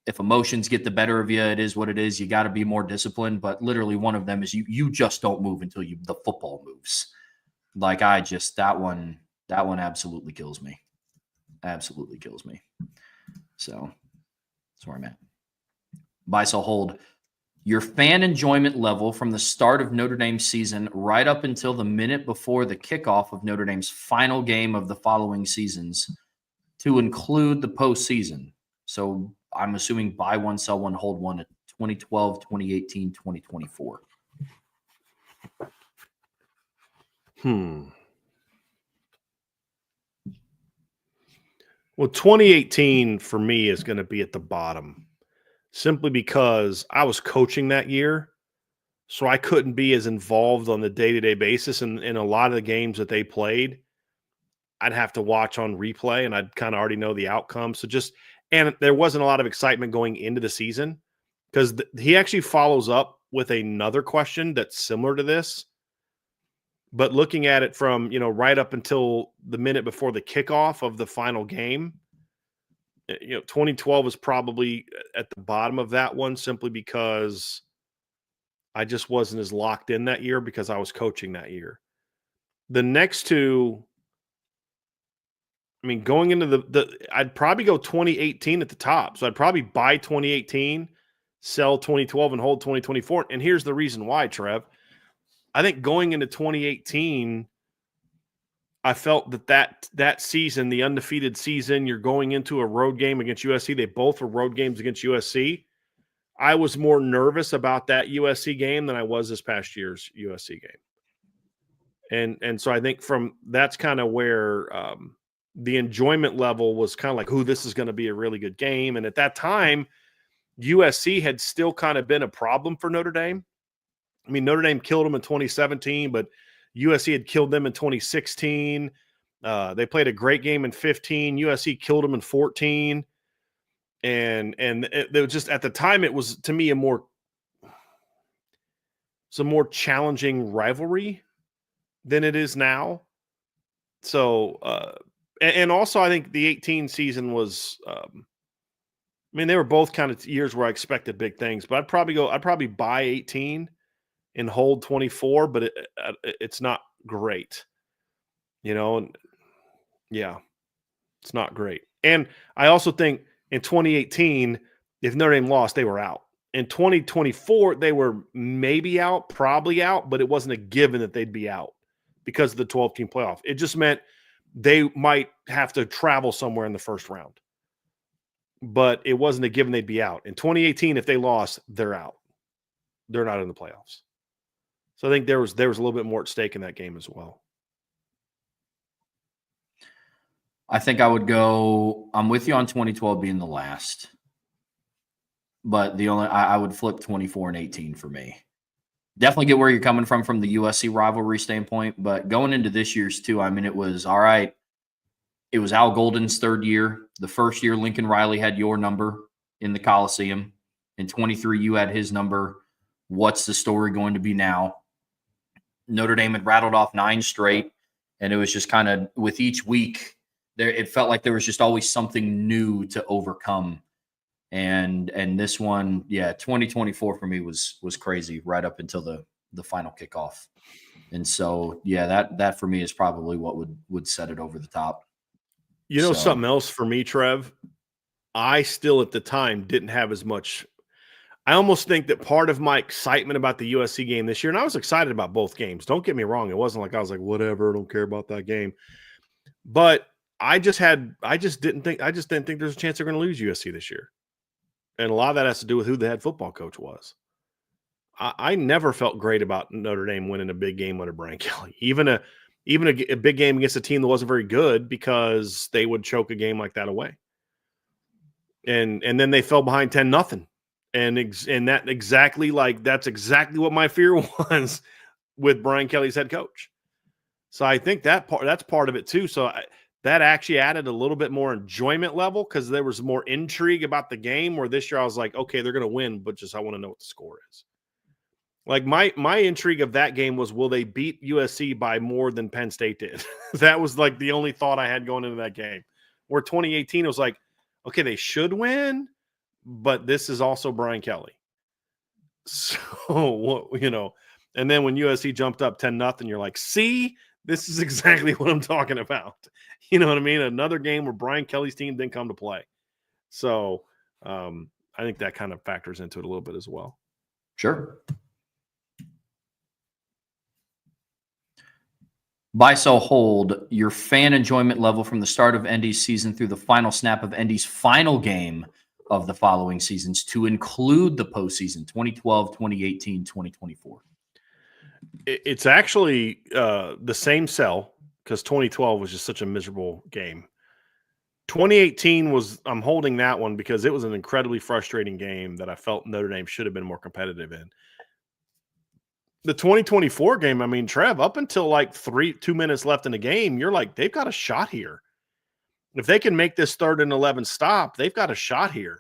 if emotions get the better of you, it is what it is. You got to be more disciplined. But literally, one of them is you just don't move until the football moves. Like, that one absolutely kills me. Absolutely kills me. So that's where I'm at. Buy, sell, hold. Your fan enjoyment level from the start of Notre Dame's season right up until the minute before the kickoff of Notre Dame's final game of the following seasons, to include the postseason. So I'm assuming buy one, sell one, hold one at 2012, 2018, 2024. Well, 2018 for me is going to be at the bottom, simply because I was coaching that year, so I couldn't be as involved on the day-to-day basis. And in a lot of the games that they played, I'd have to watch on replay, and I'd kind of already know the outcome. And there wasn't a lot of excitement going into the season, because he actually follows up with another question that's similar to this. But looking at it from, right up until the minute before the kickoff of the final game, 2012 is probably at the bottom of that one, simply because I just wasn't as locked in that year because I was coaching that year. The next two, I mean, going into I'd probably go 2018 at the top. So I'd probably buy 2018, sell 2012, and hold 2024. And here's the reason why, Trev. I think going into 2018, I felt that season, the undefeated season, you're going into a road game against USC. They both were road games against USC. I was more nervous about that USC game than I was this past year's USC game. And so I think that's kind of where the enjoyment level was kind of like, this is going to be a really good game. And at that time, USC had still kind of been a problem for Notre Dame. I mean, Notre Dame killed them in 2017, but USC had killed them in 2016. They played a great game in 15. USC killed them in 14. And it was just, at the time, it was, to me, a more challenging rivalry than it is now. So, and also I think the 18 season was, they were both kind of years where I expected big things, but I'd probably buy 18 and hold 24, but it's not great, and yeah, it's not great. And I also think in 2018, if Notre Dame lost, they were out. In 2024, they were maybe out, probably out, but it wasn't a given that they'd be out because of the 12-team playoff. It just meant they might have to travel somewhere in the first round, but it wasn't a given they'd be out. In 2018, if they lost, they're out. They're not in the playoffs. So I think there was a little bit more at stake in that game as well. I think I would go, I'm with you on 2012 being the last, but I would flip 24 and 18 for me. Definitely get where you're coming from the USC rivalry standpoint, but going into this year's too, it was all right. It was Al Golden's third year. The first year, Lincoln Riley had your number in the Coliseum. In 23, you had his number. What's the story going to be now? Notre Dame had rattled off 9 straight, and it was just kind of, with each week, it felt like there was just always something new to overcome. And this one, 2024 for me was crazy right up until the final kickoff. And so, that for me is probably what would set it over the top. Something else for me, Trev, I still at the time didn't have as much. I almost think that part of my excitement about the USC game this year, and I was excited about both games. Don't get me wrong. It wasn't like I was like, whatever, I don't care about that game. But I just didn't think there's a chance they're going to lose USC this year. And a lot of that has to do with who the head football coach was. I never felt great about Notre Dame winning a big game under Brian Kelly, even a big game against a team that wasn't very good, because they would choke a game like that away. And then they fell behind 10-0. And that's exactly what my fear was with Brian Kelly's head coach. So I think that's part of it too. So that actually added a little bit more enjoyment level because there was more intrigue about the game. Where this year I was like, okay, they're going to win, but I want to know what the score is. Like my intrigue of that game was, will they beat USC by more than Penn State did? That was like the only thought I had going into that game. Where 2018 it was like, okay, they should win, but this is also Brian Kelly. So, and then when USC jumped up 10-0, you're like, see, this is exactly what I'm talking about. You know what I mean? Another game where Brian Kelly's team didn't come to play. So I think that kind of factors into it a little bit as well. Sure. Buy, sell, hold, your fan enjoyment level from the start of ND's season through the final snap of ND's final game of the following seasons to include the postseason 2012, 2018, 2024. It's actually the same sell because 2012 was just such a miserable game. 2018 I'm holding that one because it was an incredibly frustrating game that I felt Notre Dame should have been more competitive in. The 2024 game, I mean, Trev, up until like 2 minutes left in the game, you're like, they've got a shot here. If they can make this 3rd and 11 stop, they've got a shot here.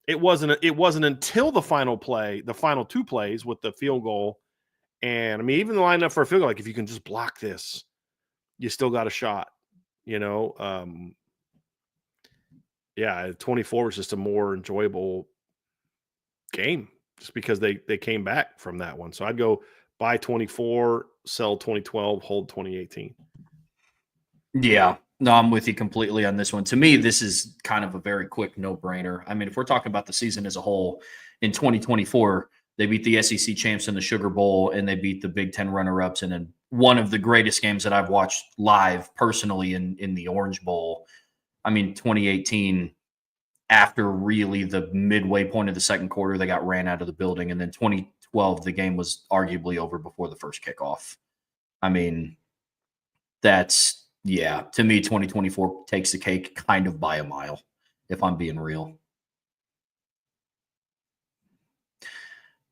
It wasn't until the final 2 plays with the field goal. And I mean, even the lineup for a field goal, like if you can just block this, you still got a shot, 24 was just a more enjoyable game just because they came back from that one. So I'd go buy 24, sell 2012, hold 2018. Yeah, no, I'm with you completely on this one. To me, this is kind of a very quick no-brainer. I mean, if we're talking about the season as a whole, in 2024, they beat the SEC champs in the Sugar Bowl, and they beat the Big Ten runner-ups in one of the greatest games that I've watched live personally in the Orange Bowl. I mean, 2018, after really the midway point of the second quarter, they got ran out of the building. And then 2012, the game was arguably over before the first kickoff. I mean, to me, 2024 takes the cake kind of by a mile, if I'm being real.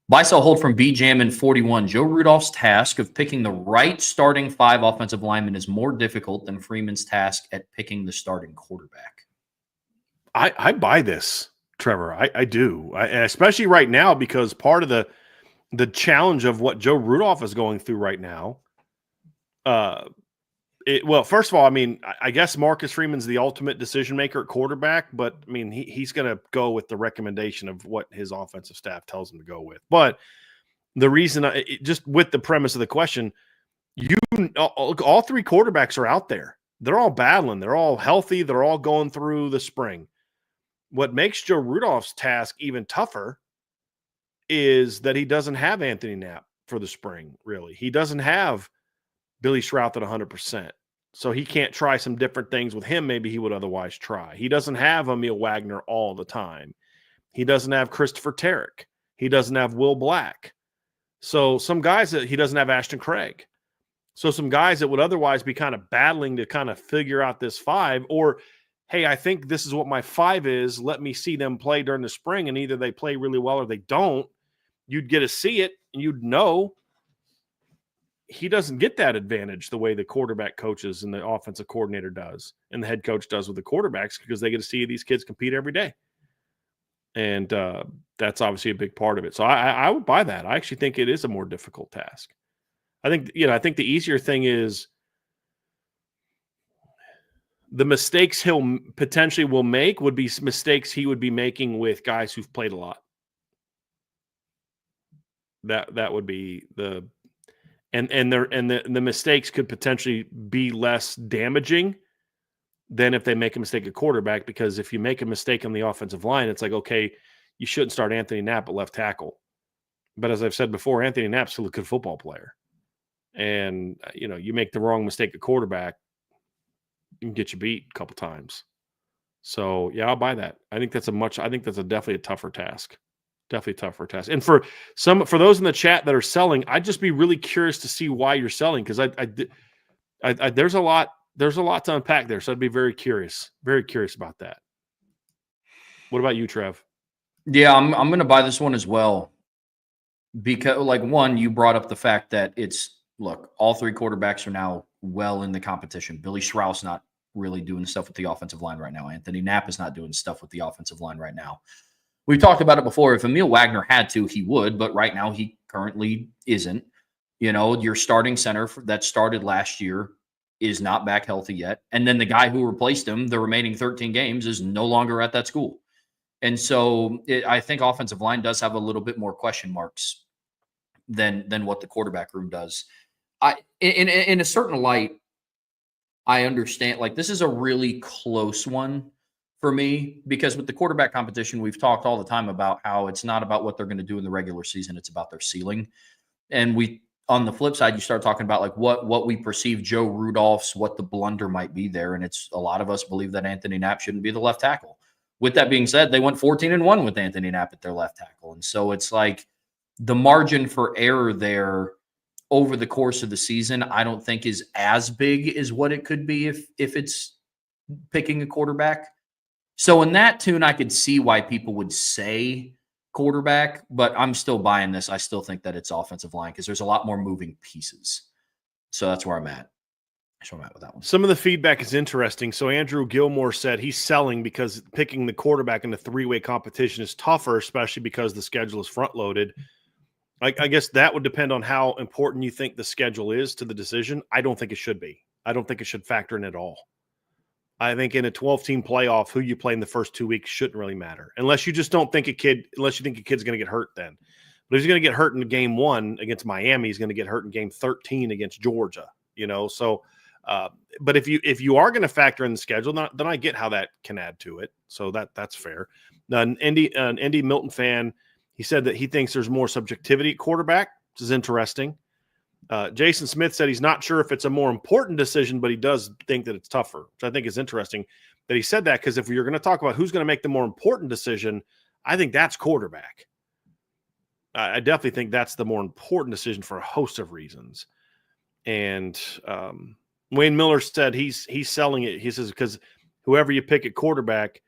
Buy, sell, hold from B-Jam in 41. Joe Rudolph's task of picking the right starting 5 offensive linemen is more difficult than Freeman's task at picking the starting quarterback. I buy this, Trevor. I do. Especially right now because part of the challenge of what Joe Rudolph is going through right now. First of all, I mean, I guess Marcus Freeman's the ultimate decision maker at quarterback, but I mean, he's going to go with the recommendation of what his offensive staff tells him to go with. But the reason, just with the premise of the question, all 3 quarterbacks are out there. They're all battling. They're all healthy. They're all going through the spring. What makes Joe Rudolph's task even tougher is that he doesn't have Anthony Knapp for the spring, really. He doesn't have Billy Schrouth at 100%. So he can't try some different things with him maybe he would otherwise try. He doesn't have Emil Wagner all the time. He doesn't have Christopher Tarrick. He doesn't have Will Black. So some guys that he doesn't have Ashton Craig. So some guys that would otherwise be kind of battling to kind of figure out this 5, or hey, I think this is what my 5 is. Let me see them play during the spring, and either they play really well or they don't. You'd get to see it, and you'd know. He doesn't get that advantage the way the quarterback coaches and the offensive coordinator does, and the head coach does with the quarterbacks, because they get to see these kids compete every day. And that's obviously a big part of it. So I would buy that. I actually think it is a more difficult task. I think the easier thing is the mistakes he'll potentially will make would be mistakes he would be making with guys who've played a lot. That would be the mistakes could potentially be less damaging than if they make a mistake at quarterback, because if you make a mistake on the offensive line, it's like, okay, you shouldn't start Anthony Knapp at left tackle. But as I've said before, Anthony Knapp's still a good football player. And, you make the wrong mistake at quarterback, you can get you beat a couple times. So, yeah, I'll buy that. I think that's definitely a tougher task. Definitely a tougher task. And for those in the chat that are selling, I'd just be really curious to see why you're selling, because there's a lot to unpack there. So I'd be very curious about that. What about you, Trev? Yeah, I'm going to buy this one as well because, like, one, you brought up the fact that look, all three quarterbacks are now well in the competition. Billy Strauss not really doing stuff with the offensive line right now. Anthony Knapp is not doing stuff with the offensive line right now. We've talked about it before. If Emil Wagner had to, he would, but right now he currently isn't. Your starting center that started last year is not back healthy yet. And then the guy who replaced him the remaining 13 games is no longer at that school. And so I think offensive line does have a little bit more question marks than what the quarterback room does. In a certain light, I understand, like, this is a really close one for me because with the quarterback competition, we've talked all the time about how it's not about what they're going to do in the regular season, it's about their ceiling. And on the flip side, you start talking about like what we perceive Joe Rudolph's, what the blunder might be there. And it's a lot of us believe that Anthony Knapp shouldn't be the left tackle. With that being said, they went 14-1 with Anthony Knapp at their left tackle. And so it's like the margin for error there over the course of the season, I don't think is as big as what it could be if it's picking a quarterback. So in that tune, I could see why people would say quarterback, but I'm still buying this. I still think that it's offensive line because there's a lot more moving pieces. So that's where I'm at. That's where I'm at with that one. Some of the feedback is interesting. So Andrew Gilmore said he's selling because picking the quarterback in the three-way competition is tougher, especially because the schedule is front-loaded. I guess that would depend on how important you think the schedule is to the decision. I don't think it should be. I don't think it should factor in at all. I think in a 12-team playoff, who you play in the first 2 weeks shouldn't really matter. Unless you just don't think unless you think a kid's going to get hurt then. But if he's going to get hurt in game 1 against Miami, he's going to get hurt in game 13 against Georgia, So, but if you are going to factor in the schedule, then I get how that can add to it. So that's fair. Now, an Indy Milton fan, he said that he thinks there's more subjectivity at quarterback, which is interesting. Jason Smith said he's not sure if it's a more important decision, but he does think that it's tougher, which I think is interesting that he said that, because if you're going to talk about who's going to make the more important decision, I think that's quarterback. I definitely think that's the more important decision for a host of reasons. And Wayne Miller said he's selling it. He says because whoever you pick at quarterback,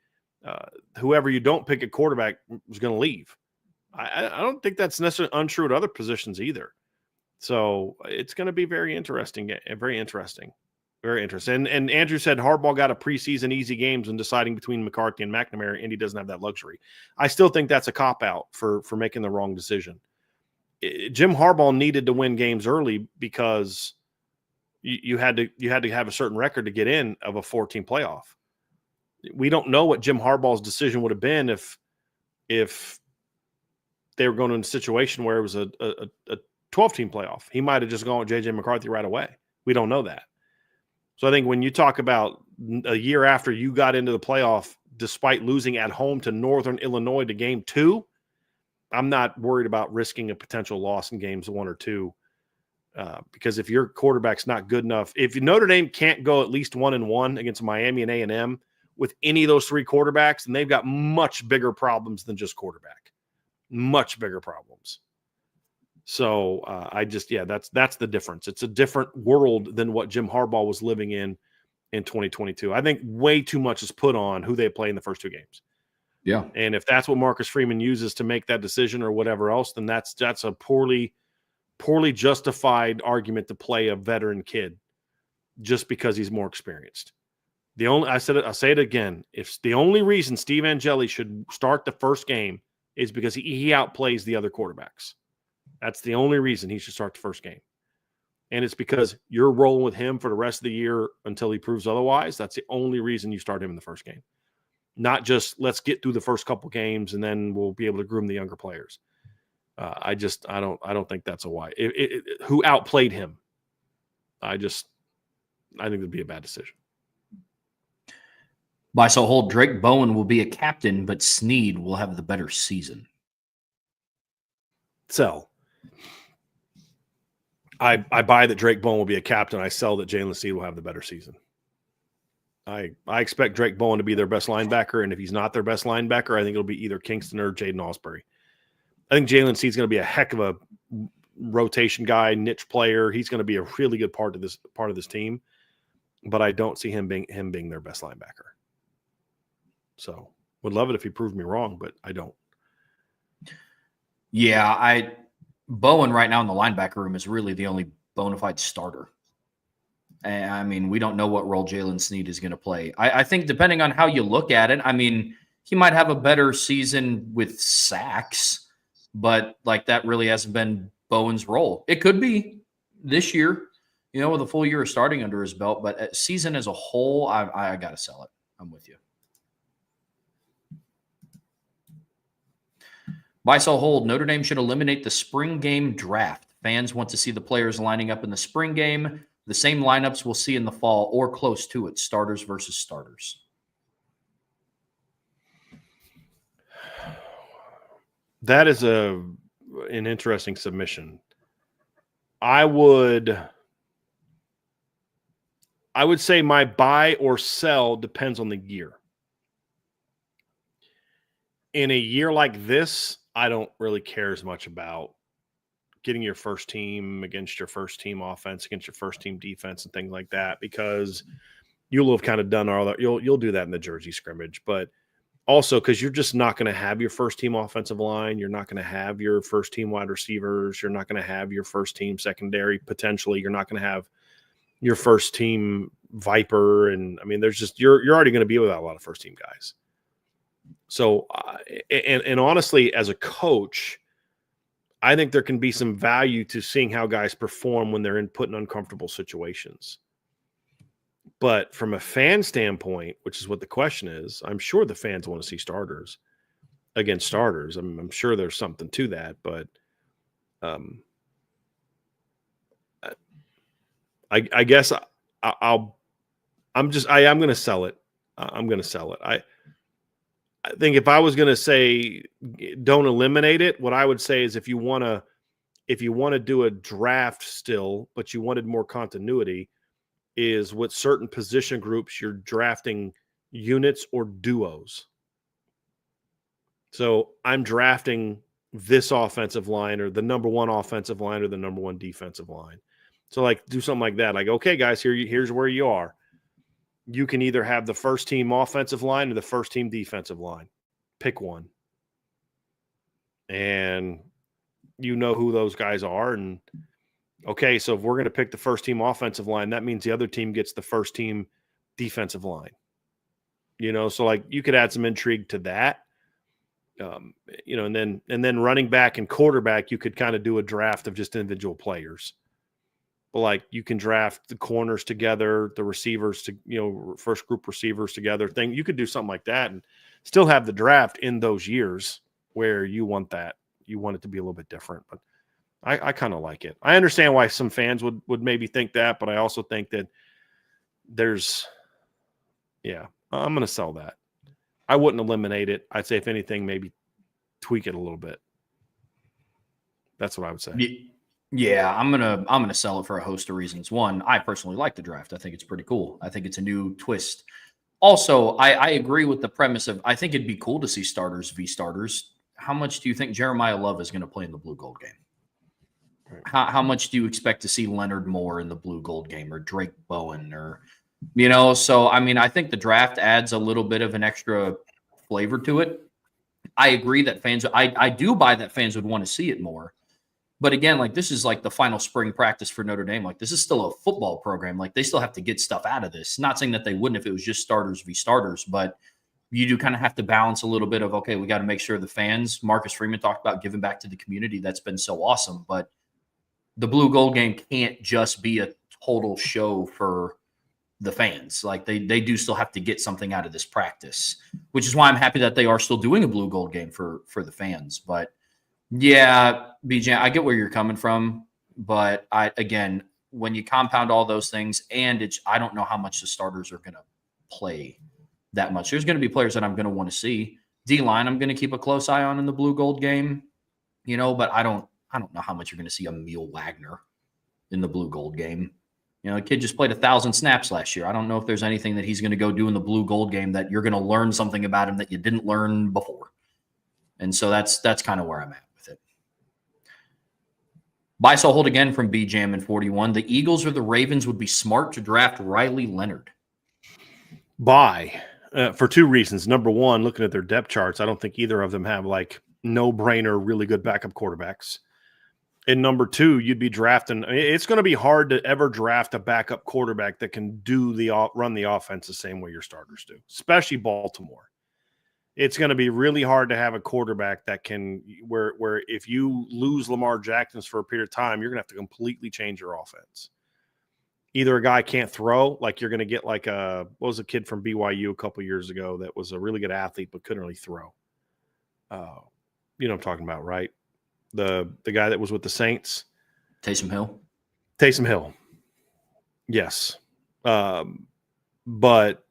whoever you don't pick at quarterback is going to leave. I don't think that's necessarily untrue at other positions either. So it's going to be very interesting. Very interesting. Very interesting. And Andrew said Harbaugh got a preseason easy games when deciding between McCarthy and McNamara, and he doesn't have that luxury. I still think that's a cop-out for making the wrong decision. Jim Harbaugh needed to win games early because you had to have a certain record to get in of a 14 playoff. We don't know what Jim Harbaugh's decision would have been if they were going in a situation where it was a 12-team playoff. He might have just gone with J.J. McCarthy right away. We don't know that. So I think when you talk about a year after you got into the playoff, despite losing at home to Northern Illinois to game 2, I'm not worried about risking a potential loss in games 1 or 2 because if your quarterback's not good enough, if Notre Dame can't go at least 1-1 against Miami and A&M with any of those 3 quarterbacks, then they've got much bigger problems than just quarterback. Much bigger problems. So that's the difference. It's a different world than what Jim Harbaugh was living in 2022. I think way too much is put on who they play in the first 2 games. Yeah. And if that's what Marcus Freeman uses to make that decision or whatever else, then that's a poorly justified argument to play a veteran kid just because he's more experienced. I'll say it again. If the only reason Steve Angeli should start the first game is because he outplays the other quarterbacks. That's the only reason he should start the first game. And it's because you're rolling with him for the rest of the year until he proves otherwise. That's the only reason you start him in the first game. Not just let's get through the first couple games and then we'll be able to groom the younger players. I don't think that's a why. Who outplayed him? I think it'd be a bad decision. By so hold, Drake Bowen will be a captain, but Snead will have the better season. Sell. I buy that Drake Bowen will be a captain. I sell that Jalen Snead will have the better season. I expect Drake Bowen to be their best linebacker, and if he's not their best linebacker, I think it'll be either Kingston or Jaden Osbury. I think Jalen Snead's going to be a heck of a rotation guy, niche player. He's going to be a really good part of this team, but I don't see him being their best linebacker. So would love it if he proved me wrong, but I don't. Yeah, Bowen right now in the linebacker room is really the only bona fide starter. I mean, we don't know what role Jalen Snead is going to play. I think depending on how you look at it, I mean, he might have a better season with sacks, but like that really hasn't been Bowen's role. It could be this year, with a full year of starting under his belt, but season as a whole, I got to sell it. I'm with you. Buy, sell, hold. Notre Dame should eliminate the spring game draft. Fans want to see the players lining up in the spring game. The same lineups we'll see in the fall or close to it. Starters versus starters. That is an interesting submission. I would say my buy or sell depends on the year. In a year like this, I don't really care as much about getting your first team against your first team offense, against your first team defense and things like that, because you'll have kind of done all that. You'll do that in the Jersey scrimmage, but also because you're just not going to have your first team offensive line. You're not going to have your first team wide receivers. You're not going to have your first team secondary. Potentially, you're not going to have your first team Viper. And I mean, you're already going to be without a lot of first team guys. So, and honestly, as a coach, I think there can be some value to seeing how guys perform when they're put in uncomfortable situations. But from a fan standpoint, which is what the question is, I'm sure the fans want to see starters against starters. I'm sure there's something to that, but I guess I'm going to sell it. I'm going to sell it. I think if I was going to say don't eliminate it, what I would say is if you want to do a draft still, but you wanted more continuity, is with certain position groups you're drafting units or duos. So I'm drafting this offensive line or the number one offensive line or the number one defensive line. So like do something like that. Like, okay, guys, here's where you are. You can either have the first team offensive line or the first team defensive line. Pick one. And you know who those guys are. And okay, so if we're going to pick the first team offensive line, that means the other team gets the first team defensive line. So like you could add some intrigue to that. And then running back and quarterback, you could kind of do a draft of just individual players. But like you can draft the corners together, the receivers to, first group receivers together thing. You could do something like that and still have the draft in those years where you want that. You want it to be a little bit different, but I kind of like it. I understand why some fans would maybe think that, but I also think that I'm going to sell that. I wouldn't eliminate it. I'd say if anything, maybe tweak it a little bit. That's what I would say. Yeah, I'm gonna sell it for a host of reasons. One, I personally like the draft. I think it's pretty cool. I think it's a new twist. Also, I agree with the premise of I think it'd be cool to see starters v starters. How much do you think Jeremiah Love is going to play in the blue gold game? How much do you expect to see Leonard Moore in the blue gold game or Drake Bowen or so I mean I think the draft adds a little bit of an extra flavor to it. I agree that I do buy that fans would want to see it more. But again, like this is like the final spring practice for Notre Dame. Like this is still a football program. Like they still have to get stuff out of this. Not saying that they wouldn't if it was just starters v starters, but you do kind of have to balance a little bit of, okay, we got to make sure the fans, Marcus Freeman talked about giving back to the community. That's been so awesome. But the blue gold game can't just be a total show for the fans. Like they do still have to get something out of this practice, which is why I'm happy that they are still doing a blue gold game for the fans. But yeah, BJ, I get where you're coming from, but again, when you compound all those things, and I don't know how much the starters are going to play that much. There's going to be players that I'm going to want to see. D-line, I'm going to keep a close eye on in the blue gold game, but I don't know how much you're going to see Emil Wagner in the blue gold game. The kid just played 1,000 snaps last year. I don't know if there's anything that he's going to go do in the blue gold game that you're going to learn something about him that you didn't learn before. And so that's kind of where I'm at. Buy, sell, hold again from B-Jam in 41. The Eagles or the Ravens would be smart to draft Riley Leonard. Buy for two reasons. Number one, looking at their depth charts, I don't think either of them have like no-brainer, really good backup quarterbacks. And number two, you'd be drafting. I mean, it's going to be hard to ever draft a backup quarterback that can run the offense the same way your starters do, especially Baltimore. It's going to be really hard to have a quarterback that can where if you lose Lamar Jackson for a period of time, you're going to have to completely change your offense. Either a guy can't throw, like you're going to get like what was a kid from BYU a couple years ago that was a really good athlete but couldn't really throw. You know what I'm talking about, right? The guy that was with the Saints. Taysom Hill. Taysom Hill. Yes. But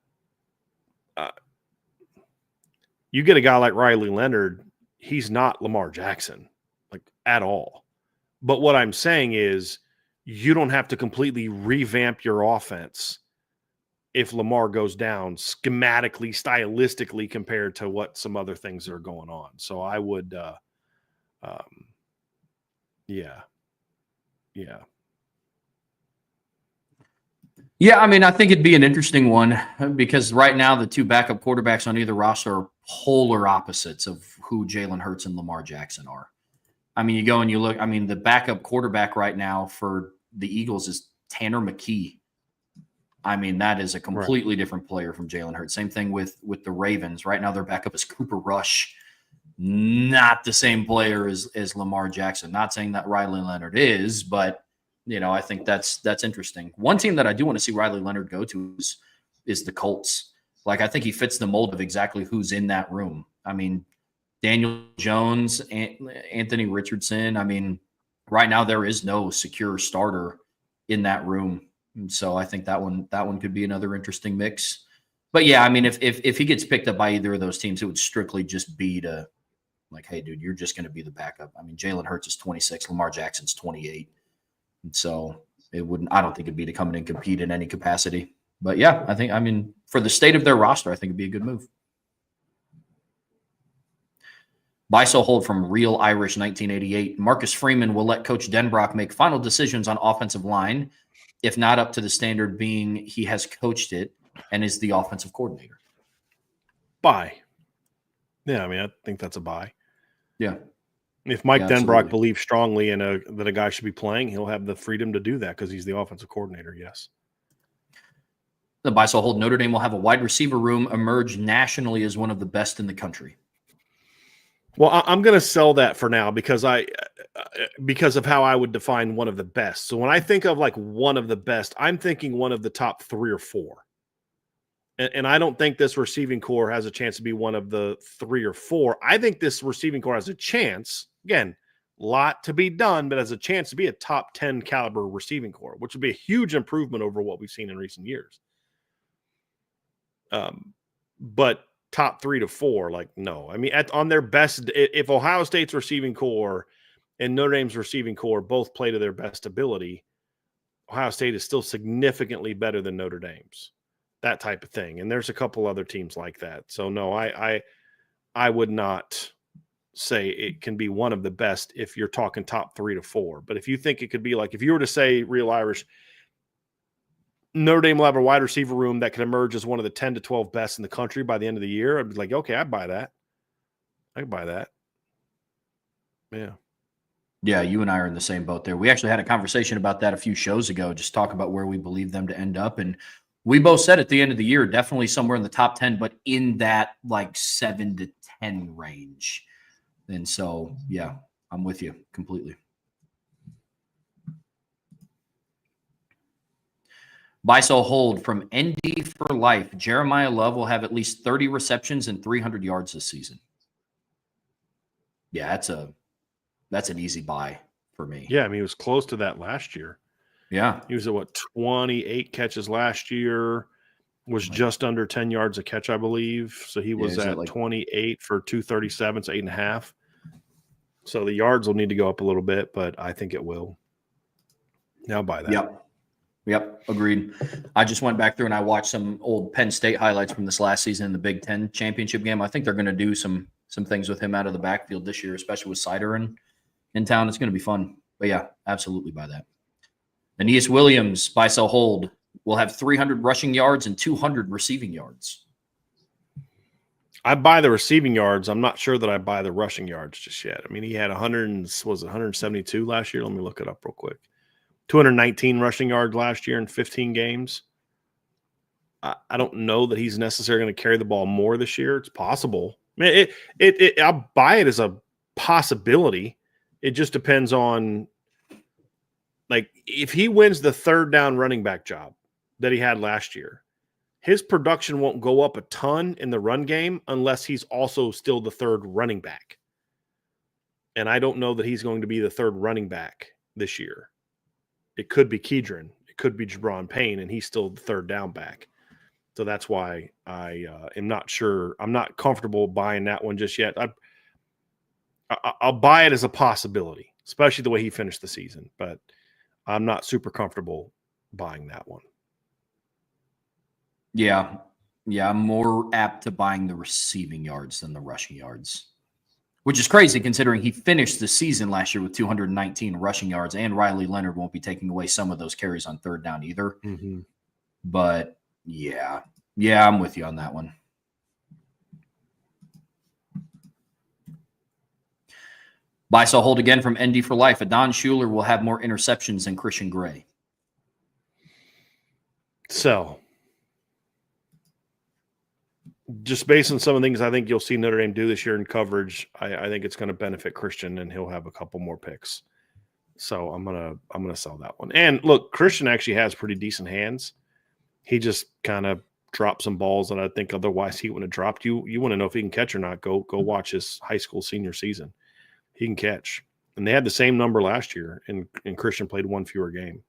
you get a guy like Riley Leonard, he's not Lamar Jackson, like at all. But what I'm saying is you don't have to completely revamp your offense if Lamar goes down schematically, stylistically compared to what some other things are going on. So I would yeah. Yeah, I mean, I think it'd be an interesting one because right now the two backup quarterbacks on either roster are polar opposites of who Jalen Hurts and Lamar Jackson are. I mean, you go and you look, I mean, the backup quarterback right now for the Eagles is Tanner McKee. I mean, that is a completely different player from Jalen Hurts. Same thing with the Ravens. Right now their backup is Cooper Rush. Not the same player as Lamar Jackson. Not saying that Riley Leonard is, but you know, I think that's interesting. One team that I do want to see Riley Leonard go to is the Colts. Like, I think he fits the mold of exactly who's in that room. I mean, Daniel Jones, Anthony Richardson. I mean, right now there is no secure starter in that room. And so I think that one could be another interesting mix. But yeah, I mean, if he gets picked up by either of those teams, it would strictly just be to like, hey, dude, you're just going to be the backup. I mean, Jalen Hurts is 26, Lamar Jackson's 28. And so I don't think it'd be to come in and compete in any capacity. But yeah, I mean, for the state of their roster, I think it'd be a good move. Buy, sell, hold from Real Irish 1988. Marcus Freeman will let Coach Denbrock make final decisions on offensive line, if not up to the standard being he has coached it and is the offensive coordinator. Buy. Yeah, I mean, I think that's a buy. Yeah. If Mike Denbrock believes strongly in that a guy should be playing, he'll have the freedom to do that because he's the offensive coordinator, yes. The buy, sell, hold. Notre Dame will have a wide receiver room emerge nationally as one of the best in the country. Well, I'm going to sell that for now because of how I would define one of the best. So when I think of like one of the best, I'm thinking one of the top 3 or 4. And I don't think this receiving core has a chance to be one of the 3 or 4. I think this receiving core has a chance, again, a lot to be done, but has a chance to be a top 10 caliber receiving core, which would be a huge improvement over what we've seen in recent years. But top 3 to 4, like, no. I mean, on their best, if Ohio State's receiving core and Notre Dame's receiving core both play to their best ability, Ohio State is still significantly better than Notre Dame's. That type of thing. And there's a couple other teams like that. So no, I would not say it can be one of the best if you're talking top 3 to 4. But if you think it could be like, if you were to say Real Irish, Notre Dame will have a wide receiver room that could emerge as one of the 10 to 12 best in the country by the end of the year, I'd be like, okay, I'd buy that. I could buy that. Yeah. Yeah, you and I are in the same boat there. We actually had a conversation about that a few shows ago, just talk about where we believe them to end up. And we both said at the end of the year, definitely somewhere in the top 10, but in that like 7 to 10 range. And so, yeah, I'm with you completely. Buy, sell, hold from ND for life. Jeremiah Love will have at least 30 receptions and 300 yards this season. Yeah, that's an easy buy for me. Yeah, I mean, he was close to that last year. Yeah. He was at 28 catches last year, was just under 10 yards a catch, I believe. So he was at 28 for 237, so 8.5. So the yards will need to go up a little bit, but I think it will. Yeah, I'll buy that. Yep. Agreed. I just went back through and I watched some old Penn State highlights from this last season in the Big Ten championship game. I think they're going to do some things with him out of the backfield this year, especially with Sider in town. It's going to be fun. But yeah, absolutely buy that. Aeneas Williams, buy, sell, hold, will have 300 rushing yards and 200 receiving yards. I buy the receiving yards. I'm not sure that I buy the rushing yards just yet. I mean, he had 172 last year? Let me look it up real quick. 219 rushing yards last year in 15 games. I don't know that he's necessarily going to carry the ball more this year. It's possible. I mean, I'll buy it as a possibility. It just depends on, like, if he wins the third down running back job that he had last year, his production won't go up a ton in the run game unless he's also still the third running back. And I don't know that he's going to be the third running back this year. It could be Kedron. It could be Jabron Payne, and he's still the third down back. So that's why I am not sure. I'm not comfortable buying that one just yet. I'll buy it as a possibility, especially the way he finished the season. But I'm not super comfortable buying that one. Yeah. Yeah, I'm more apt to buying the receiving yards than the rushing yards, which is crazy considering he finished the season last year with 219 rushing yards, and Riley Leonard won't be taking away some of those carries on third down either. Mm-hmm. But yeah, I'm with you on that one. Buy, sell, hold again from ND for Life. Adon Schuler will have more interceptions than Christian Gray. Sell. Just based on some of the things I think you'll see Notre Dame do this year in coverage, I think it's going to benefit Christian, and he'll have a couple more picks. So I'm gonna sell that one. And look, Christian actually has pretty decent hands. He just kind of dropped some balls that I think otherwise he wouldn't have dropped. You want to know if he can catch or not? Go watch his high school senior season. He can catch. And they had the same number last year, and Christian played one fewer game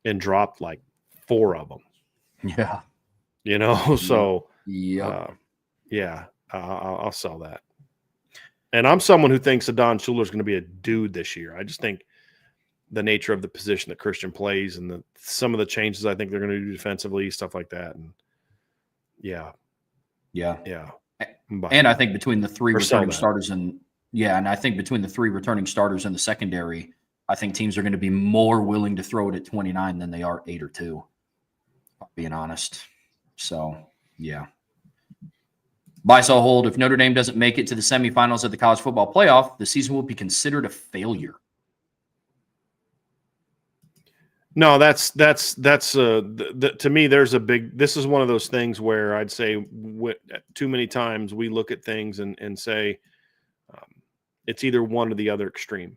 and dropped like 4 of them. Yeah. You know, so yeah, I'll sell that. And I'm someone who thinks Adon Schuler is going to be a dude this year. I just think the nature of the position that Christian plays and some of the changes I think they're going to do defensively, stuff like that. And yeah. And I think between the 3 returning starters and I think between the 3 returning starters and the secondary, I think teams are going to be more willing to throw it at 29 than they are 8 or 2. Being honest. So, yeah. Buy, sell, hold. If Notre Dame doesn't make it to the semifinals of the college football playoff, the season will be considered a failure. No, that's to me, there's a big, this is one of those things where I'd say too many times we look at things and say it's either one or the other extreme.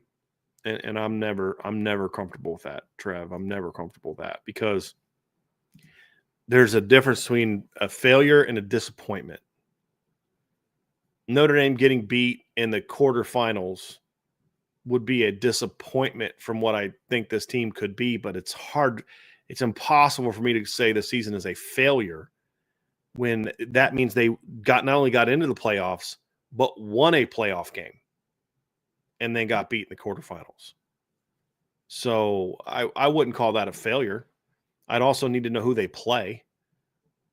And I'm never comfortable with that, Trev. I'm never comfortable with that because there's a difference between a failure and a disappointment. Notre Dame getting beat in the quarterfinals would be a disappointment from what I think this team could be, but it's hard. It's impossible for me to say the season is a failure when that means they not only got into the playoffs, but won a playoff game and then got beat in the quarterfinals. So I wouldn't call that a failure. I'd also need to know who they play,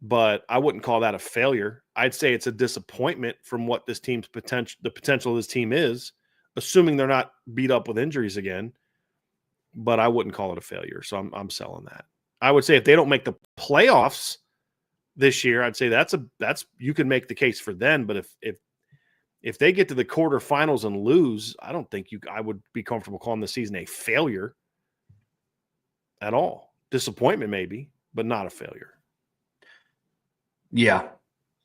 but I wouldn't call that a failure. I'd say it's a disappointment from what this team's the potential of this team is, assuming they're not beat up with injuries again, but I wouldn't call it a failure. So I'm selling that. I would say if they don't make the playoffs this year, I'd say that's you can make the case for them. But if they get to the quarterfinals and lose, I don't think I would be comfortable calling the season a failure at all. Disappointment maybe, but not a failure. Yeah,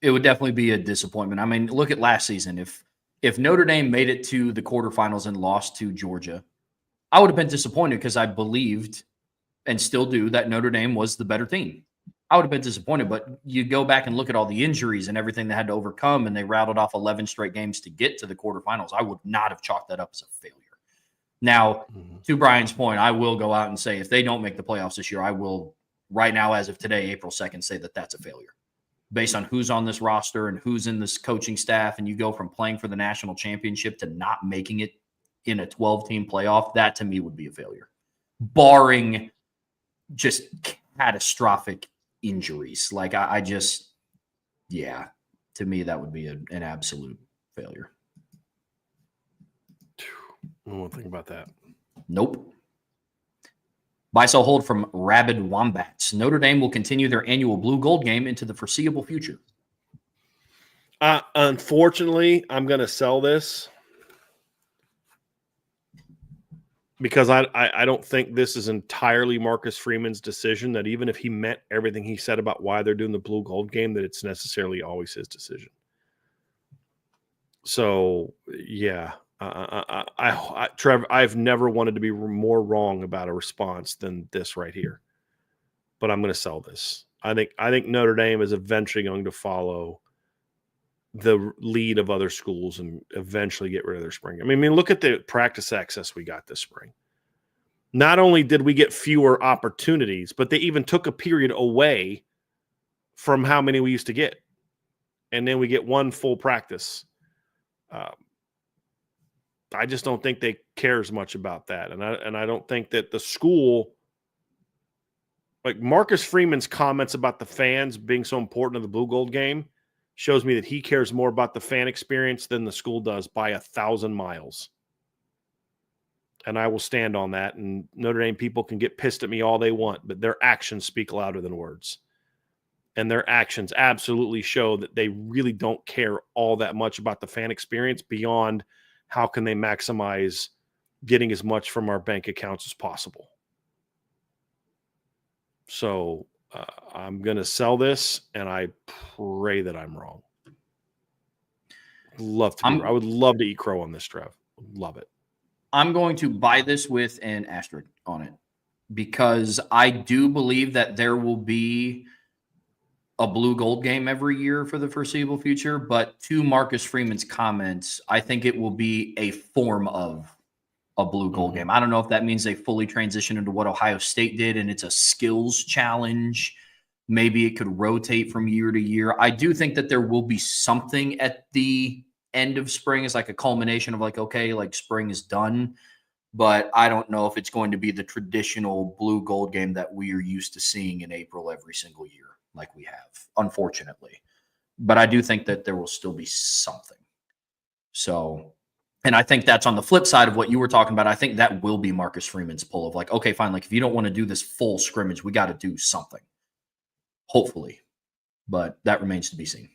it would definitely be a disappointment. I mean, look at last season. If Notre Dame made it to the quarterfinals and lost to Georgia, I would have been disappointed because I believed and still do that Notre Dame was the better team. I would have been disappointed, but you go back and look at all the injuries and everything they had to overcome, and they rattled off 11 straight games to get to the quarterfinals. I would not have chalked that up as a failure. Now, to Brian's point, I will go out and say if they don't make the playoffs this year, I will right now, as of today, April 2nd, say that that's a failure. Based on who's on this roster and who's in this coaching staff, and you go from playing for the national championship to not making it in a 12-team playoff, that to me would be a failure, barring just catastrophic injuries. Like to me, that would be an absolute failure. I don't want to think about that. Nope. Buy, sell, hold from Rabid Wombats. Notre Dame will continue their annual blue gold game into the foreseeable future. Unfortunately, I'm going to sell this because I don't think this is entirely Marcus Freeman's decision, that even if he meant everything he said about why they're doing the blue gold game, that it's necessarily always his decision. So, yeah, Trevor, I've never wanted to be more wrong about a response than this right here, but I'm going to sell this. I think Notre Dame is eventually going to follow the lead of other schools and eventually get rid of their spring. I mean, look at the practice access we got this spring. Not only did we get fewer opportunities, but they even took a period away from how many we used to get. And then we get one full practice. I just don't think they care as much about that. And I don't think that the school, like Marcus Freeman's comments about the fans being so important to the blue gold game, shows me that he cares more about the fan experience than the school does by 1,000 miles. And I will stand on that. And Notre Dame people can get pissed at me all they want, but their actions speak louder than words. And their actions absolutely show that they really don't care all that much about the fan experience beyond how can they maximize getting as much from our bank accounts as possible. So I'm going to sell this, and I pray that I'm wrong. I would love to eat crow on this, Trev. Love it. I'm going to buy this with an asterisk on it because I do believe that there will be a blue gold game every year for the foreseeable future. But to Marcus Freeman's comments, I think it will be a form of a blue gold game. I don't know if that means they fully transition into what Ohio State did and it's a skills challenge. Maybe it could rotate from year to year. I do think that there will be something at the end of spring is like a culmination of like, okay, like spring is done. But I don't know if it's going to be the traditional blue gold game that we are used to seeing in April every single year like we have, unfortunately. But I do think that there will still be something. So, and I think that's on the flip side of what you were talking about. I think that will be Marcus Freeman's pull of like, okay, fine. Like if you don't want to do this full scrimmage, we got to do something. Hopefully. But that remains to be seen.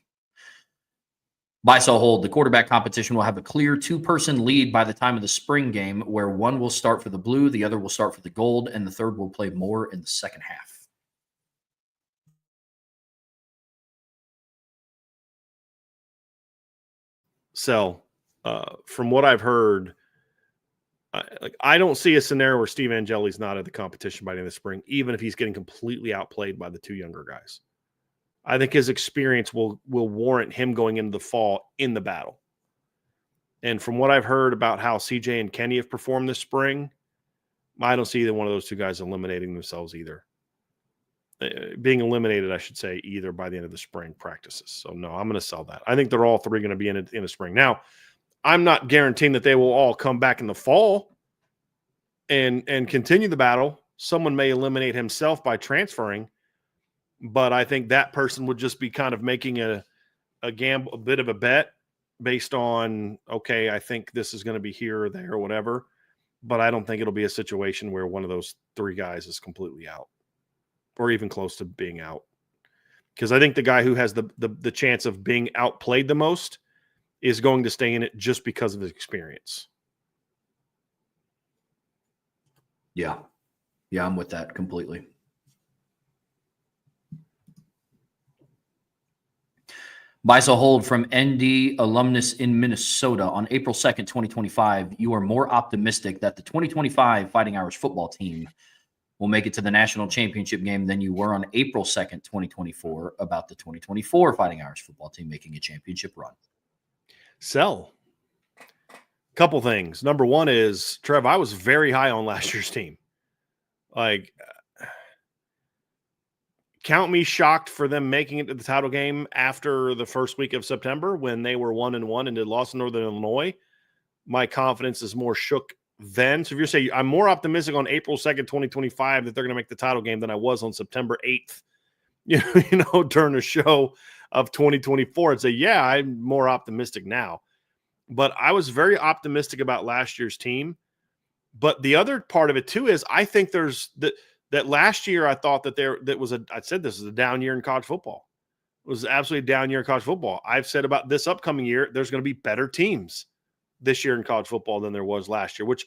Buy, sell, hold. The quarterback competition will have a clear two-person lead by the time of the spring game where one will start for the blue, the other will start for the gold, and the third will play more in the second half. Sell. From what I've heard, I don't see a scenario where Steve Angeli's not at the competition by the end of the spring, even if he's getting completely outplayed by the two younger guys. I think his experience will warrant him going into the fall in the battle. And from what I've heard about how CJ and Kenny have performed this spring, I don't see either one of those two guys eliminating themselves either. Being eliminated, I should say, either by the end of the spring practices. So, no, I'm going to sell that. I think they're all three going to be in the spring. Now, I'm not guaranteeing that they will all come back in the fall and continue the battle. Someone may eliminate himself by transferring, but I think that person would just be kind of making a gamble, a bit of a bet based on, okay, I think this is going to be here or there or whatever. But I don't think it'll be a situation where one of those three guys is completely out or even close to being out. Because I think the guy who has the chance of being outplayed the most is going to stay in it just because of his experience. Yeah. Yeah, I'm with that completely. Buy, sell, hold from ND alumnus in Minnesota. On April 2nd, 2025, you are more optimistic that the 2025 Fighting Irish football team will make it to the national championship game than you were on April 2nd, 2024 about the 2024 Fighting Irish football team making a championship run. Sell. Couple things. Number one is, Trev, I was very high on last year's team. Like, count me shocked for them making it to the title game after the first week of September when they were 1-1 and did lost to Northern Illinois. My confidence is more shook then. So if you're saying I'm more optimistic on April 2nd, 2025 that they're going to make the title game than I was on September 8th, during the show of 2024, I'd say, yeah, I'm more optimistic now. But I was very optimistic about last year's team. But the other part of it too is I think there's that last year I thought that I said this is a down year in college football. was absolutely down year in college football. I've said about this upcoming year, there's going to be better teams this year in college football than there was last year, which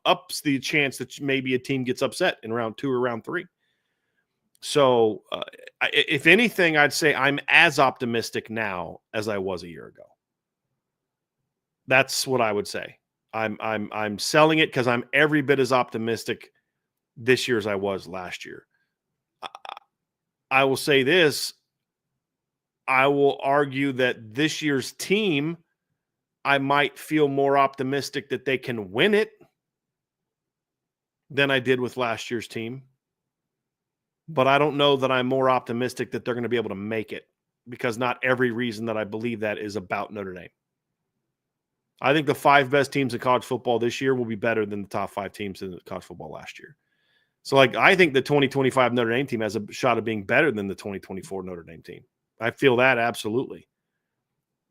ups the chance that maybe a team gets upset in round 2 or round 3. So if anything, I'd say I'm as optimistic now as I was a year ago. That's what I would say. I'm selling it because I'm every bit as optimistic this year as I was last year. I will say this. I will argue that this year's team, I might feel more optimistic that they can win it than I did with last year's team. But I don't know that I'm more optimistic that they're going to be able to make it, because not every reason that I believe that is about Notre Dame. I think the 5 best teams in college football this year will be better than the top 5 teams in college football last year. So, I think the 2025 Notre Dame team has a shot of being better than the 2024 Notre Dame team. I feel that absolutely.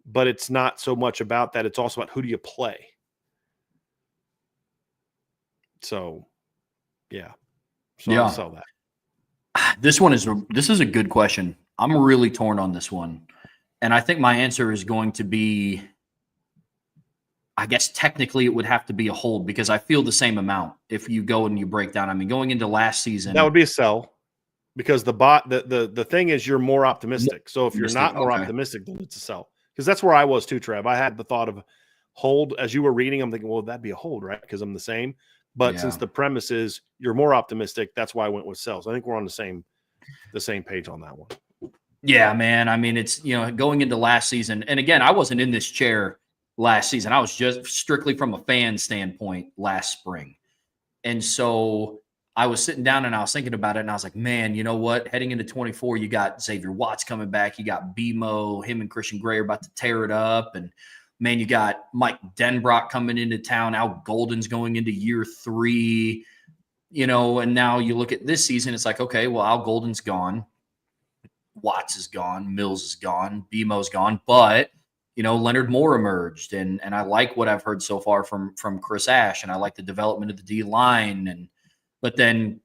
But it's not so much about that. It's also about who do you play. So, yeah. So I'll sell that. This is a good question. I'm really torn on this one. And I think my answer is going to be, I guess technically it would have to be a hold, because I feel the same amount if you go and you break down. I mean, going into last season, that would be a sell, because the thing is you're more optimistic. So if you're not more optimistic, then it's a sell. Because that's where I was too, Trev. I had the thought of hold as you were reading. I'm thinking, well, that'd be a hold, right? Because I'm the same. But since the premise is you're more optimistic, that's why I went with sells. I think we're on the same page on that one. Yeah, man. I mean, it's, going into last season. And again, I wasn't in this chair last season. I was just strictly from a fan standpoint last spring. And so I was sitting down and I was thinking about it, and I was like, man, you know what? Heading into 24, you got Xavier Watts coming back. You got BMO, him and Christian Gray are about to tear it up. And man, you got Mike Denbrock coming into town. Al Golden's going into year 3, and now you look at this season, it's like, okay, well, Al Golden's gone. Watts is gone. Mills is gone. BMO's gone. But, Leonard Moore emerged. And I like what I've heard so far from Chris Ash. And I like the development of the D line. But then,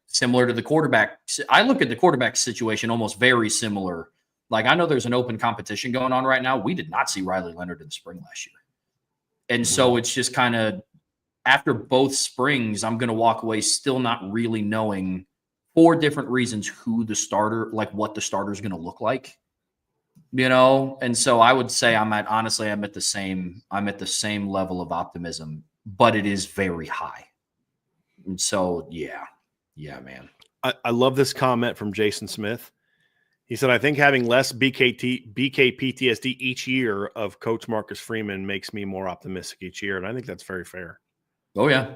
similar to the quarterback, I look at the quarterback situation almost very similar. Like, I know there's an open competition going on right now. We did not see Riley Leonard in the spring last year. And so it's just kind of, after both springs, I'm going to walk away still not really knowing, for different reasons, who the starter, like what the starter is going to look like, And so I would say I'm at the same level of optimism, but it is very high. And so, yeah, man. I love this comment from Jason Smith. He said, I think having less BK PTSD each year of Coach Marcus Freeman makes me more optimistic each year. And I think that's very fair. Oh, yeah.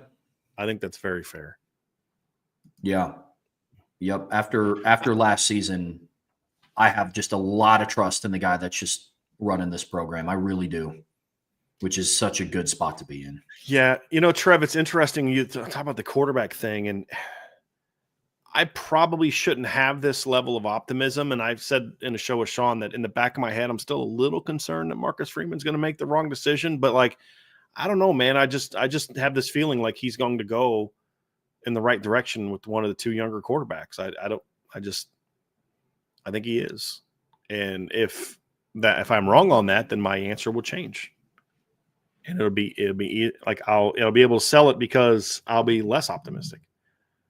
I think that's very fair. Yeah. Yep. After last season, I have just a lot of trust in the guy that's just running this program. I really do, which is such a good spot to be in. Yeah. Trev, it's interesting you talk about the quarterback thing, and I probably shouldn't have this level of optimism. And I've said in a show with Sean that in the back of my head, I'm still a little concerned that Marcus Freeman's going to make the wrong decision. But I don't know, man. I just have this feeling like he's going to go in the right direction with one of the 2 younger quarterbacks. I think he is. And if I'm wrong on that, then my answer will change. And it'll be like, I'll be able to sell it because I'll be less optimistic.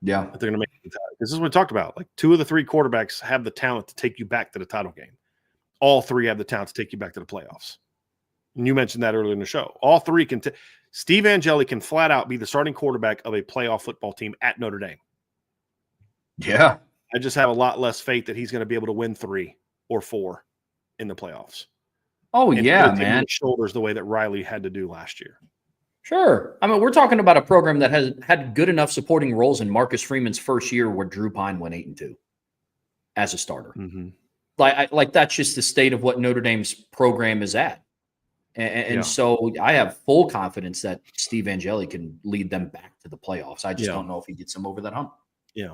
Yeah. That they're going to make it. This is what we talked about. Like, 2 of the 3 quarterbacks have the talent to take you back to the title game. All 3 have the talent to take you back to the playoffs. And you mentioned that earlier in the show. All 3 can Steve Angeli can flat out be the starting quarterback of a playoff football team at Notre Dame. Yeah. I just have a lot less faith that he's going to be able to win 3 or 4 in the playoffs. Oh, yeah, man. Shoulders the way that Riley had to do last year. Sure. I mean, we're talking about a program that has had good enough supporting roles in Marcus Freeman's first year, where Drew Pine went 8-2 as a starter. Mm-hmm. Like that's just the state of what Notre Dame's program is at. And so I have full confidence that Steve Angeli can lead them back to the playoffs. I just don't know if he gets them over that hump. Yeah.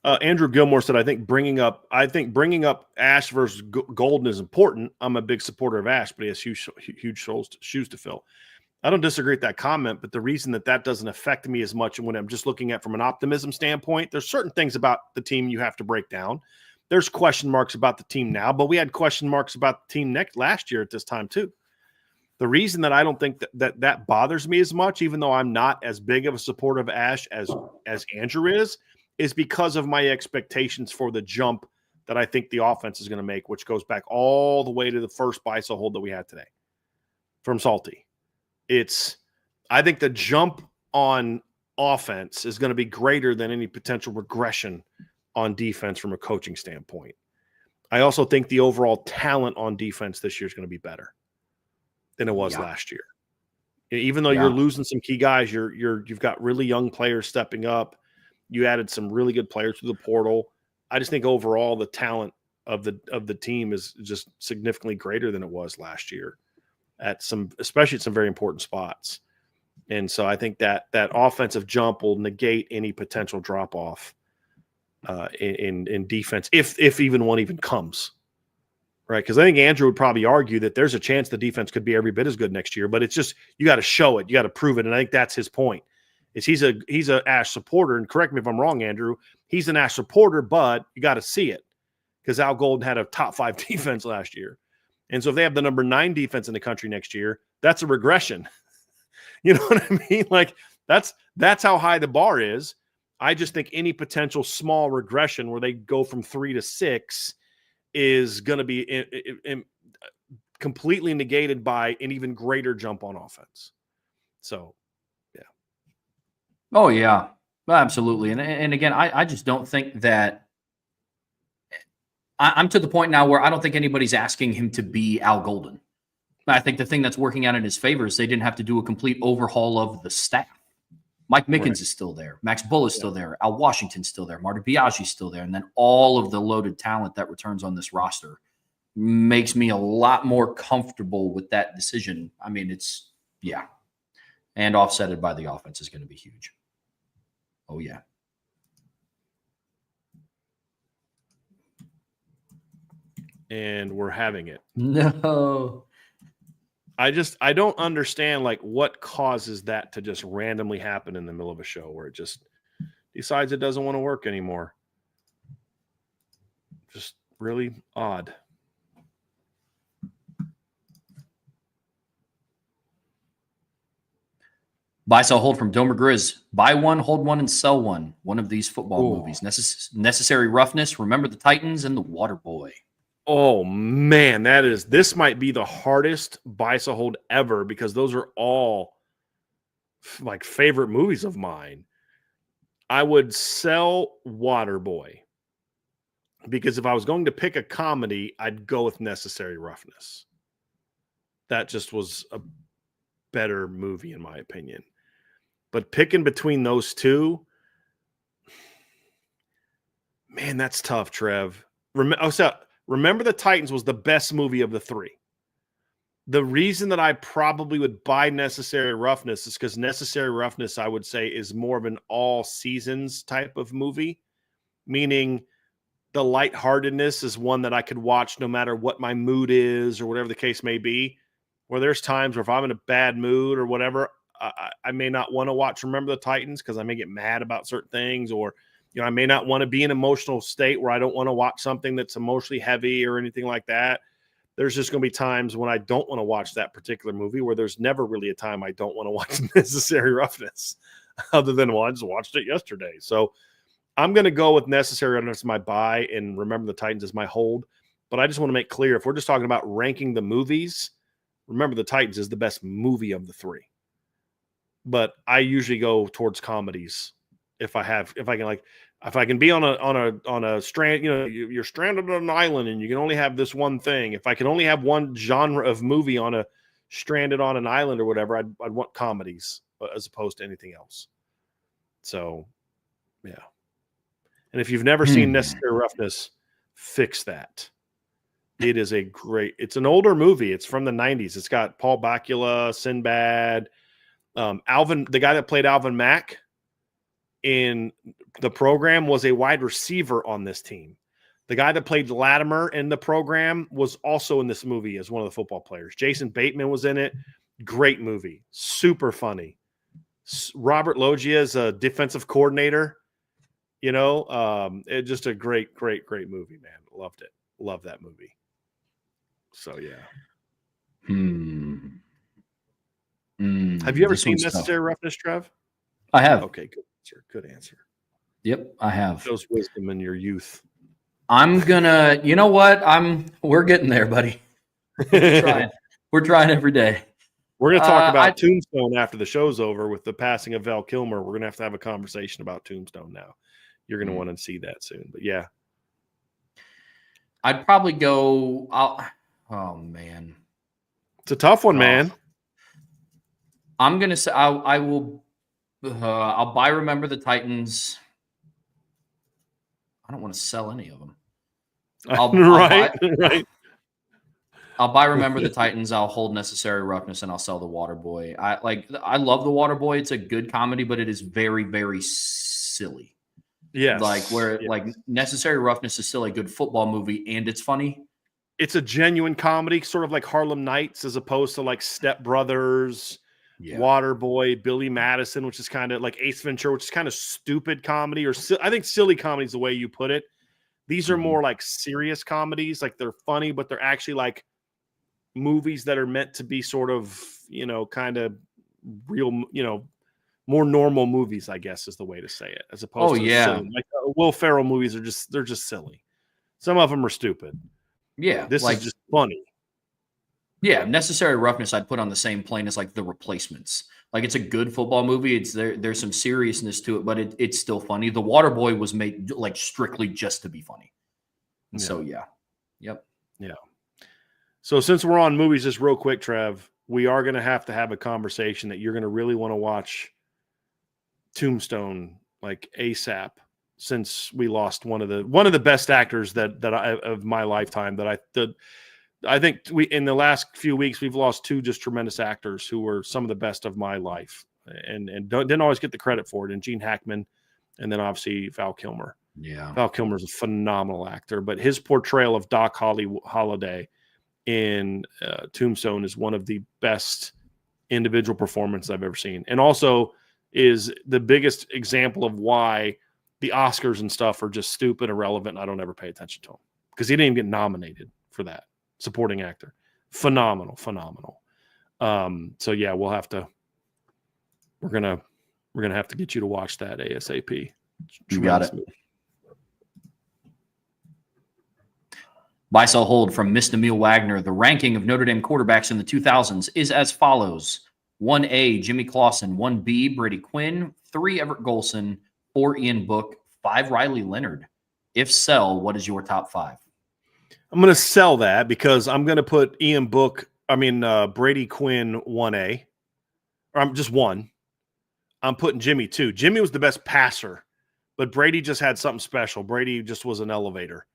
Andrew Gilmore said, I think bringing up Ash versus Golden is important. I'm a big supporter of Ash, but he has huge shoes to fill. I don't disagree with that comment, but the reason that doesn't affect me as much when I'm just looking at from an optimism standpoint, there's certain things about the team you have to break down. there's question marks about the team now, but we had question marks about the team last year at this time too. The reason that I don't think that bothers me as much, even though I'm not as big of a supporter of Ash as Andrew is because of my expectations for the jump that I think the offense is going to make, which goes back all the way to the first Biso hold that we had today from Salty. I think the jump on offense is going to be greater than any potential regression on defense from a coaching standpoint. I also think the overall talent on defense this year is going to be better than it was last year. Even though you're losing some key guys, you've got really young players stepping up. You added some really good players to the portal. I just think overall the talent of the team is just significantly greater than it was last year especially at some very important spots. And so I think that offensive jump will negate any potential drop off in defense, if even one even comes. Right, because I think Andrew would probably argue that there's a chance the defense could be every bit as good next year, but it's just you got to show it, you got to prove it, and I think that's his point. Is he's a Ash supporter, and correct me if I'm wrong, Andrew. He's an Ash supporter, but you got to see it because Al Golden had a top 5 defense last year, and so if they have the number 9 defense in the country next year, that's a regression. You know what I mean? Like that's how high the bar is. I just think any potential small regression where they go from 3 to 6 is going to be completely negated by an even greater jump on offense. So, yeah. Oh, yeah. Absolutely. And again, I just don't think that I'm to the point now where I don't think anybody's asking him to be Al Golden. I think the thing that's working out in his favor is they didn't have to do a complete overhaul of the staff. Mike Mickens is still there. Max Bull is still there. Al Washington's still there. Marty Biagi's still there. And then all of the loaded talent that returns on this roster makes me a lot more comfortable with that decision. I mean, and offsetted by the offense is going to be huge. Oh, yeah. And we're having it. No. I don't understand like what causes that to just randomly happen in the middle of a show where it just decides it doesn't want to work anymore. Just really odd. Buy, sell, hold from Domer Grizz. Buy one, hold one, and sell one. One of these football movies. Necessary Roughness, Remember the Titans, and The Water Boy. Oh, man, this might be the hardest buy, sell, hold ever because those are all like favorite movies of mine. I would sell Waterboy because if I was going to pick a comedy, I'd go with Necessary Roughness. That just was a better movie in my opinion. But picking between those two, man, that's tough, Trev. Remember the Titans was the best movie of the 3. The reason that I probably would buy Necessary Roughness is because Necessary Roughness, I would say, is more of an all seasons type of movie, meaning the lightheartedness is one that I could watch no matter what my mood is or whatever the case may be, where there's times where if I'm in a bad mood or whatever, I may not want to watch Remember the Titans because I may get mad about certain things, or I may not want to be in an emotional state where I don't want to watch something that's emotionally heavy or anything like that. There's just going to be times when I don't want to watch that particular movie where there's never really a time I don't want to watch Necessary Roughness other than, well, I just watched it yesterday. So I'm going to go with Necessary Roughness as my buy and Remember the Titans as my hold. But I just want to make clear, if we're just talking about ranking the movies, Remember the Titans is the best movie of the 3. But I usually go towards comedies if I can be on a strand, you're stranded on an island and you can only have this one thing. If I can only have one genre of movie stranded on an island or whatever, I'd want comedies as opposed to anything else. So, yeah. And if you've never seen Necessary Roughness, fix that. It is it's an older movie. It's from the 90s. It's got Paul Bakula, Sinbad, Alvin, the guy that played Alvin Mack in the program was a wide receiver on this team. The guy that played Latimer in the program was also in this movie as one of the football players. Jason Bateman was in it. Great movie. Super funny. Robert Loggia is a defensive coordinator. It's just a great movie, man. Loved it. Love that movie. So yeah. Have you ever seen Necessary Roughness, Trev? I have. Okay, good answer. Good answer. Yep, I have. Shows wisdom in your youth. I'm gonna. You know what? We're getting there, buddy. We're trying every day. We're going to talk about Tombstone after the show's over with the passing of Val Kilmer. We're going to have a conversation about Tombstone now. You're going to want to see that soon. But yeah. I'd probably go. Oh, man. It's a tough one, man. I'm going to say I will. I'll buy Remember the Titans. I don't want to sell any of them. Right. I'll buy Remember the Titans. I'll hold Necessary Roughness, and I'll sell The Waterboy. I love The Waterboy. It's a good comedy, but it is very, very silly. Yes. Like Necessary Roughness is still a good football movie, and it's funny. It's a genuine comedy, sort of like Harlem Nights, as opposed to like Step Brothers, Waterboy, Billy Madison, which is kind of like Ace Ventura, which is kind of stupid comedy, or I think silly comedy is the way you put it. These are more like serious comedies. Like they're funny, but they're actually like movies that are meant to be sort of, kind of real, more normal movies, I guess is the way to say it, as opposed to silly. Like Will Ferrell movies they're just silly. Some of them are stupid. Yeah. This is just funny. Yeah. Necessary Roughness I'd put on the same plane as like The Replacements. Like it's a good football movie. There's some seriousness to it, but it's still funny. The Waterboy was made like strictly just to be funny. And so yeah. Yep. Yeah. So since we're on movies, just real quick, Trev, we are going to have a conversation that you're going to really want to watch Tombstone like ASAP, since we lost one of the best actors that I of my lifetime. I think in the last few weeks we've lost two just tremendous actors who were some of the best of my life, and didn't always get the credit for it. And Gene Hackman, and then obviously Val Kilmer. Yeah, Val Kilmer's a phenomenal actor, but his portrayal of Doc Holliday in Tombstone is one of the best individual performances I've ever seen, and also is the biggest example of why the Oscars and stuff are just stupid, irrelevant, and I don't ever pay attention to him, because he didn't even get nominated for that supporting actor. Phenomenal. So yeah, we're gonna have to get you to watch that ASAP. You got it. Buy, sell, hold from Mr. Emil Wagner. The ranking of Notre Dame quarterbacks in the 2000s is as follows: 1A, Jimmy Clausen; 1B, Brady Quinn; 3, Everett Golson; 4, Ian Book; 5, Riley Leonard. If sell, what is your top 5? I'm going to sell that, because I'm going to put Brady Quinn 1A. Or I'm just 1. I'm putting Jimmy 2. Jimmy was the best passer, but Brady just had something special. Brady just was an elevator,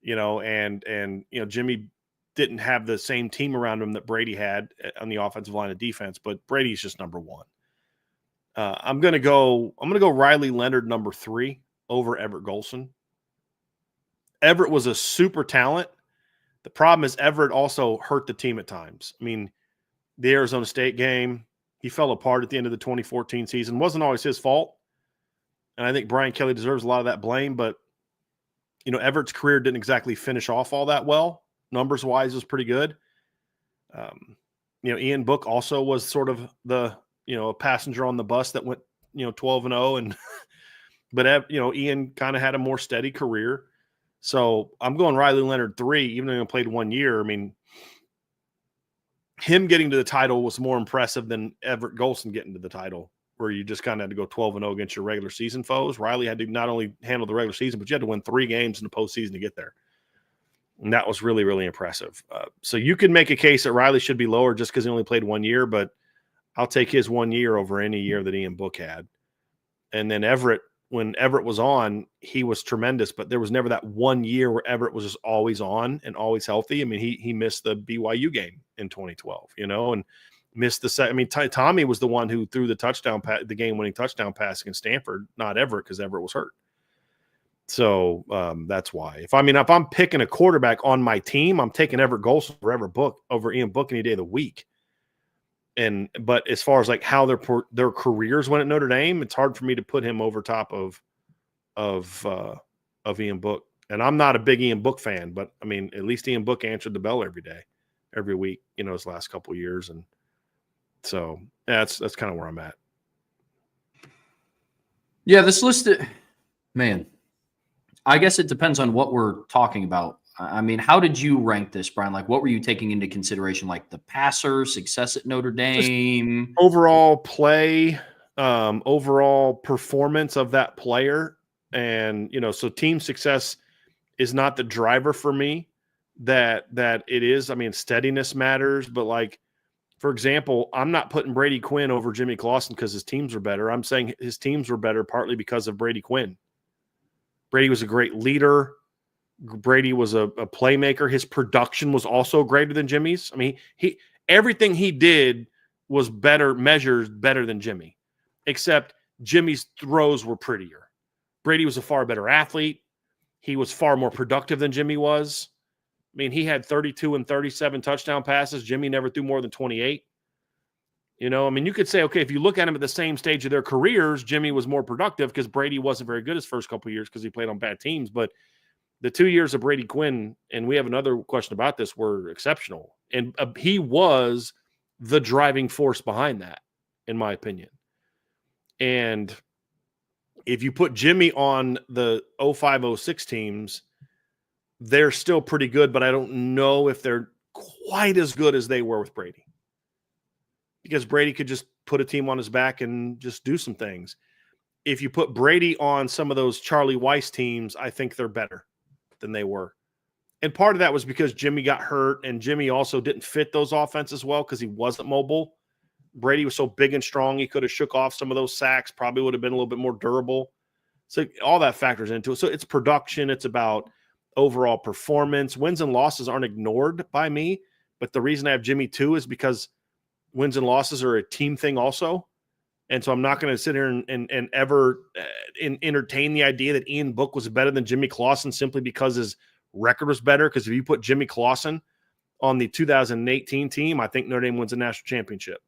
and Jimmy didn't have the same team around him that Brady had on the offensive line of defense, but Brady's just number 1. I'm going to go Riley Leonard number 3 over Everett Golson. Everett was a super talent. The problem is Everett also hurt the team at times. I mean, the Arizona State game, he fell apart at the end of the 2014 season. Wasn't always his fault. And I think Brian Kelly deserves a lot of that blame, but Everett's career didn't exactly finish off all that well. Numbers wise, was pretty good. Ian Book also was sort of the, a passenger on the bus that went, 12-0, and but Ian kind of had a more steady career. So I'm going Riley Leonard 3, even though he played 1 year. I mean, him getting to the title was more impressive than Everett Golson getting to the title, where you just kind of had to go 12-0 against your regular season foes. Riley had to not only handle the regular season, but you had to win 3 games in the postseason to get there. And that was really, really impressive. So you can make a case that Riley should be lower just because he only played 1 year, but I'll take his 1 year over any year that Ian Book had. And then Everett, when Everett was on, he was tremendous, but there was never that 1 year where Everett was just always on and always healthy. I mean, he missed the BYU game in 2012, and missed the set. I mean, Tommy was the one who threw the game-winning touchdown pass against Stanford, not Everett, because Everett was hurt. So that's why. If I'm picking a quarterback on my team, I'm taking Everett Golson over Ian Book any day of the week. But as far as like how their careers went at Notre Dame, it's hard for me to put him over top of Ian Book. And I'm not a big Ian Book fan, but I mean, at least Ian Book answered the bell every day, every week, his last couple of years. And so that's kind of where I'm at. Yeah, this list, man, I guess it depends on what we're talking about. I mean, how did you rank this, Brian? Like, what were you taking into consideration? Like the passer, success at Notre Dame? Just overall play, overall performance of that player. And, so team success is not the driver for me that it is. I mean, steadiness matters, but like, for example, I'm not putting Brady Quinn over Jimmy Clausen because his teams were better. I'm saying his teams were better partly because of Brady Quinn. Brady was a great leader. Brady was a playmaker. His production was also greater than Jimmy's. I mean, everything he did was measured better than Jimmy, except Jimmy's throws were prettier. Brady was a far better athlete. He was far more productive than Jimmy was. I mean, he had 32 and 37 touchdown passes. Jimmy never threw more than 28. I mean, you could say, okay, if you look at him at the same stage of their careers, Jimmy was more productive because Brady wasn't very good his first couple of years because he played on bad teams. But the 2 years of Brady Quinn, and we have another question about this, were exceptional. And he was the driving force behind that, in my opinion. And if you put Jimmy on the 05-06 teams, they're still pretty good, but I don't know if they're quite as good as they were with Brady. Because Brady could just put a team on his back and just do some things. If you put Brady on some of those Charlie Weiss teams, I think they're better than they were. And part of that was because Jimmy got hurt, and Jimmy also didn't fit those offenses well because he wasn't mobile. Brady was so big and strong, he could have shook off some of those sacks, probably would have been a little bit more durable. So all that factors into it. So it's production. It's about overall performance. Wins and losses aren't ignored by me, but the reason I have Jimmy 2 is because wins and losses are a team thing also. And so I'm not going to sit here and ever entertain the idea that Ian Book was better than Jimmy Clausen simply because his record was better. Because if you put Jimmy Clausen on the 2018 team, I think Notre Dame wins a national championship.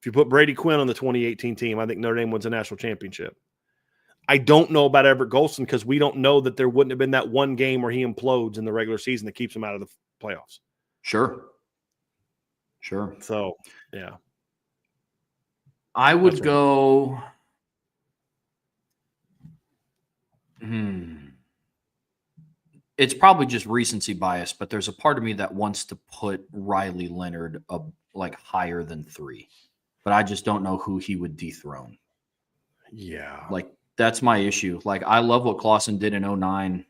If you put Brady Quinn on the 2018 team, I think Notre Dame wins a national championship. I don't know about Everett Golson because we don't know that there wouldn't have been that one game where he implodes in the regular season that keeps him out of the playoffs. Sure. So, yeah. I would go. It's probably just recency bias, but there's a part of me that wants to put Riley Leonard like higher than 3, but I just don't know who he would dethrone. Yeah, like that's my issue. Like I love what Clausen did in 2009.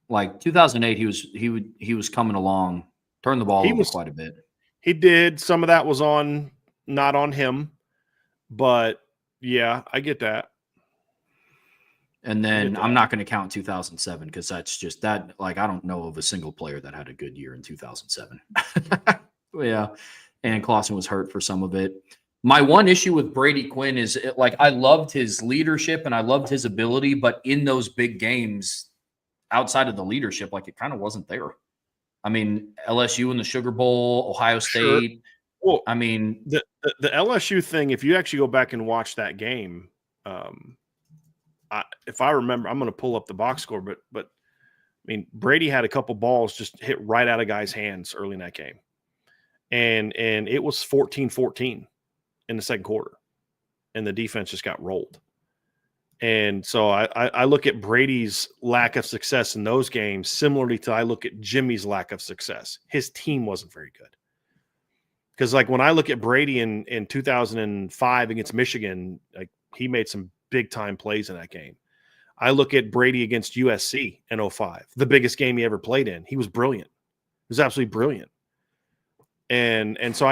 Like 2008, he was coming along, turned the ball over quite a bit. He did. Some of that was not on him. But, yeah, I get that. And then I'm not going to count 2007 because that's just that. Like, I don't know of a single player that had a good year in 2007. Yeah. And Clausen was hurt for some of it. My one issue with Brady Quinn is I loved his leadership and I loved his ability, but in those big games outside of the leadership, it kind of wasn't there. I mean, LSU in the Sugar Bowl, Ohio State. Sure. Well, I mean, the LSU thing, if you actually go back and watch that game, if I remember, I'm going to pull up the box score, but I mean, Brady had a couple balls just hit right out of guys' hands early in that game. And it was 14-14 in the second quarter, and the defense just got rolled. And so I look at Brady's lack of success in those games similarly to I look at Jimmy's lack of success. His team wasn't very good. Because when I look at Brady in 2005 against Michigan, he made some big time plays in that game. I look at Brady against USC in 2005, the biggest game he ever played in. He was brilliant. He was absolutely brilliant. And so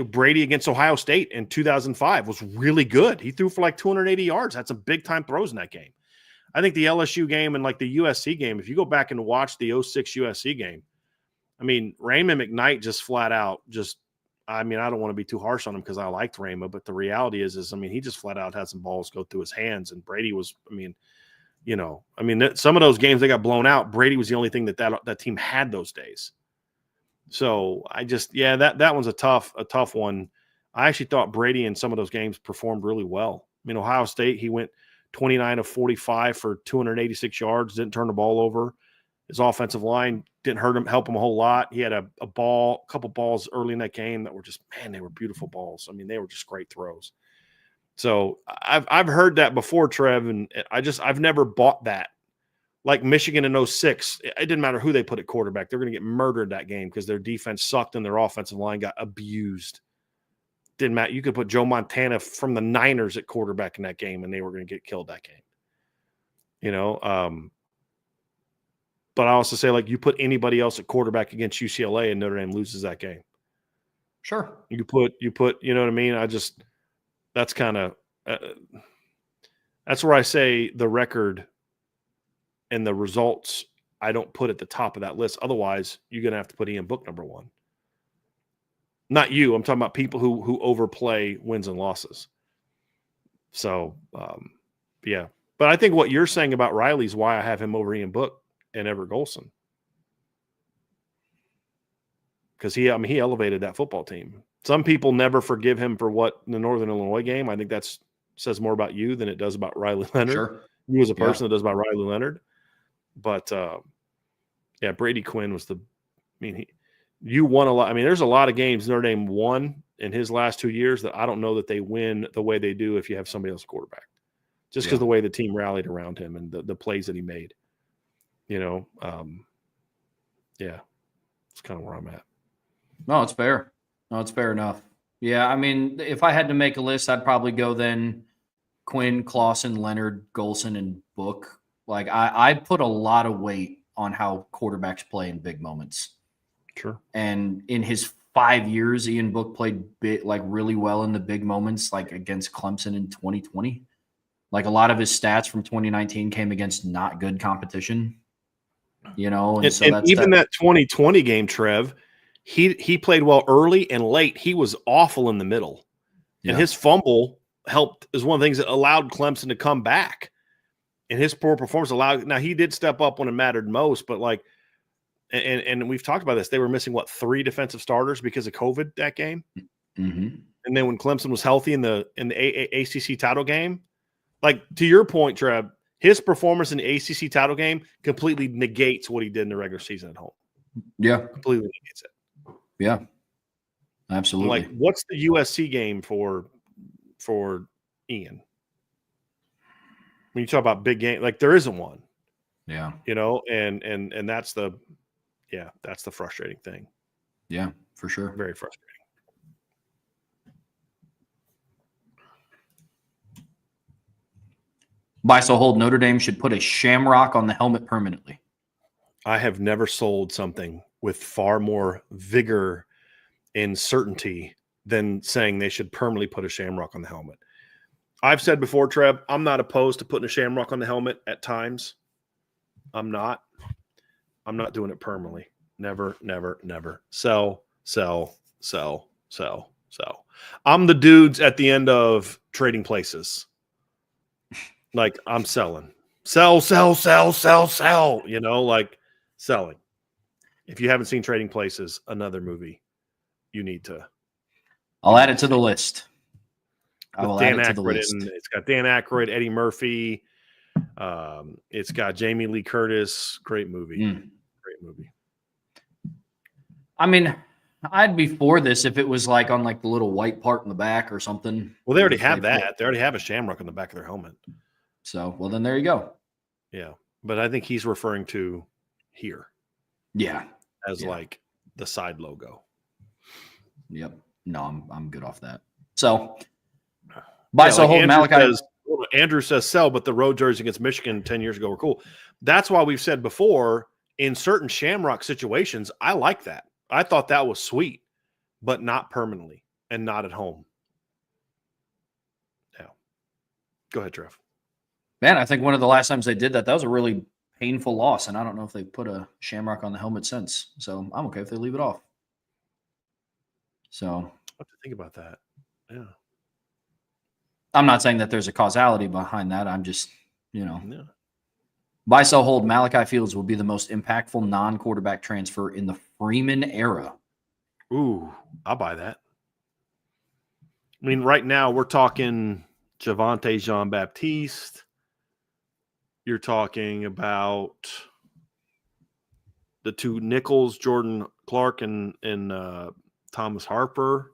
Brady against Ohio State in 2005 was really good. He threw for 280 yards. Had some big time throws in that game. I think the LSU game and the USC game, if you go back and watch the 06 USC game, I mean, Raymond McKnight just flat out I don't want to be too harsh on him because I liked Rama, but the reality is he just flat out had some balls go through his hands, and Brady was, some of those games they got blown out. Brady was the only thing that team had those days. So that one's a tough one. I actually thought Brady in some of those games performed really well. I mean, Ohio State, he went 29 of 45 for 286 yards, didn't turn the ball over. His offensive line didn't help him a whole lot. He had a couple balls early in that game that were just, man, they were beautiful balls. I mean, they were just great throws. So I've heard that before, Trev, and I've never bought that. Like Michigan in 06, it didn't matter who they put at quarterback. They're going to get murdered that game because their defense sucked and their offensive line got abused. Didn't matter. You could put Joe Montana from the Niners at quarterback in that game, and they were going to get killed that game. You know, but I also say, like, you put anybody else at quarterback against UCLA and Notre Dame loses that game. Sure. You put, you know what I mean? That's kind of, that's where I say the record and the results I don't put at the top of that list. Otherwise, you're going to have to put Ian Book number one. Not you. I'm talking about people who overplay wins and losses. So, yeah. But I think what you're saying about Riley is why I have him over Ian Book and Everett Golson. Because he elevated that football team. Some people never forgive him for what the Northern Illinois game. I think that says more about you than it does about Riley Leonard. Sure. You as a person that does about Riley Leonard. But, yeah, Brady Quinn was you won a lot. I mean, there's a lot of games Notre Dame won in his last 2 years that I don't know that they win the way they do if you have somebody else quarterback. Just because the way the team rallied around him and the plays that he made. You know, yeah, it's kind of where I'm at. No, it's fair. No, it's fair enough. Yeah, I mean, if I had to make a list, I'd probably go then Quinn, Clausen, Leonard, Golson, and Book. Like, I put a lot of weight on how quarterbacks play in big moments. Sure. And in his 5 years, Ian Book played really well in the big moments, like against Clemson in 2020. Like, a lot of his stats from 2019 came against not good competition. You know, and so that's even that 2020 game, Trev, he played well early and late. He was awful in the middle. Yeah. And his fumble is one of the things that allowed Clemson to come back. And his poor performance now he did step up when it mattered most, but like, and we've talked about this. They were missing 3 defensive starters because of COVID that game. Mm-hmm. And then when Clemson was healthy in the ACC title game, like to your point, Trev, his performance in the ACC title game completely negates what he did in the regular season at home. Yeah, completely negates it. Yeah, absolutely. Like, what's the USC game for Ian? When you talk about big game, like there isn't one. Yeah, you know, and that's the frustrating thing. Yeah, for sure. Very frustrating. Buy, sell, hold. Notre Dame should put a shamrock on the helmet permanently. I have never sold something with far more vigor and certainty than saying they should permanently put a shamrock on the helmet. I've said before, Trev, I'm not opposed to putting a shamrock on the helmet at times. I'm not doing it permanently. Never, never, never. Sell. I'm the dudes at the end of Trading Places. Like, I'm selling. Sell. You know, like selling. If you haven't seen Trading Places, another movie you need to. I'll add it to the list. I will add it to the Aykroyd list. It's got Dan Aykroyd, Eddie Murphy. It's got Jamie Lee Curtis. Great movie. Great movie. I mean, I'd be for this if it was like on like the little white part in the back or something. Well, they already have that. They already have a shamrock on the back of their helmet. So, well, then there you go. Yeah. But I think he's referring to here. Yeah. As like the side logo. Yep. No, I'm good off that. So, buy, sell, hold. Malachi. Andrew says sell, but the road jersey against Michigan 10 years ago were cool. That's why we've said before, in certain shamrock situations, I like that. I thought that was sweet, but not permanently and not at home. Yeah. Go ahead, Trev. Man, I think one of the last times they did that was a really painful loss, and I don't know if they've put a shamrock on the helmet since. So I'm okay if they leave it off. So I have to think about that. Yeah. I'm not saying that there's a causality behind that. I'm just, Buy, sell, hold. Malachi Fields will be the most impactful non-quarterback transfer in the Freeman era. Ooh, I'll buy that. I mean, right now we're talking Javonte Jean-Baptiste. You're talking about the two nickels, Jordan Clark and Thomas Harper.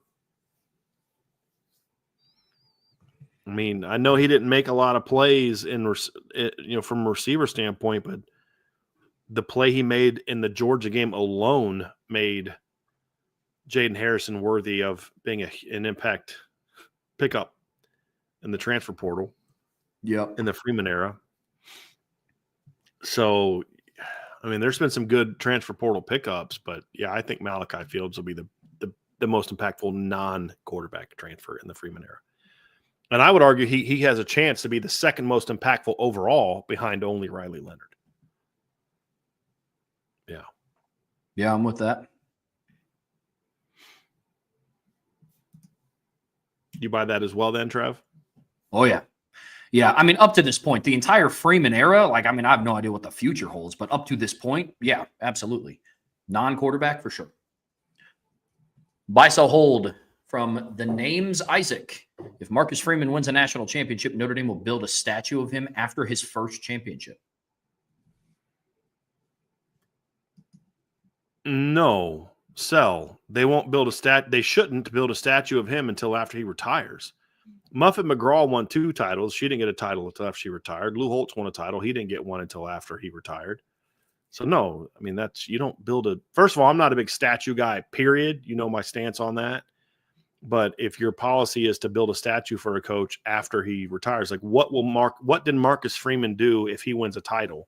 I mean, I know he didn't make a lot of plays from a receiver standpoint, but the play he made in the Georgia game alone made Jaden Harrison worthy of being an impact pickup in the transfer portal. Yep. In the Freeman era. So, I mean, there's been some good transfer portal pickups, but yeah, I think Malachi Fields will be the most impactful non-quarterback transfer in the Freeman era. And I would argue he has a chance to be the second most impactful overall behind only Riley Leonard. Yeah. Yeah, I'm with that. You buy that as well then, Trev? Oh, yeah. Yeah, I mean, up to this point, the entire Freeman era, I have no idea what the future holds, but up to this point, yeah, absolutely. Non-quarterback for sure. Buy, sell, hold from the names Isaac. If Marcus Freeman wins a national championship, Notre Dame will build a statue of him after his first championship. No, sell. They won't build They shouldn't build a statue of him until after he retires. Muffet McGraw won 2 titles. She didn't get a title until after she retired. Lou Holtz won a title. He didn't get one until after he retired. So, no, I mean, you don't build first of all, I'm not a big statue guy, period. You know my stance on that. But if your policy is to build a statue for a coach after he retires, what did Marcus Freeman do if he wins a title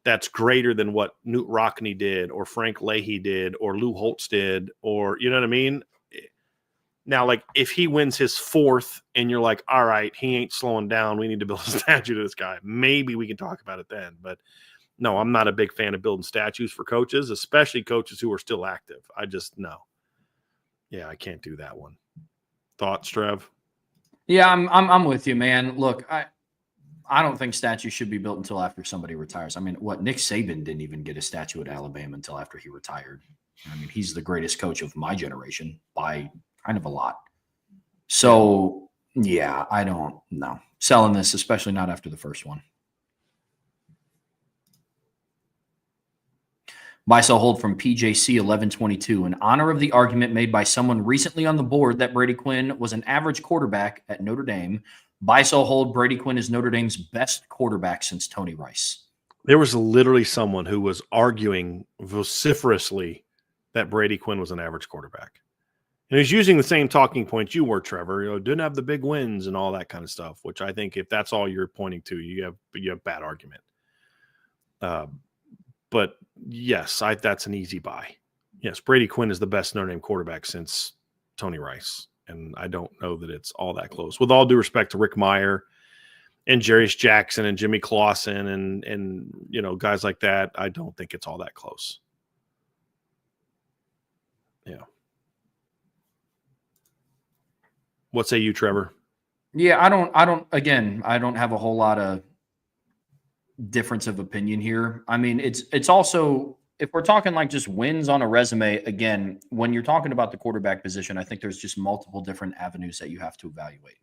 that's greater than what Newt Rockne did or Frank Leahy did or Lou Holtz did, or, you know what I mean? Now, if he wins his 4th and you're like, all right, he ain't slowing down, we need to build a statue to this guy, maybe we can talk about it then. But no, I'm not a big fan of building statues for coaches, especially coaches who are still active. I just, no. Yeah, I can't do that one. Thoughts, Trev? Yeah, I'm with you, man. Look, I don't think statues should be built until after somebody retires. I mean, Nick Saban didn't even get a statue at Alabama until after he retired. I mean, he's the greatest coach of my generation by kind of a lot. So, yeah, I don't know. Selling this, especially not after the first one. Buy, sell, hold from PJC 1122. In honor of the argument made by someone recently on the board that Brady Quinn was an average quarterback at Notre Dame, buy, sell, hold, Brady Quinn is Notre Dame's best quarterback since Tony Rice. There was literally someone who was arguing vociferously that Brady Quinn was an average quarterback. And he's using the same talking points you were, Trevor. Didn't have the big wins and all that kind of stuff, which I think if that's all you're pointing to, you have bad argument. But yes, that's an easy buy. Yes, Brady Quinn is the best Notre Dame quarterback since Tony Rice. And I don't know that it's all that close. With all due respect to Rick Meyer and Jarius Jackson and Jimmy Clausen and guys like that, I don't think it's all that close. Yeah. What say you, Trevor? Yeah, I don't have a whole lot of difference of opinion here. I mean, it's also, if we're talking just wins on a resume, again, when you're talking about the quarterback position, I think there's just multiple different avenues that you have to evaluate.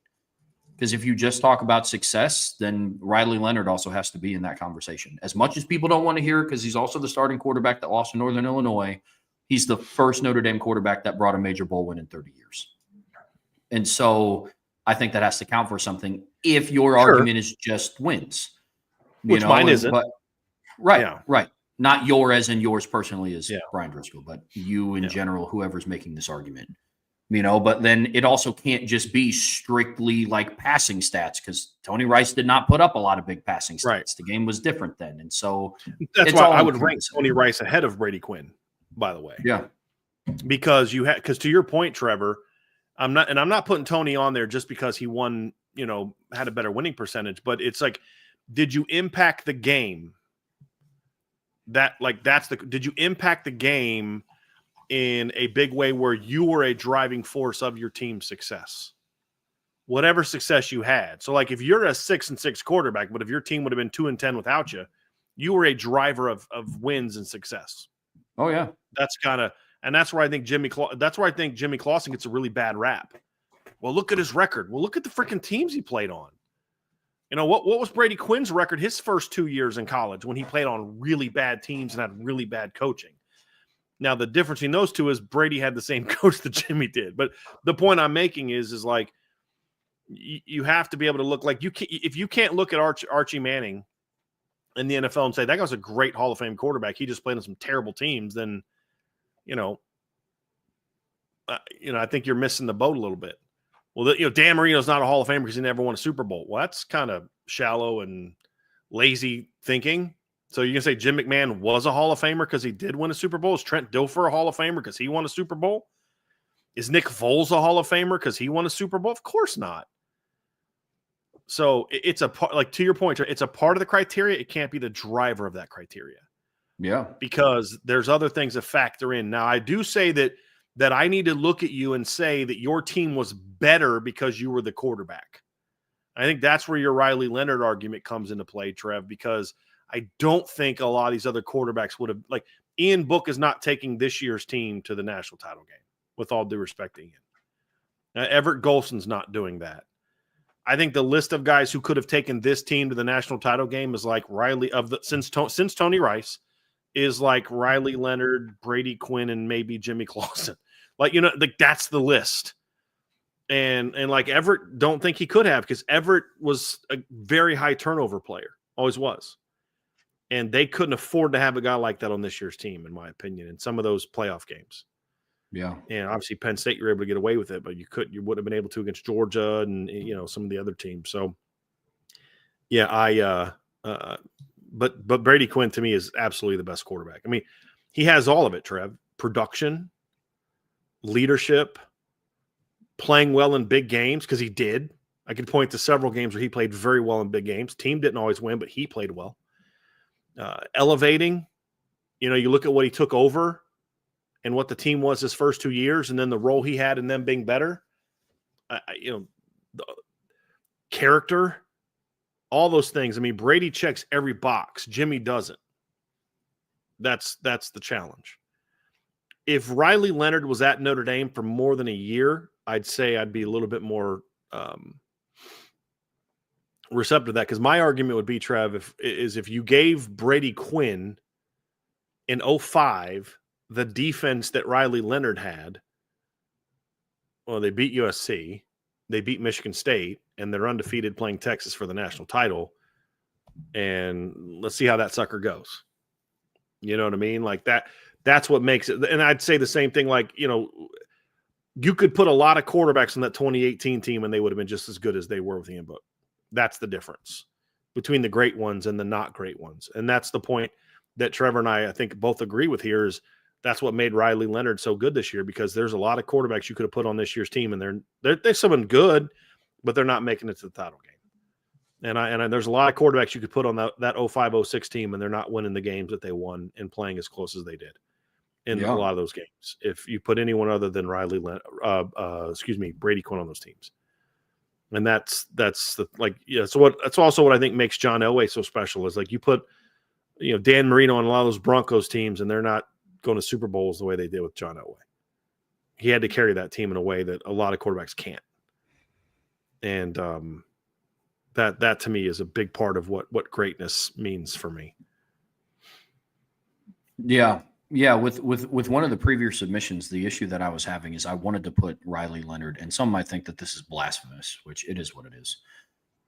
Because if you just talk about success, then Riley Leonard also has to be in that conversation. As much as people don't want to hear, because he's also the starting quarterback that lost to Northern Illinois, he's the first Notre Dame quarterback that brought a major bowl win in 30 years. And so I think that has to count for something if your argument is just wins. Which mine isn't. But, right. Not yours personally as Brian Driscoll, but you in general, whoever's making this argument. But then it also can't just be strictly passing stats, because Tony Rice did not put up a lot of big passing stats. Right. The game was different then. And so that's why I would rank Tony Rice ahead of Brady Quinn, by the way. Yeah. Because to your point, Trevor, I'm not putting Tony on there just because he won, had a better winning percentage, but it's did you impact the game? Did you impact the game in a big way where you were a driving force of your team's success? Whatever success you had. So if you're a 6-6 quarterback, but if your team would have been 2-10 without you, you were a driver of wins and success. Oh yeah. That's where I think Jimmy Clausen gets a really bad rap. Well, look at his record. Well, look at the freaking teams he played on. You know, what was Brady Quinn's record his first 2 years in college when he played on really bad teams and had really bad coaching? Now, the difference in those two is Brady had the same coach that Jimmy did. But the point I'm making is like you have to be able to look like if you can't look at Archie Manning in the NFL and say that guy was a great Hall of Fame quarterback, he just played on some terrible teams, then, I think you're missing the boat a little bit. Well, Dan Marino's not a Hall of Famer because he never won a Super Bowl. Well, that's kind of shallow and lazy thinking. So you're going to say Jim McMahon was a Hall of Famer because he did win a Super Bowl? Is Trent Dilfer a Hall of Famer because he won a Super Bowl? Is Nick Foles a Hall of Famer because he won a Super Bowl? Of course not. So it's a part, like to your point, it's a part of the criteria. It can't be the driver of that criteria. Yeah. Because there's other things that factor in. Now, I do say that I need to look at you and say that your team was better because you were the quarterback. I think that's where your Riley Leonard argument comes into play, Trev, because I don't think a lot of these other quarterbacks would have, like Ian Book is not taking this year's team to the national title game, with all due respect to Ian. Everett Golson's not doing that. I think the list of guys who could have taken this team to the national title game is like Riley since Tony Rice is like Riley Leonard, Brady Quinn, and maybe Jimmy Clausen. Like, that's the list. And like Everett, don't think he could have, because Everett was a very high turnover player, always was. And they couldn't afford to have a guy like that on this year's team, in my opinion, in some of those playoff games. Yeah. And obviously Penn State, you were able to get away with it, but you wouldn't have been able to against Georgia and, some of the other teams. So yeah, but Brady Quinn to me is absolutely the best quarterback. I mean, he has all of it, Trev: production, leadership, playing well in big games, because he did. I could point to several games where he played very well in big games. Team didn't always win, but he played well. Elevating, you look at what he took over and what the team was his first 2 years, and then the role he had in them being better. The character, all those things. I mean, Brady checks every box. Jimmy doesn't. That's the challenge. If Riley Leonard was at Notre Dame for more than a year, I'd say I'd be a little bit more receptive to that, because my argument would be, Trev, if you gave Brady Quinn in 2005 the defense that Riley Leonard had, well, they beat USC, they beat Michigan State, and they're undefeated playing Texas for the national title. And let's see how that sucker goes. You know what I mean? Like that's what makes it. And I'd say the same thing, like, you could put a lot of quarterbacks on that 2018 team and they would have been just as good as they were with Ian Book. That's the difference between the great ones and the not great ones. And that's the point that Trevor and I think both agree with here, is that's what made Riley Leonard so good this year, because there's a lot of quarterbacks you could have put on this year's team and they're someone good, but they're not making it to the title game. And there's a lot of quarterbacks you could put on that 05-06 team and they're not winning the games that they won and playing as close as they did in a lot of those games. If you put anyone other than Brady Quinn on those teams. And that's also what I think makes John Elway so special, is like you put, Dan Marino on a lot of those Broncos teams and they're not going to Super Bowls the way they did with John Elway. He had to carry that team in a way that a lot of quarterbacks can't. And that to me is a big part of what greatness means for me. Yeah. Yeah. With one of the previous submissions, the issue that I was having is I wanted to put Riley Leonard, and some might think that this is blasphemous, which it is what it is.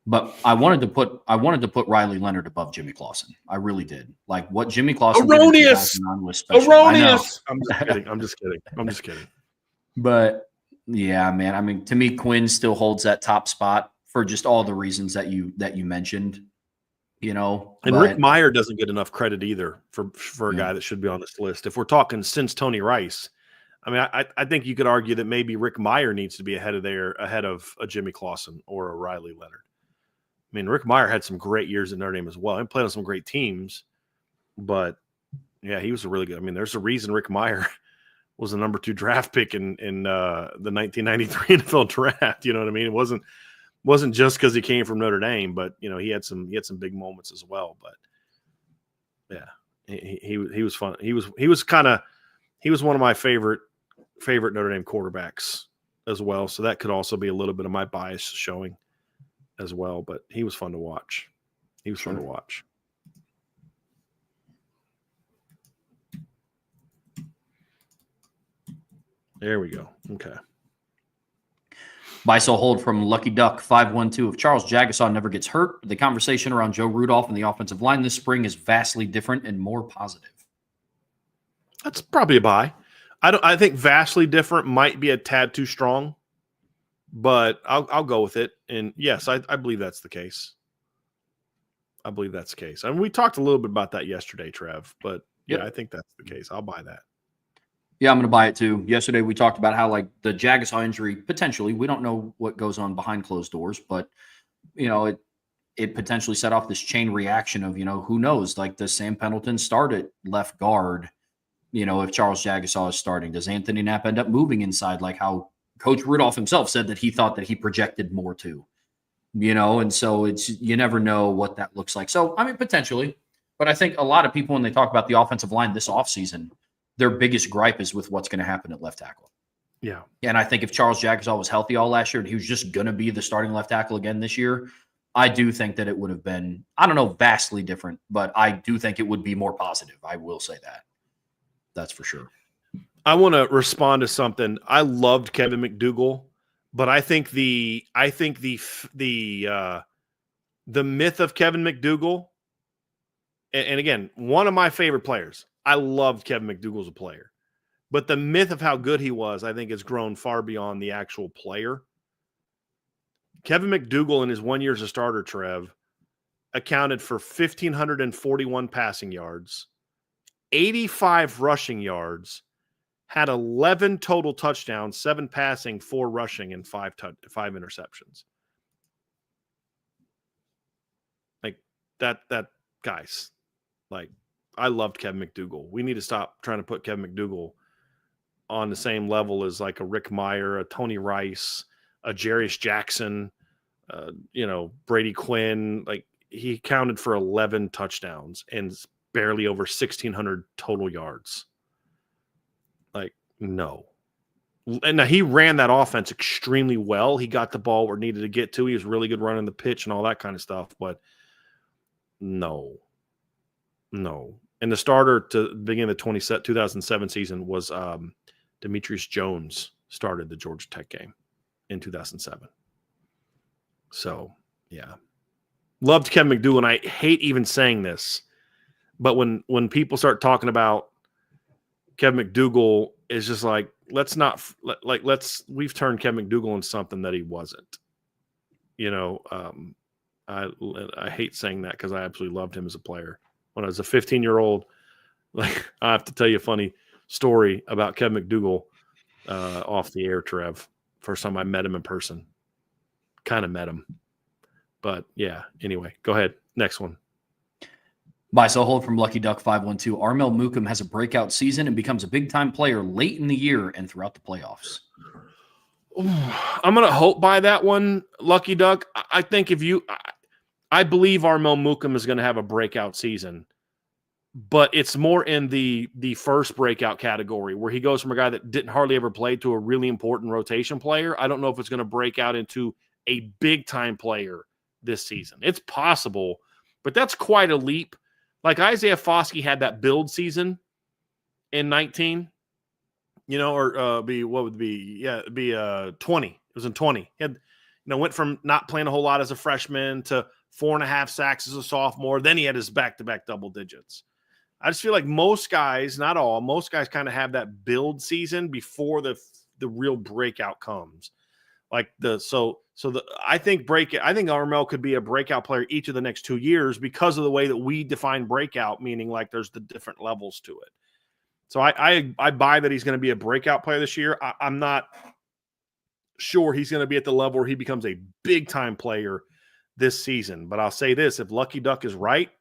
But I wanted to put Riley Leonard above Jimmy Clausen. I really did. Like what Jimmy Clausen did in 2009 was special. Erroneous. I'm just kidding. But yeah, man. I mean, to me, Quinn still holds that top spot for just all the reasons that you mentioned. And Rick Meyer doesn't get enough credit either for a guy that should be on this list. If we're talking since Tony Rice, I mean, I think you could argue that maybe Rick Meyer needs to be ahead of a Jimmy Clausen or a Riley Leonard. I mean, Rick Meyer had some great years at Notre Dame as well. He played on some great teams, but yeah, he was a really good. I mean, there's a reason Rick Meyer was the number 2 draft pick in the 1993 NFL draft. You know what I mean? It wasn't just because he came from Notre Dame, but he had some big moments as well. But yeah, he was fun. He was one of my favorite Notre Dame quarterbacks as well. So that could also be a little bit of my bias showing as well, but he was fun to watch. Fun to watch. There we go. Okay. Buy, sell, hold from Lucky Duck 512. If Charles Jagasaw never gets hurt, the conversation around Joe Rudolph and the offensive line this spring is vastly different and more positive. That's probably a buy. I think vastly different might be a tad too strong, but I'll go with it. And yes, I believe that's the case. I believe that's the case. I mean, we talked a little bit about that yesterday, Trev, but yeah, I think that's the case. I'll buy that. Yeah, I'm going to buy it too. Yesterday, we talked about how, like, the Jagasaw injury, potentially, we don't know what goes on behind closed doors, but, you know, it potentially set off this chain reaction of, you know, who knows? Like, does Sam Pendleton start at left guard, you know, if Charles Jagasaw is starting? Does Anthony Knapp end up moving inside, like how Coach Rudolph himself said that he thought that he projected more to, you know? And so you never know what that looks like. So, I mean, potentially, but I think a lot of people, when they talk about the offensive line this offseason, their biggest gripe is with what's going to happen at left tackle. Yeah. And I think if Charles Jagasaw was healthy all last year and he was just going to be the starting left tackle again this year, I do think that it would have been, I don't know, vastly different, but I do think it would be more positive. I will say that. That's for sure. I want to respond to something. I loved Kevin McDougal, but I think the myth of Kevin McDougal, and again, one of my favorite players. I loved Kevin McDougal as a player, but the myth of how good he was, I think, has grown far beyond the actual player. Kevin McDougal in his 1 year as a starter, Trev, accounted for 1,541 passing yards, 85 rushing yards, had 11 total touchdowns, 7 passing, 4 rushing, and 5 interceptions. Like that guys, like, I loved Kevin McDougal. We need to stop trying to put Kevin McDougal on the same level as like a Rick Meyer, a Tony Rice, a Jarius Jackson, Brady Quinn. Like, he counted for 11 touchdowns and barely over 1,600 total yards. Like, no. And now he ran that offense extremely well. He got the ball where it needed to get to. He was really good running the pitch and all that kind of stuff. But no. And the starter to begin the 2007 season was Demetrius Jones started the Georgia Tech game in 2007. So, yeah. Loved Kevin McDougal, and I hate even saying this, but when people start talking about Kevin McDougal, it's just like, we've turned Kevin McDougal into something that he wasn't. I hate saying that because I absolutely loved him as a player. When I was a 15-year-old, like, I have to tell you a funny story about Kevin McDougal off the air, Trev. First time I met him in person. Kind of met him. But, yeah, anyway, go ahead. Next one. Buy, sell, hold from Lucky Duck 512. Armel Mukam has a breakout season and becomes a big-time player late in the year and throughout the playoffs. I'm going to hope by that one, Lucky Duck. I think I believe Armel Mukam is going to have a breakout season, but it's more in the first breakout category where he goes from a guy that didn't hardly ever play to a really important rotation player. I don't know if it's going to break out into a big-time player this season. It's possible, but that's quite a leap. Like, Isaiah Foskey had that build season in 19, or 20. It was in 20. He had, went from not playing a whole lot as a freshman to 4.5 sacks as a sophomore. Then he had his back-to-back double digits. I just feel like most guys, not all, most guys kind of have that build season before the real breakout comes. I think Armel could be a breakout player each of the next 2 years because of the way that we define breakout, meaning like there's the different levels to it. So I buy that he's going to be a breakout player this year. I'm not sure he's going to be at the level where he becomes a big-time player this season. But I'll say this, if Lucky Duck is right,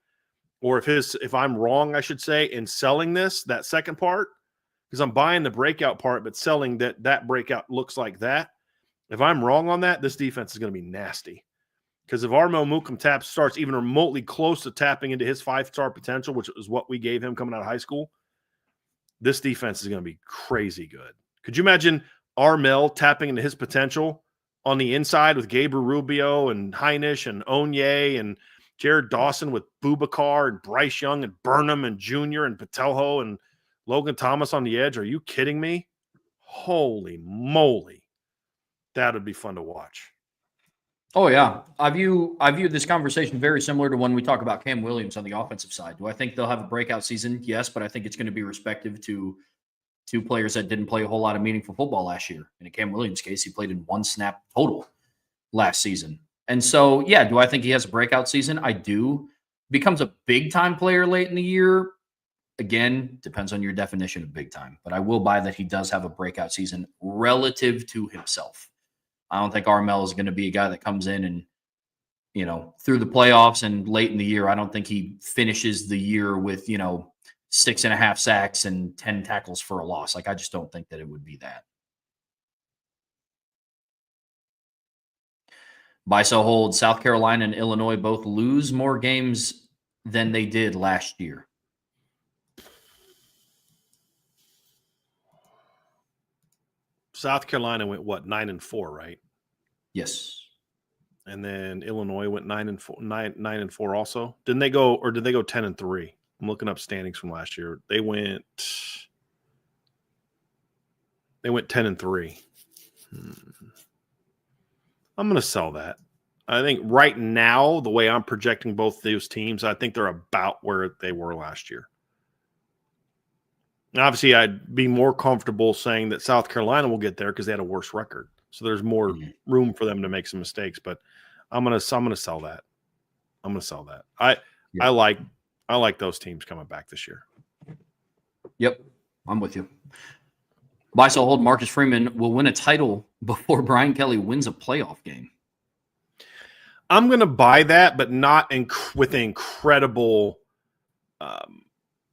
or if I'm wrong, I should say, in selling that second part, because I'm buying the breakout part, but selling that breakout looks like that. If I'm wrong on that, this defense is going to be nasty. Because if Armel Mukam starts even remotely close to tapping into his 5-star potential, which is what we gave him coming out of high school, this defense is going to be crazy good. Could you imagine Armel tapping into his potential on the inside with Gabriel Rubio and Heinisch and Onye and Jared Dawson with Boubacar and Bryce Young and Burnham and Junior and Patelho and Logan Thomas on the edge. Are you kidding me? Holy moly. That would be fun to watch. Oh, yeah. I view this conversation very similar to when we talk about Cam Williams on the offensive side. Do I think they'll have a breakout season? Yes, but I think it's going to be respective to two players that didn't play a whole lot of meaningful football last year. In Cam Williams' case, he played in 1 snap total last season. And so, yeah, do I think he has a breakout season? I do. Becomes a big-time player late in the year. Again, depends on your definition of big time. But I will buy that he does have a breakout season relative to himself. I don't think Armel is going to be a guy that comes in and, through the playoffs and late in the year, I don't think he finishes the year with, 6.5 sacks and 10 tackles for a loss. Like, I just don't think that it would be that. Buy, sell, hold. South Carolina and Illinois both lose more games than they did last year. South Carolina went 9-4, right? Yes. And then Illinois went 9-4 also. Did they go 10-3? I'm looking up standings from last year. They went 10-3. I'm going to sell that. I think right now, the way I'm projecting both those teams, I think they're about where they were last year. Obviously, I'd be more comfortable saying that South Carolina will get there because they had a worse record. So there's more room for them to make some mistakes. But I'm gonna sell that. I'm gonna sell that. I like those teams coming back this year. Yep, I'm with you. Buy, sell, hold. Marcus Freeman will win a title before Brian Kelly wins a playoff game. I'm gonna buy that, but not with incredible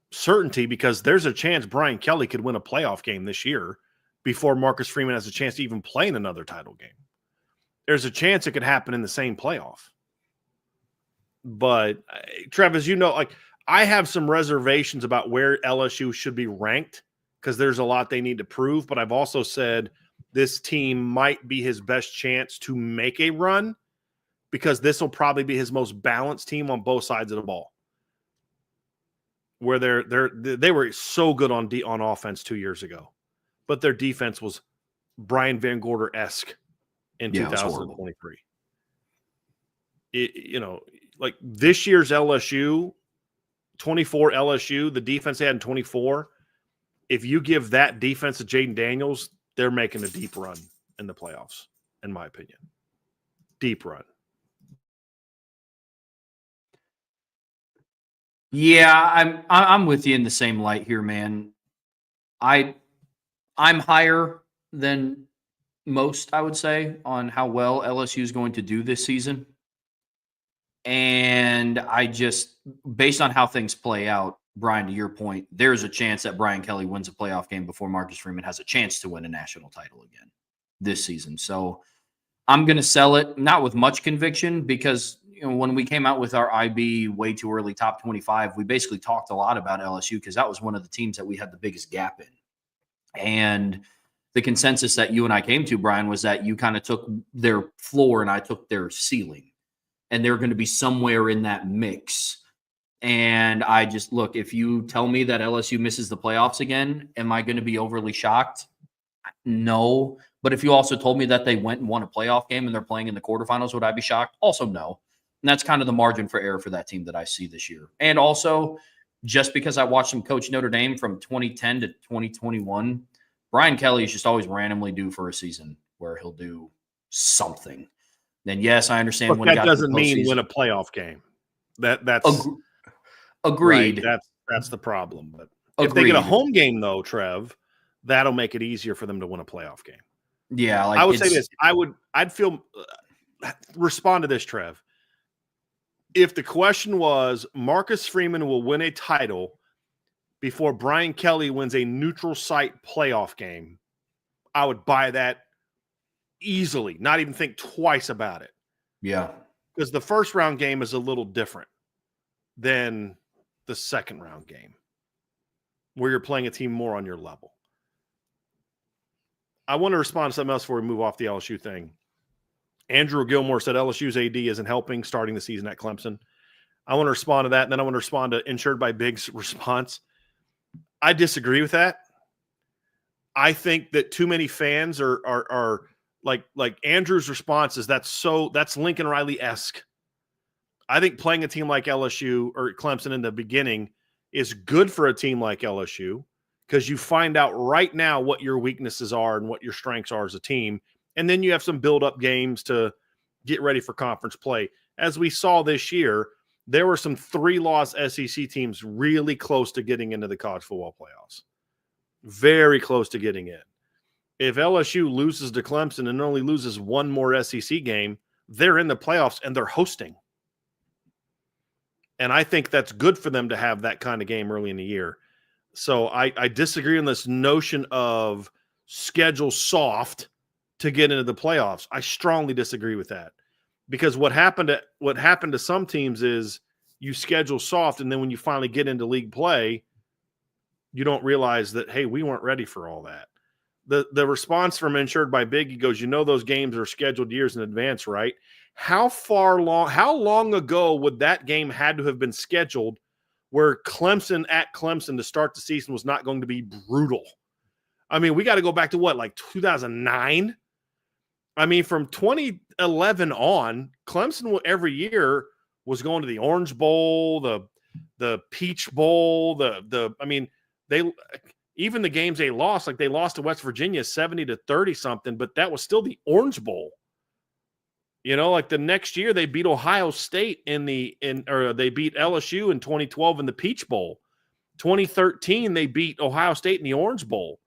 certainty, because there's a chance Brian Kelly could win a playoff game this year before Marcus Freeman has a chance to even play in another title game. There's a chance it could happen in the same playoff. But Trev, as you know, I have some reservations about where LSU should be ranked because there's a lot they need to prove. But I've also said this team might be his best chance to make a run because this will probably be his most balanced team on both sides of the ball. Where they were so good on offense 2 years ago, but their defense was Brian Van Gorder-esque in 2023. This year's LSU, 24 LSU, the defense they had in 24, if you give that defense to Jaden Daniels, they're making a deep run in the playoffs, in my opinion. Deep run. Yeah, I'm with you in the same light here, man. I'm higher than most, I would say, on how well LSU is going to do this season. And I just, based on how things play out, Brian, to your point, there's a chance that Brian Kelly wins a playoff game before Marcus Freeman has a chance to win a national title again this season. So I'm going to sell it, not with much conviction, because when we came out with our IB way too early top 25, we basically talked a lot about LSU because that was one of the teams that we had the biggest gap in. And the consensus that you and I came to, Brian, was that you kind of took their floor and I took their ceiling. And they're going to be somewhere in that mix. And I just, look, if you tell me that LSU misses the playoffs again, am I going to be overly shocked? No. But if you also told me that they went and won a playoff game and they're playing in the quarterfinals, would I be shocked? Also, no. And that's kind of the margin for error for that team that I see this year. And also, just because I watched him coach Notre Dame from 2010 to 2021, Brian Kelly is just always randomly due for a season where he'll do something. Then, yes, I understand. But when that doesn't mean win a playoff game. That's agreed. Right? That's the problem. But if they get a home game, though, Trev, that'll make it easier for them to win a playoff game. Yeah, I would say this. I'd feel respond to this, Trev. If the question was Marcus Freeman will win a title before Brian Kelly wins a neutral site playoff game, I would buy that easily, not even think twice about it. Yeah. Because the first round game is a little different than the second round game where you're playing a team more on your level. I want to respond to something else before we move off the LSU thing. Andrew Gilmore said LSU's AD isn't helping starting the season at Clemson. I want to respond to that, and then I want to respond to Insured by Big's response. I disagree with that. I think that too many fans are like Andrew's response is that's Lincoln Riley-esque. I think playing a team like LSU or Clemson in the beginning is good for a team like LSU because you find out right now what your weaknesses are and what your strengths are as a team. And then you have some build-up games to get ready for conference play. As we saw this year, there were some 3-loss SEC teams really close to getting into the college football playoffs. Very close to getting in. If LSU loses to Clemson and only loses one more SEC game, they're in the playoffs and they're hosting. And I think that's good for them to have that kind of game early in the year. So I disagree on this notion of schedule soft to get into the playoffs. I strongly disagree with that. Because what happened to some teams is you schedule soft, and then when you finally get into league play, you don't realize that, hey, we weren't ready for all that. The response from Insured by Big, he goes, those games are scheduled years in advance, right? How long ago would that game had to have been scheduled where Clemson at Clemson to start the season was not going to be brutal? I mean, we got to go back to what, like 2009? I mean, from 2011 on, Clemson every year was going to the Orange Bowl, the Peach Bowl, they even the games they lost, like they lost to West Virginia 70-30 something, but that was still the Orange Bowl. Like the next year they beat Ohio State or they beat LSU in 2012 in the Peach Bowl. 2013 they beat Ohio State in the Orange Bowl.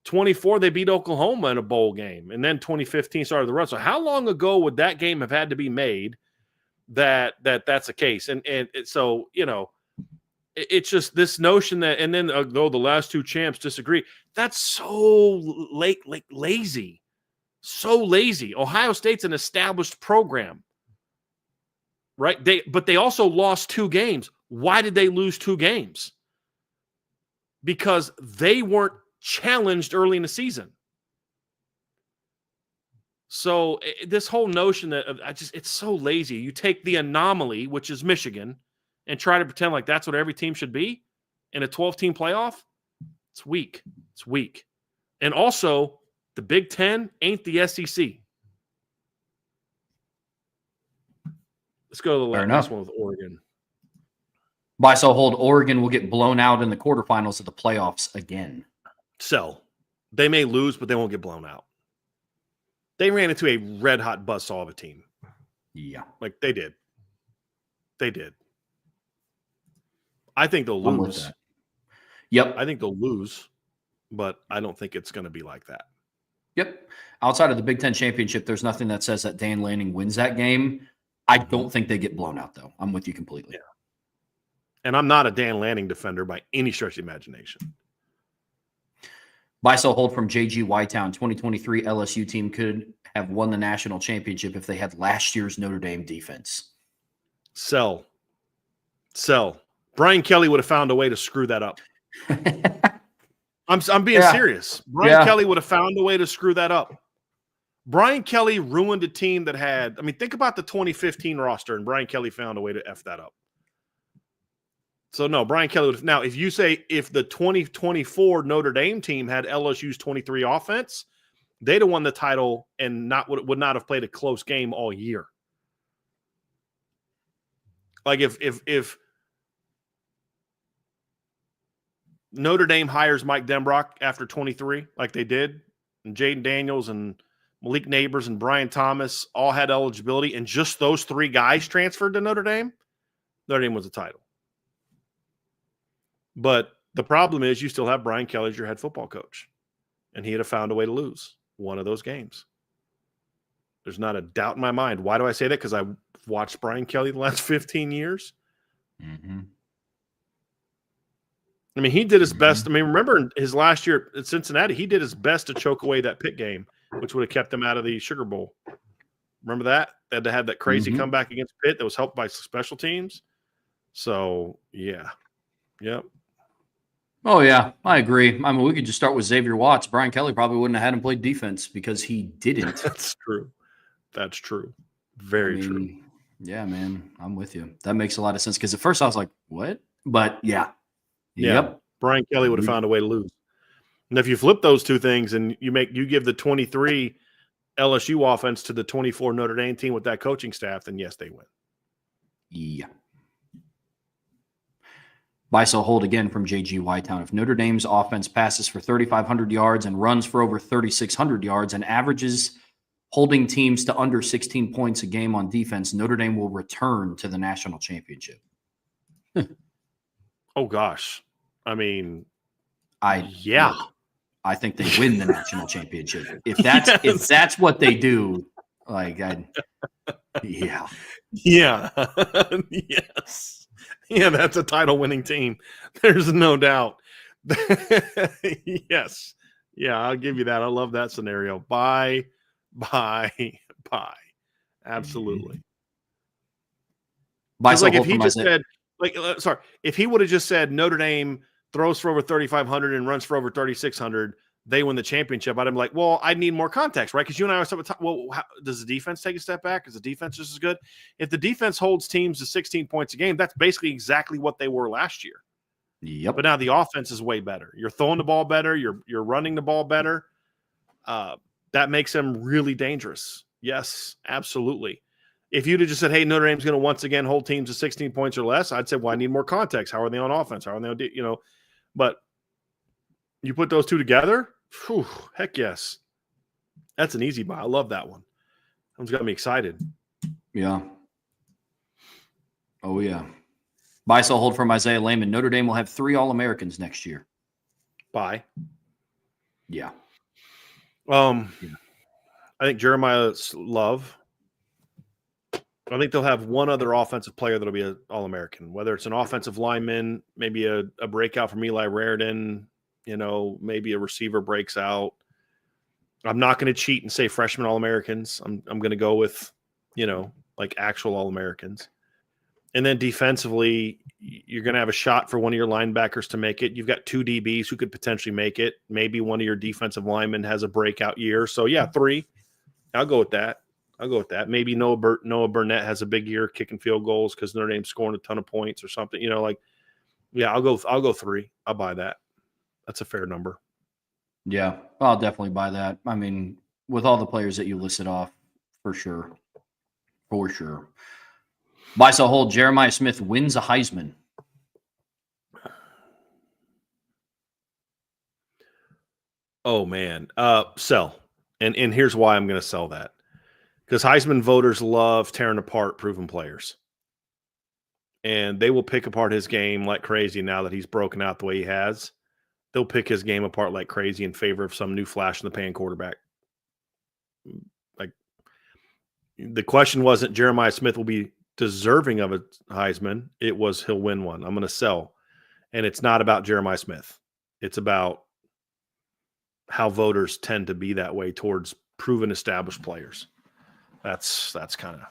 24 they beat Oklahoma in a bowl game, and then 2015 started the run. So how long ago would that game have had to be made that's the case? And so it's just this notion that, and then though the last two champs disagree, that's so lazy. So lazy. Ohio State's an established program, right? But they also lost 2 games. Why did they lose 2 games? Because they weren't challenged early in the season. So this whole notion that it's so lazy. You take the anomaly, which is Michigan, and try to pretend like that's what every team should be in a 12-team playoff. It's weak. It's weak. And also, the Big Ten ain't the SEC. Let's go to the last one with Oregon. Buy, sell, hold. Oregon will get blown out in the quarterfinals of the playoffs again. Sell. They may lose, but they won't get blown out. They ran into a red-hot buzzsaw of a team. Yeah. Like they did. They did. I think they'll lose. Yep. I think they'll lose, but I don't think it's going to be like that. Yep. Outside of the Big Ten championship, there's nothing that says that Dan Lanning wins that game. I don't think they get blown out, though. I'm with you completely. Yeah. And I'm not a Dan Lanning defender by any stretch of imagination. Buy, sell, hold from JG Whitetown. 2023 LSU team could have won the national championship if they had last year's Notre Dame defense. Sell. Brian Kelly would have found a way to screw that up. I'm being serious. Brian Kelly would have found a way to screw that up. Brian Kelly ruined a team that had, think about the 2015 roster, and Brian Kelly found a way to F that up. So, no, Brian Kelly would have. Now, if you say if the 2024 Notre Dame team had LSU's 23 offense, they'd have won the title and would not have played a close game all year. Like if Notre Dame hires Mike Denbrock after 23, like they did, and Jaden Daniels and Malik Neighbors and Brian Thomas all had eligibility, and just those 3 guys transferred to Notre Dame was a title. But the problem is you still have Brian Kelly as your head football coach, and he'd have found a way to lose one of those games. There's not a doubt in my mind. Why do I say that? Because I've watched Brian Kelly the last 15 years. Mm-hmm. He did his best. Remember his last year at Cincinnati, he did his best to choke away that Pitt game, which would have kept them out of the Sugar Bowl. Remember that? They had to have that crazy comeback against Pitt that was helped by special teams. So, yeah. Yep. Oh, yeah, I agree. We could just start with Xavier Watts. Brian Kelly probably wouldn't have had him play defense because he didn't. That's true. That's true. Very true. Yeah, man, I'm with you. That makes a lot of sense because at first I was like, what? But yeah. Yeah. Brian Kelly would have found a way to lose. And if you flip those two things and you give the 23 LSU offense to the 24 Notre Dame team with that coaching staff, then yes, they win. Yeah. Buy, sell, hold again from JG Whitetown. If Notre Dame's offense passes for 3,500 yards and runs for over 3,600 yards and averages holding teams to under 16 points a game on defense, Notre Dame will return to the national championship. Oh, gosh. I mean, I think they win the national championship. If that's what they do, yeah. Yes. Yeah, that's a title-winning team. There's no doubt. Yes. Yeah, I'll give you that. I love that scenario. Bye. Absolutely. If he just said, if he would have just said Notre Dame throws for over 3,500 and runs for over 3,600, they win the championship, I'd be like, well, I need more context, right? Because you and I were well, does the defense take a step back? Is the defense just as good? If the defense holds teams to 16 points a game, that's basically exactly what they were last year. Yep. But now the offense is way better. You're throwing the ball better. You're running the ball better. That makes them really dangerous. Yes, absolutely. If you'd have just said, hey, Notre Dame's going to once again hold teams to 16 points or less, I'd say, well, I need more context. How are they on offense? How are they on, but you put those two together, whew, heck yes. That's an easy buy. I love that one. That one's got me excited. Yeah. Oh, yeah. Buy, sell, hold from Isaiah Lehman. Notre Dame will have 3 All-Americans next year. Buy. Yeah. I think Jeremiah Love. I think they'll have one other offensive player that'll be an All-American, whether it's an offensive lineman, maybe a breakout from Eli Raridan, maybe a receiver breaks out. I'm not going to cheat and say freshman All-Americans. I'm going to go with, actual All-Americans. And then defensively, you're going to have a shot for one of your linebackers to make it. You've got 2 DBs who could potentially make it. Maybe one of your defensive linemen has a breakout year. So, 3. I'll go with that. Maybe Noah Burnett has a big year kicking field goals because Notre Dame's scoring a ton of points or something. I'll go 3. I'll buy that. That's a fair number. Yeah, I'll definitely buy that. I mean, with all the players that you listed off, for sure. Buy, sell, hold. Jeremiah Smith wins a Heisman. Oh, man. Sell. And here's why I'm going to sell that. Because Heisman voters love tearing apart proven players. And they will pick apart his game like crazy now that he's broken out the way he has. They'll pick his game apart like crazy in favor of some new flash-in-the-pan quarterback. The question wasn't Jeremiah Smith will be deserving of a Heisman. It was he'll win one. I'm going to sell. And it's not about Jeremiah Smith. It's about how voters tend to be that way towards proven established players. That's kind of.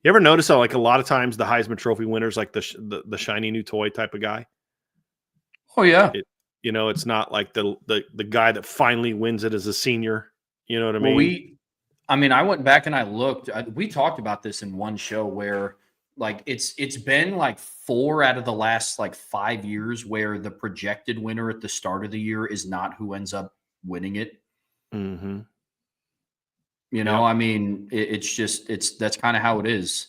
You ever notice how a lot of times the Heisman Trophy winners like the shiny new toy type of guy? Oh yeah. It's not like the guy that finally wins it as a senior. You know what I mean? I went back and I looked. We talked about this in one show where it's been 4 out of the last 5 years where the projected winner at the start of the year is not who ends up winning it. Mm-hmm. That's kind of how it is.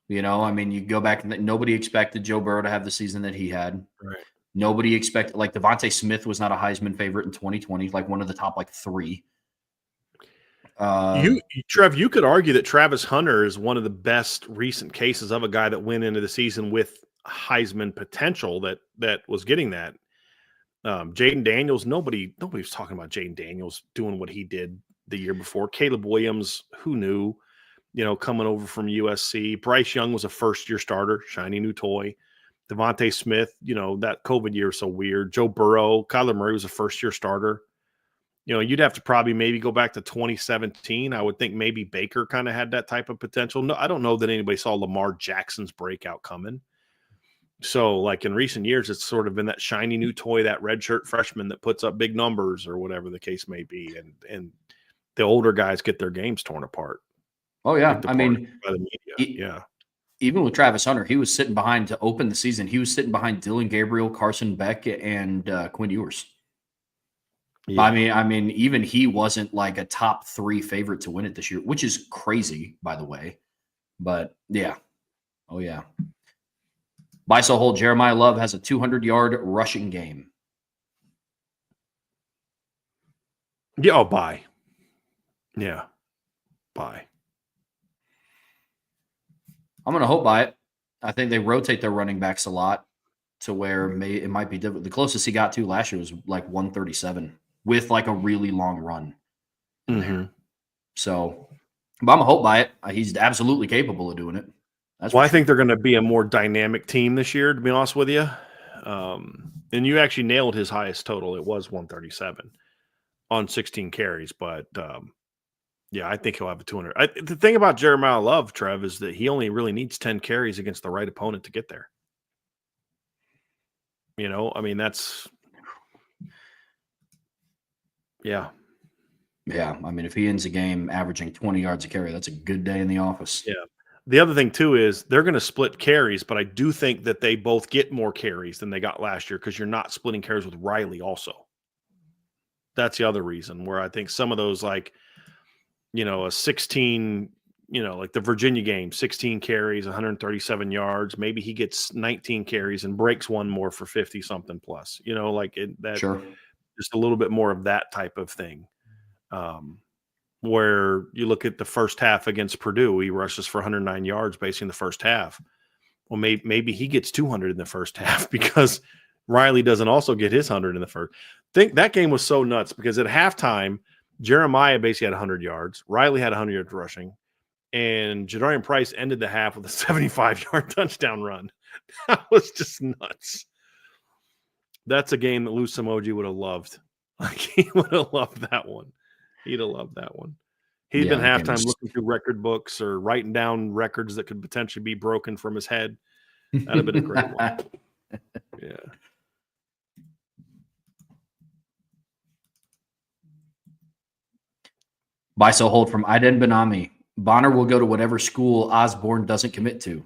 You go back and nobody expected Joe Burrow to have the season that he had. Right. Nobody expected, Devontae Smith was not a Heisman favorite in 2020, one of the top 3. Trev, you could argue that Travis Hunter is one of the best recent cases of a guy that went into the season with Heisman potential that was getting that. Jaden Daniels, nobody was talking about Jaden Daniels doing what he did the year before. Caleb Williams, who knew, coming over from USC. Bryce Young was a first-year starter, shiny new toy. Devontae Smith, that COVID year was so weird. Joe Burrow, Kyler Murray was a first-year starter. You'd have to probably maybe go back to 2017. I would think maybe Baker kind of had that type of potential. No, I don't know that anybody saw Lamar Jackson's breakout coming. So, in recent years, it's sort of been that shiny new toy, that redshirt freshman that puts up big numbers or whatever the case may be. And the older guys get their games torn apart. Oh, yeah. picked I apart mean, by the media. Yeah. even with Travis Hunter, he was sitting behind to open the season. He was sitting behind Dylan Gabriel, Carson Beck, and Quinn Ewers. Yeah. I mean, even he wasn't like a top 3 favorite to win it this year, which is crazy, by the way. But yeah. Oh, yeah. Buy, sell, hold. Jeremiah Love has a 200-yard rushing game. Yeah. Oh, buy. Yeah. Buy. I'm going to hope by it. I think they rotate their running backs a lot to where it might be different. The closest he got to last year was like 137 with like a really long run in there. So, but I'm going to hope by it. He's absolutely capable of doing it. Well, I think they're going to be a more dynamic team this year, to be honest with you. And you actually nailed his highest total. It was 137 on 16 carries. But, yeah, I think he'll have a 200. The thing about Jeremiah Love, Trev, is that he only really needs 10 carries against the right opponent to get there. You know, I mean, that's – yeah. Yeah, I mean, if he ends a game averaging 20 yards a carry, that's a good day in the office. Yeah. The other thing, too, is they're going to split carries, but I do think that they both get more carries than they got last year because you're not splitting carries with Riley also. That's the other reason where I think some of those, like, you know, a 16, you know, like the Virginia game, 16 carries, 137 yards. Maybe he gets 19 carries and breaks one more for 50-something plus. You know, like that. Sure. Just a little bit more of that type of thing. Where you look at the first half against Purdue, he rushes for 109 yards basically in the first half. Well, maybe he gets 200 in the first half because Riley doesn't also get his 100 in the first. Think that game was so nuts because at halftime, Jeremiah basically had 100 yards. Riley had 100 yards rushing. And Jadarian Price ended the half with a 75-yard touchdown run. That was just nuts. That's a game that Lou Samoji would have loved. Like, he would have loved that one. He'd have loved that one. He'd been halftime looking through record books or writing down records that could potentially be broken from his head. That'd have been a great one. Yeah. Buy, sell, hold from Aiden Benami. Bonner will go to whatever school Osborne doesn't commit to.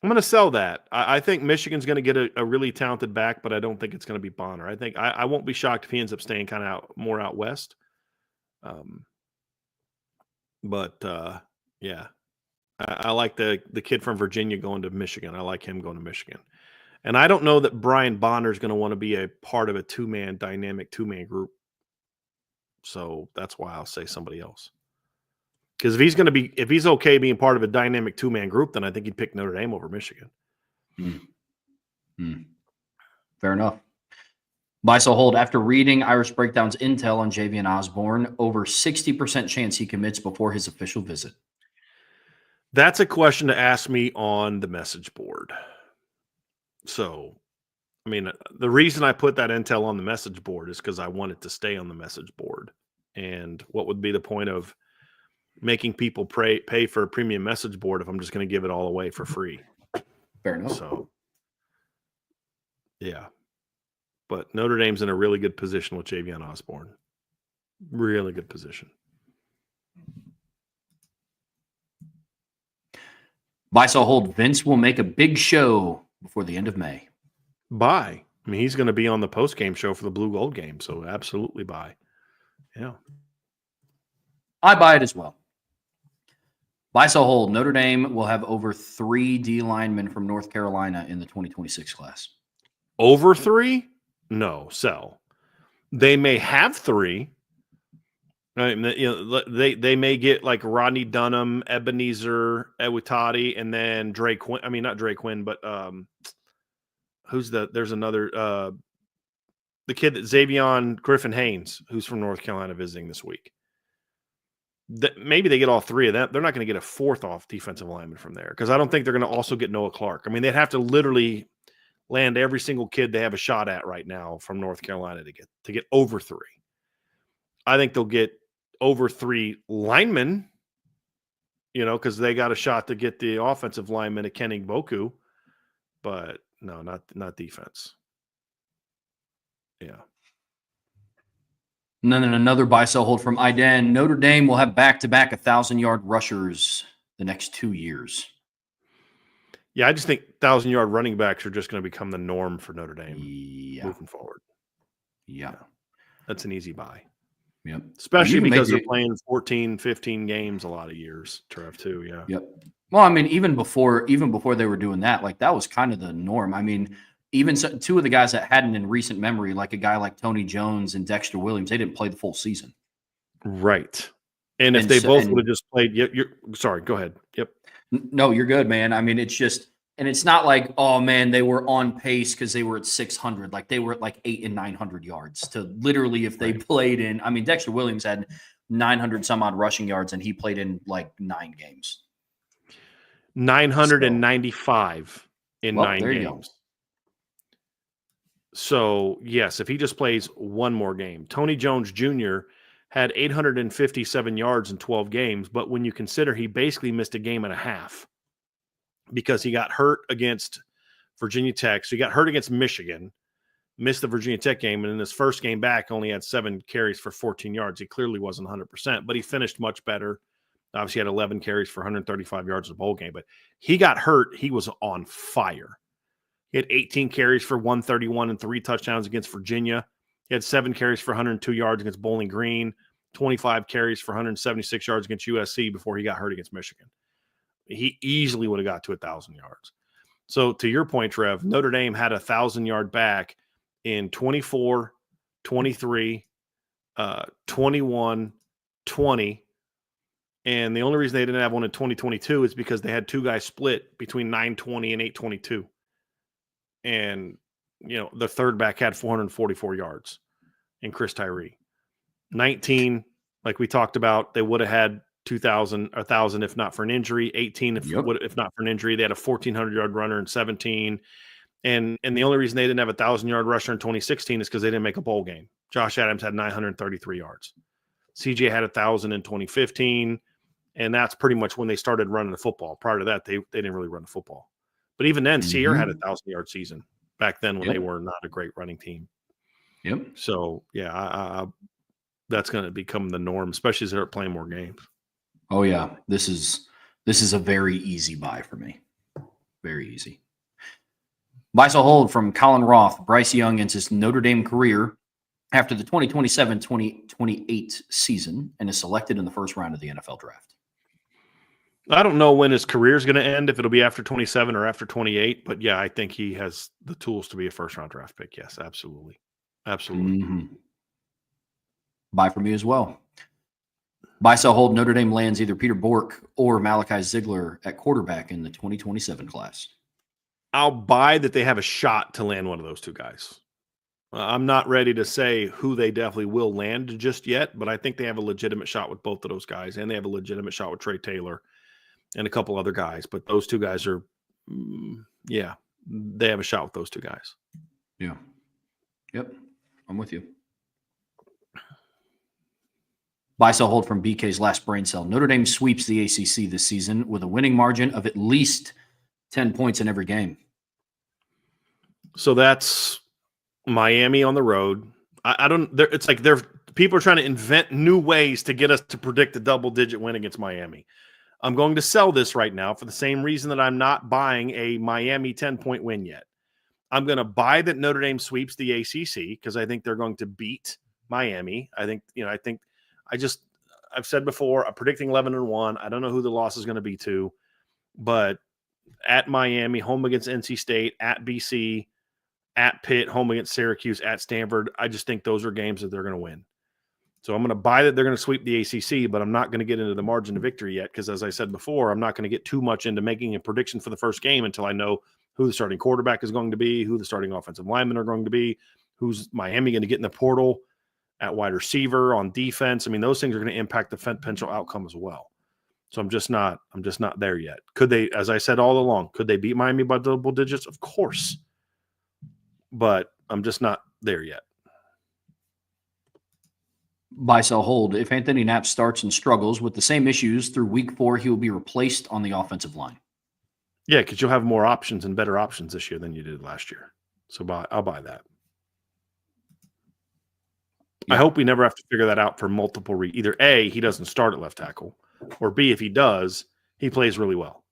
I'm going to sell that. I think Michigan's going to get a really talented back, but I don't think it's going to be Bonner. I think I won't be shocked if he ends up staying kind of more out west. Yeah, I like the kid from Virginia going to Michigan. I like him going to Michigan. And I don't know that Brian Bonner is going to want to be a part of a dynamic two-man group. So that's why I'll say somebody else. Because if he's okay being part of a dynamic two-man group, then I think he'd pick Notre Dame over Michigan. Fair enough. Buy, sell, hold. After reading Irish Breakdown's intel on Javian Osborne, over 60% chance he commits before his official visit. That's a question to ask me on the message board. So, I mean, the reason I put that intel on the message board is because I want it to stay on the message board. And what would be the point of making people pay for a premium message board if I'm just going to give it all away for free? Fair enough. So, yeah. But Notre Dame's in a really good position with Javian Osborne. Really good position. Buy, sell, hold. Vince will make a big show before the end of May. Buy. I mean, he's going to be on the post-game show for the Blue Gold game, so absolutely buy. Yeah. I buy it as well. Buy, sell, hold. Notre Dame will have over 3 D linemen from North Carolina in the 2026 class. Over 3? No, sell. They may have 3. Right? You know, they may get like Rodney Dunham, Ebenezer Ewutati, and then Drake Quinn. I mean, not Drake Quinn, but there's another the kid that Xavion Griffin Haynes, who's from North Carolina visiting this week. Maybe they get all 3 of them. They're not going to get a 4th off defensive lineman from there because I don't think they're going to also get Noah Clark. I mean, they'd have to literally land every single kid they have a shot at right now from North Carolina to get over 3. I think they'll get over 3 linemen, you know, because they got a shot to get the offensive lineman at Kenny Boku, but no, not defense. Yeah. And then another buy sell hold from Iden. Notre Dame will have back-to-back 1,000-yard rushers the next 2 years. Yeah, I just think 1,000-yard running backs are just going to become the norm for Notre Dame moving forward. Yeah. That's an easy buy. Yep. Especially because they're playing 14, 15 games a lot of years, Trev, too. Yeah. Yep. Well, I mean, even before they were doing that, like that was kind of the norm. I mean, even two of the guys that hadn't in recent memory, like a guy like Tony Jones and Dexter Williams, they didn't play the full season. Right. And if they both would have just played, you're sorry, go ahead. Yep. No, you're good, man. I mean, it's just, and it's not like, oh man, they were on pace because they were at 600. Like they were at like 800 and 900 yards to literally, if they played in, I mean, Dexter Williams had 900 some odd rushing yards and he played in like 9 games. 995 in 9 there games. You go. So, yes, if he just plays one more game. Tony Jones Jr. had 857 yards in 12 games, but when you consider he basically missed a game and a half because he got hurt against Virginia Tech. So he got hurt against Michigan, missed the Virginia Tech game, and in his first game back only had 7 carries for 14 yards. He clearly wasn't 100%, but he finished much better. Obviously had 11 carries for 135 yards in the bowl game, but he got hurt. He was on fire. He had 18 carries for 131 and 3 touchdowns against Virginia. He had 7 carries for 102 yards against Bowling Green, 25 carries for 176 yards against USC before he got hurt against Michigan. He easily would have got to 1,000 yards. So to your point, Trev, Notre Dame had a 1,000-yard back in 24, 23, 21, 20. And the only reason they didn't have one in 2022 is because they had 2 guys split between 920 and 822. And, you know, the third back had 444 yards in Chris Tyree. 19, like we talked about, they would have had 2,000, 1,000 if not for an injury. 18 if not for an injury. They had a 1,400-yard runner in 17. And the only reason they didn't have a 1,000-yard rusher in 2016 is because they didn't make a bowl game. Josh Adams had 933 yards. CJ had 1,000 in 2015. And that's pretty much when they started running the football. Prior to that, they didn't really run the football. But even then, Sierra had a 1,000-yard season back then when they were not a great running team. Yep. So, yeah, that's going to become the norm, especially as they're playing more games. Oh, yeah. This is a very easy buy for me. Very easy. Buy sell hold from Colin Roth. Bryce Young ends his Notre Dame career after the 2027-2028 season and is selected in the first round of the NFL draft. I don't know when his career is going to end, if it'll be after 27 or after 28, but yeah, I think he has the tools to be a first-round draft pick. Yes, absolutely. Absolutely. Mm-hmm. Buy for me as well. Buy, sell, hold. Notre Dame lands either Peter Bork or Malachi Ziegler at quarterback in the 2027 class. I'll buy that they have a shot to land one of those 2 guys. I'm not ready to say who they definitely will land just yet, but I think they have a legitimate shot with both of those guys, and they have a legitimate shot with Trey Taylor and a couple other guys. But those 2 guys are, they have a shot with those 2 guys. Yeah. Yep. I'm with you. Buy, sell, hold from BK's last brain cell. Notre Dame sweeps the ACC this season with a winning margin of at least 10 points in every game. So that's Miami on the road. It's like people are trying to invent new ways to get us to predict a double-digit win against Miami. I'm going to sell this right now for the same reason that I'm not buying a Miami 10-point win yet. I'm going to buy that Notre Dame sweeps the ACC because I think they're going to beat Miami. I've said before, I'm predicting 11-1. I don't know who the loss is going to be to, but at Miami, home against NC State, at BC, at Pitt, home against Syracuse, at Stanford, I just think those are games that they're going to win. So I'm going to buy that they're going to sweep the ACC, but I'm not going to get into the margin of victory yet because, as I said before, I'm not going to get too much into making a prediction for the first game until I know who the starting quarterback is going to be, who the starting offensive linemen are going to be, who's Miami going to get in the portal at wide receiver, on defense. I mean, those things are going to impact the potential outcome as well. So I'm just not there yet. Could they, as I said all along, could they beat Miami by double digits? Of course. But I'm just not there yet. Buy, sell, hold. If Anthony Knapp starts and struggles with the same issues through week 4, he will be replaced on the offensive line. Yeah, because you'll have more options and better options this year than you did last year. So I'll buy that. I hope we never have to figure that out for multiple reasons. Either A, he doesn't start at left tackle, or B, if he does, he plays really well.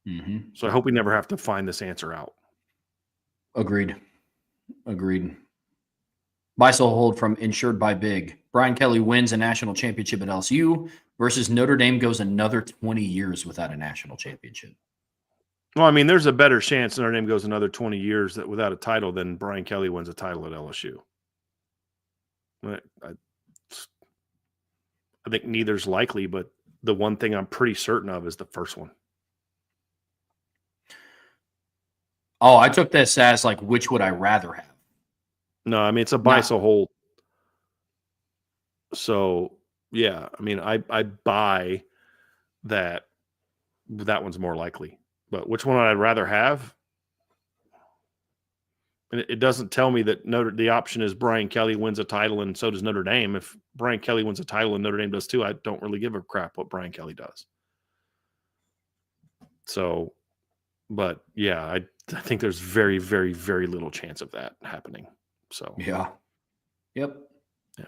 Mm-hmm. So I hope we never have to find this answer out. Agreed. Buy, sell, hold from Insured by Big. Brian Kelly wins a national championship at LSU versus Notre Dame goes another 20 years without a national championship. Well, I mean, there's a better chance Notre Dame goes another 20 years without a title than Brian Kelly wins a title at LSU. I think neither's likely, but the one thing I'm pretty certain of is the first one. Oh, I took this as like, which would I rather have? No, I mean, it's a buy, sell, hold. So, yeah, I mean, I buy that one's more likely. But which one I'd rather have? And it doesn't tell me that the option is Brian Kelly wins a title and so does Notre Dame. If Brian Kelly wins a title and Notre Dame does too, I don't really give a crap what Brian Kelly does. So, but yeah, I think there's very, very, very little chance of that happening. So yeah. Yep. Yeah.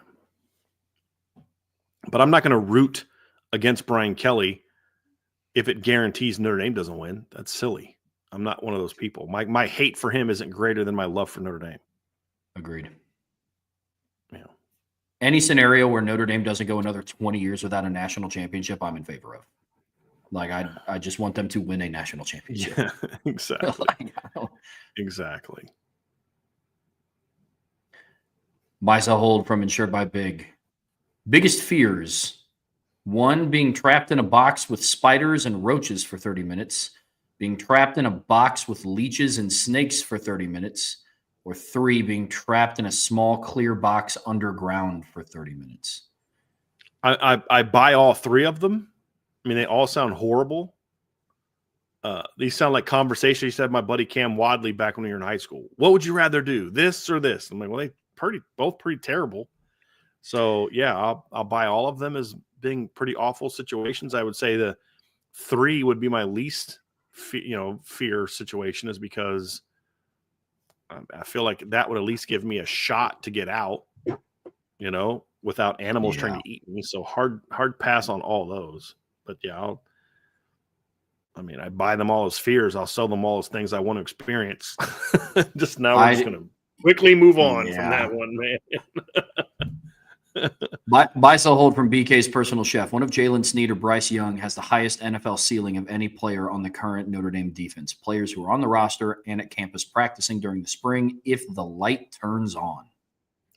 But I'm not going to root against Brian Kelly if it guarantees Notre Dame doesn't win. That's silly. I'm not one of those people. My hate for him isn't greater than my love for Notre Dame. Agreed. Yeah. Any scenario where Notre Dame doesn't go another 20 years without a national championship, I'm in favor of. Like, I just want them to win a national championship. Yeah, exactly. Exactly. Buy, sell, hold from Insured by Big. Biggest fears. 1, being trapped in a box with spiders and roaches for 30 minutes. Being trapped in a box with leeches and snakes for 30 minutes. Or 3, being trapped in a small clear box underground for 30 minutes. I buy all 3 of them. I mean, they all sound horrible. These sound like conversations you said with my buddy Cam Wadley back when we were in high school. What would you rather do, this or this? I'm like, well, both pretty terrible. So yeah, I'll buy all of them as being pretty awful situations. I would say the 3 would be my least fear situation, is because I feel like that would at least give me a shot to get out, without animals trying to eat me. So hard pass on all those. But yeah, I buy them all as fears. I'll sell them all as things I want to experience. We're just going to quickly move on from that one, man. Buy, sell, hold from BK's personal chef. One of Jalen Snead or Bryce Young has the highest NFL ceiling of any player on the current Notre Dame defense. Players who are on the roster and at campus practicing during the spring if the light turns on.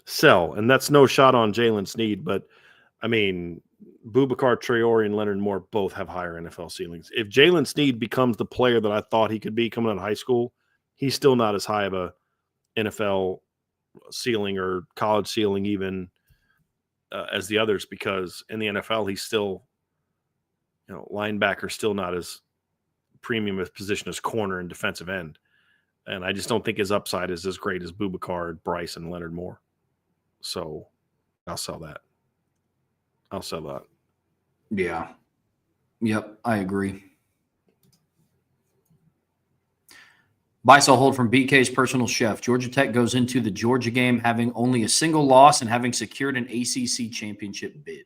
Sell, and that's no shot on Jalen Snead, but I mean, Boubacar Traore and Leonard Moore both have higher NFL ceilings. If Jalen Snead becomes the player that I thought he could be coming out of high school, he's still not as high of a NFL ceiling or college ceiling even as the others, because in the NFL he's still, linebacker still not as premium a position as corner and defensive end. And I just don't think his upside is as great as Boubacar, Bryce, and Leonard Moore. So I'll sell that. Yeah. Yep, I agree. Buy, sell, hold from BK's personal chef. Georgia Tech goes into the Georgia game having only a single loss and having secured an ACC championship bid.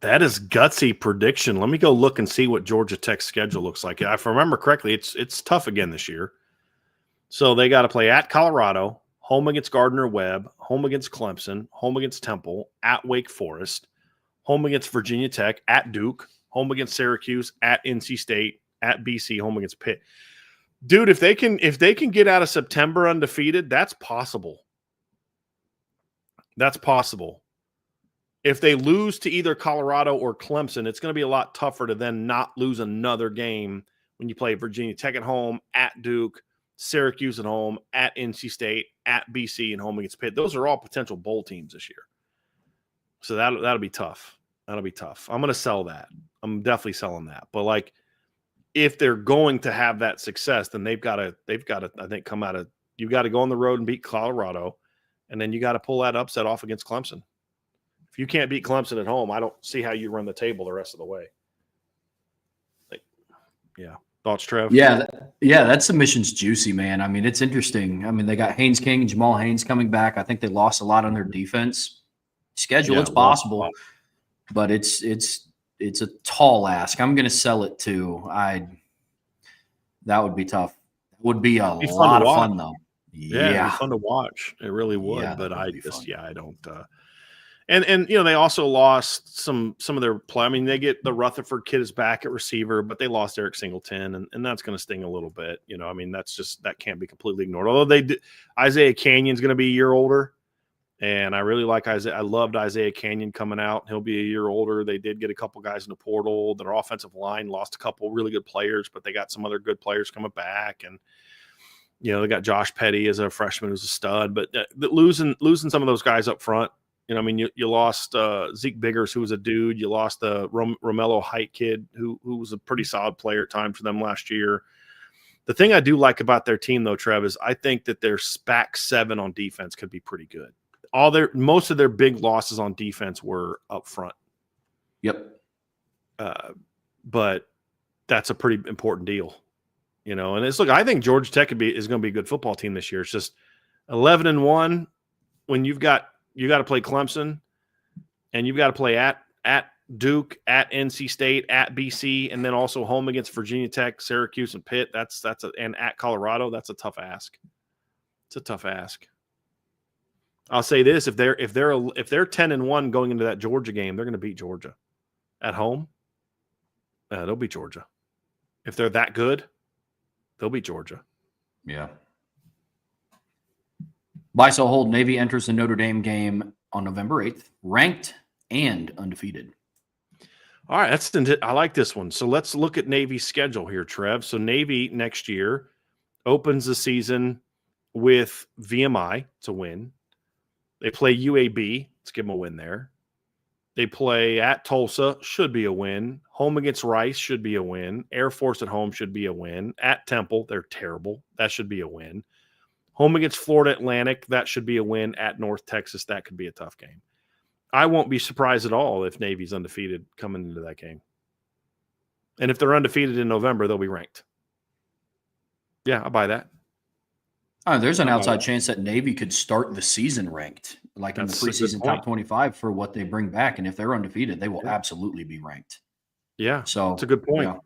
That is gutsy prediction. Let me go look and see what Georgia Tech's schedule looks like. If I remember correctly, it's tough again this year. So they got to play at Colorado, home against Gardner-Webb, home against Clemson, home against Temple, at Wake Forest, home against Virginia Tech, at Duke, home against Syracuse, at NC State, at BC, home against Pitt. Dude, if they can get out of September undefeated, that's possible. That's possible. If they lose to either Colorado or Clemson, it's going to be a lot tougher to then not lose another game when you play Virginia Tech at home, at Duke, Syracuse at home, at NC State, at BC, and home against Pitt. Those are all potential bowl teams this year. So that'll be tough. That'll be tough. I'm going to sell that. I'm definitely selling that. But if they're going to have that success, then they've got to, I think, come out of, you got to go on the road and beat Colorado, and then you got to pull that upset off against Clemson. If you can't beat Clemson at home, I don't see how you run the table the rest of the way. Yeah. Thoughts, Trev? Yeah, that submission's juicy, man. I mean, it's interesting. I mean, they got Haynes King and Jamal Haynes coming back. I think they lost a lot on their defense. Schedule, Yeah, it's possible, but it's a tall ask. I'm going to sell it too. That would be tough. It would be a lot of fun though. Yeah, it'd be fun to watch. It really would. Yeah, but I don't. And they also lost some of their play. I mean, they get the Rutherford kid is back at receiver, but they lost Eric Singleton, and that's going to sting a little bit. I mean, that can't be completely ignored. Although Isaiah Canyon's going to be a year older, and I really like Isaiah. I loved Isaiah Canyon coming out. He'll be a year older. They did get a couple guys in the portal. Their offensive line lost a couple really good players, but they got some other good players coming back, and they got Josh Petty as a freshman who's a stud. But losing some of those guys up front. I mean, you lost Zeke Biggers, who was a dude. You lost the Romello Height kid, who was a pretty solid player at times for them last year. The thing I do like about their team, though, Trev, is I think that their back seven on defense could be pretty good. Most of their big losses on defense were up front. Yep. But that's a pretty important deal, And I think Georgia Tech is going to be a good football team this year. It's just 11-1 when you got to play Clemson, and you've got to play at Duke, at NC State, at BC, and then also home against Virginia Tech, Syracuse, and Pitt. And at Colorado. That's a tough ask. It's a tough ask. I'll say this: if they're 10-1 going into that Georgia game, they're going to beat Georgia at home. They'll beat Georgia. If they're that good, they'll beat Georgia. Yeah. Buy, sell, hold. Navy enters the Notre Dame game on November 8th, ranked and undefeated. All right, I like this one. So let's look at Navy's schedule here, Trev. So Navy next year opens the season with VMI. It's a win. They play UAB. Let's give them a win there. They play at Tulsa. Should be a win. Home against Rice. Should be a win. Air Force at home should be a win. At Temple. They're terrible. That should be a win. Home against Florida Atlantic, that should be a win. At North Texas, that could be a tough game. I won't be surprised at all if Navy's undefeated coming into that game. And if they're undefeated in November, they'll be ranked. Yeah, I'll buy that. There's an outside chance that Navy could start the season ranked, like in the preseason top 25 for what they bring back. And if they're undefeated, they will absolutely be ranked. Yeah, so it's a good point. Yeah.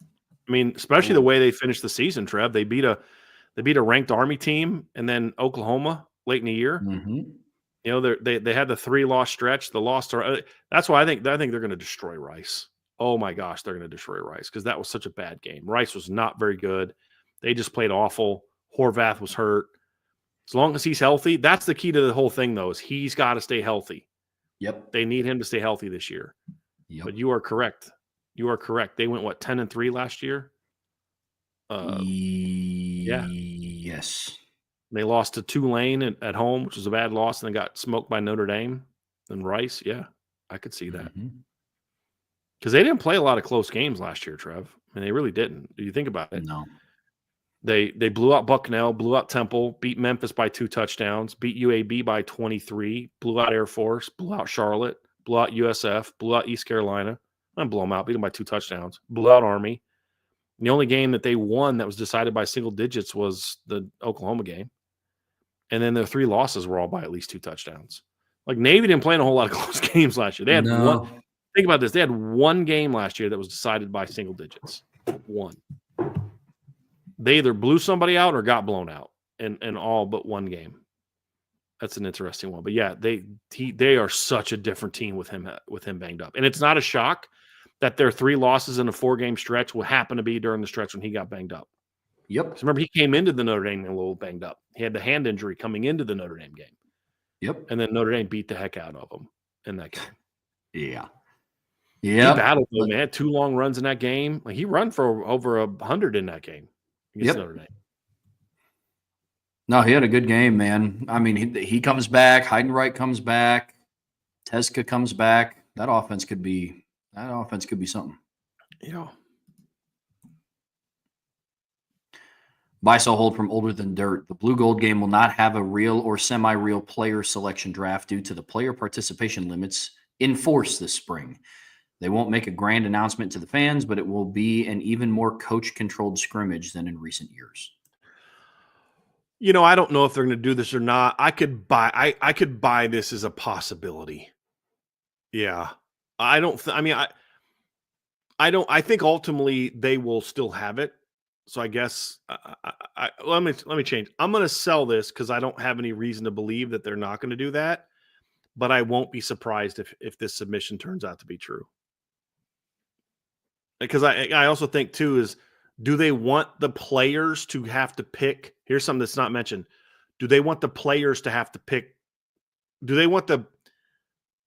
I mean, especially the way they finished the season, Trev. They beat a ranked Army team and then Oklahoma late in the year. Mm-hmm. They had the 3-loss stretch. The loss to that's why I think they're going to destroy Rice. Oh my gosh, they're going to destroy Rice because that was such a bad game. Rice was not very good. They just played awful. Horvath was hurt. As long as he's healthy, that's the key to the whole thing, though, is he's got to stay healthy. Yep. They need him to stay healthy this year. Yep. But you are correct. They went, 10-3 last year? Yeah. Yes. They lost to Tulane at home, which was a bad loss, and they got smoked by Notre Dame and Rice. Yeah, I could see that. Because they didn't play a lot of close games last year, Trev. I mean, they really didn't. Do you think about it? No. They blew out Bucknell, blew out Temple, beat Memphis by 2 touchdowns, beat UAB by 23, blew out Air Force, blew out Charlotte, blew out USF, blew out East Carolina. I didn't blow them out, beat them by 2 touchdowns, blew out Army. And the only game that they won that was decided by single digits was the Oklahoma game. And then their 3 losses were all by at least 2 touchdowns. Like Navy didn't play in a whole lot of close games last year. They had one. Think about this. They had 1 game last year that was decided by single digits. 1. They either blew somebody out or got blown out in all but 1 game. That's an interesting one. But yeah, they are such a different team with him banged up. And it's not a shock that their 3 losses in a 4-game stretch will happen to be during the stretch when he got banged up. Yep. So remember, he came into the Notre Dame game a little banged up. He had the hand injury coming into the Notre Dame game. Yep. And then Notre Dame beat the heck out of him in that game. Yeah. Yeah. He battled though, man. 2 long runs in that game. Like he run for over 100 in that game against Notre Dame. No, he had a good game, man. I mean, he comes back. Heidenreich comes back. Teska comes back. That offense could be something. Yeah. Buy, sell, hold from Older Than Dirt. The Blue Gold game will not have a real or semi-real player selection draft due to the player participation limits in force this spring. They won't make a grand announcement to the fans, but it will be an even more coach-controlled scrimmage than in recent years. I don't know if they're going to do this or not. I could buy this as a possibility. Yeah. I think ultimately they will still have it. So I guess let me change. I'm going to sell this because I don't have any reason to believe that they're not going to do that. But I won't be surprised if this submission turns out to be true. Because I also think too is, do they want the players to have to pick? Here's something that's not mentioned. Do they want the players to have to pick? Do they want to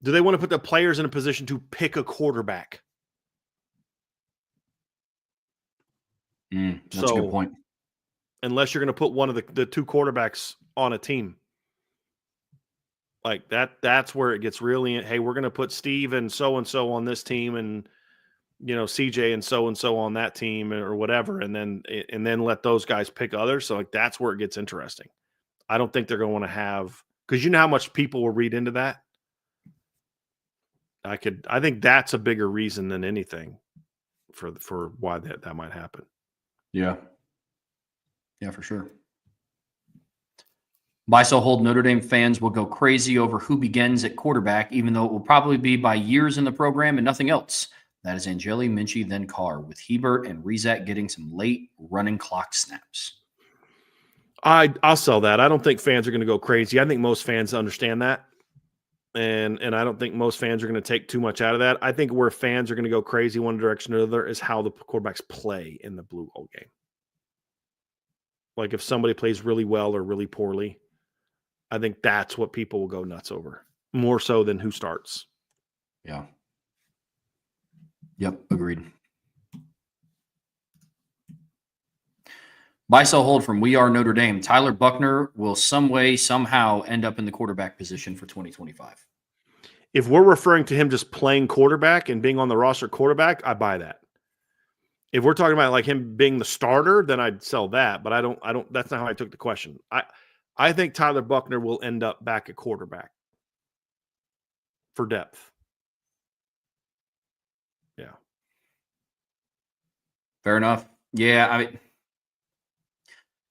put the players in a position to pick a quarterback? That's a good point. Unless you're going to put one of the two quarterbacks on a team. Like that's where it gets really, hey, we're going to put Steve and so on this team, and CJ and so on that team, or whatever, and then let those guys pick others. So like that's where it gets interesting. I don't think they're going to want to have, because you know how much people will read into that. I think that's a bigger reason than anything for why that might happen. Yeah, for sure. Buy, sell, hold. Notre Dame fans will go crazy over who begins at quarterback, even though it will probably be by years in the program and nothing else. That is Angeli, Minchie, then Carr, with Hebert and Rizak getting some late running clock snaps. I'll sell that. I don't think fans are going to go crazy. I think most fans understand that. And I don't think most fans are going to take too much out of that. I think where fans are going to go crazy one direction or another is how the quarterbacks play in the Blue Hole game. Like if somebody plays really well or really poorly, I think that's what people will go nuts over, more so than who starts. Yeah. Yep, agreed. Buy, sell, hold from We Are Notre Dame. Tyler Buchner will some way, somehow end up in the quarterback position for 2025. If we're referring to him just playing quarterback and being on the roster quarterback, I buy that. If we're talking about like him being the starter, then I'd sell that. But I don't. That's not how I took the question. I think Tyler Buchner will end up back at quarterback for depth. Yeah. Fair enough. Yeah, I mean,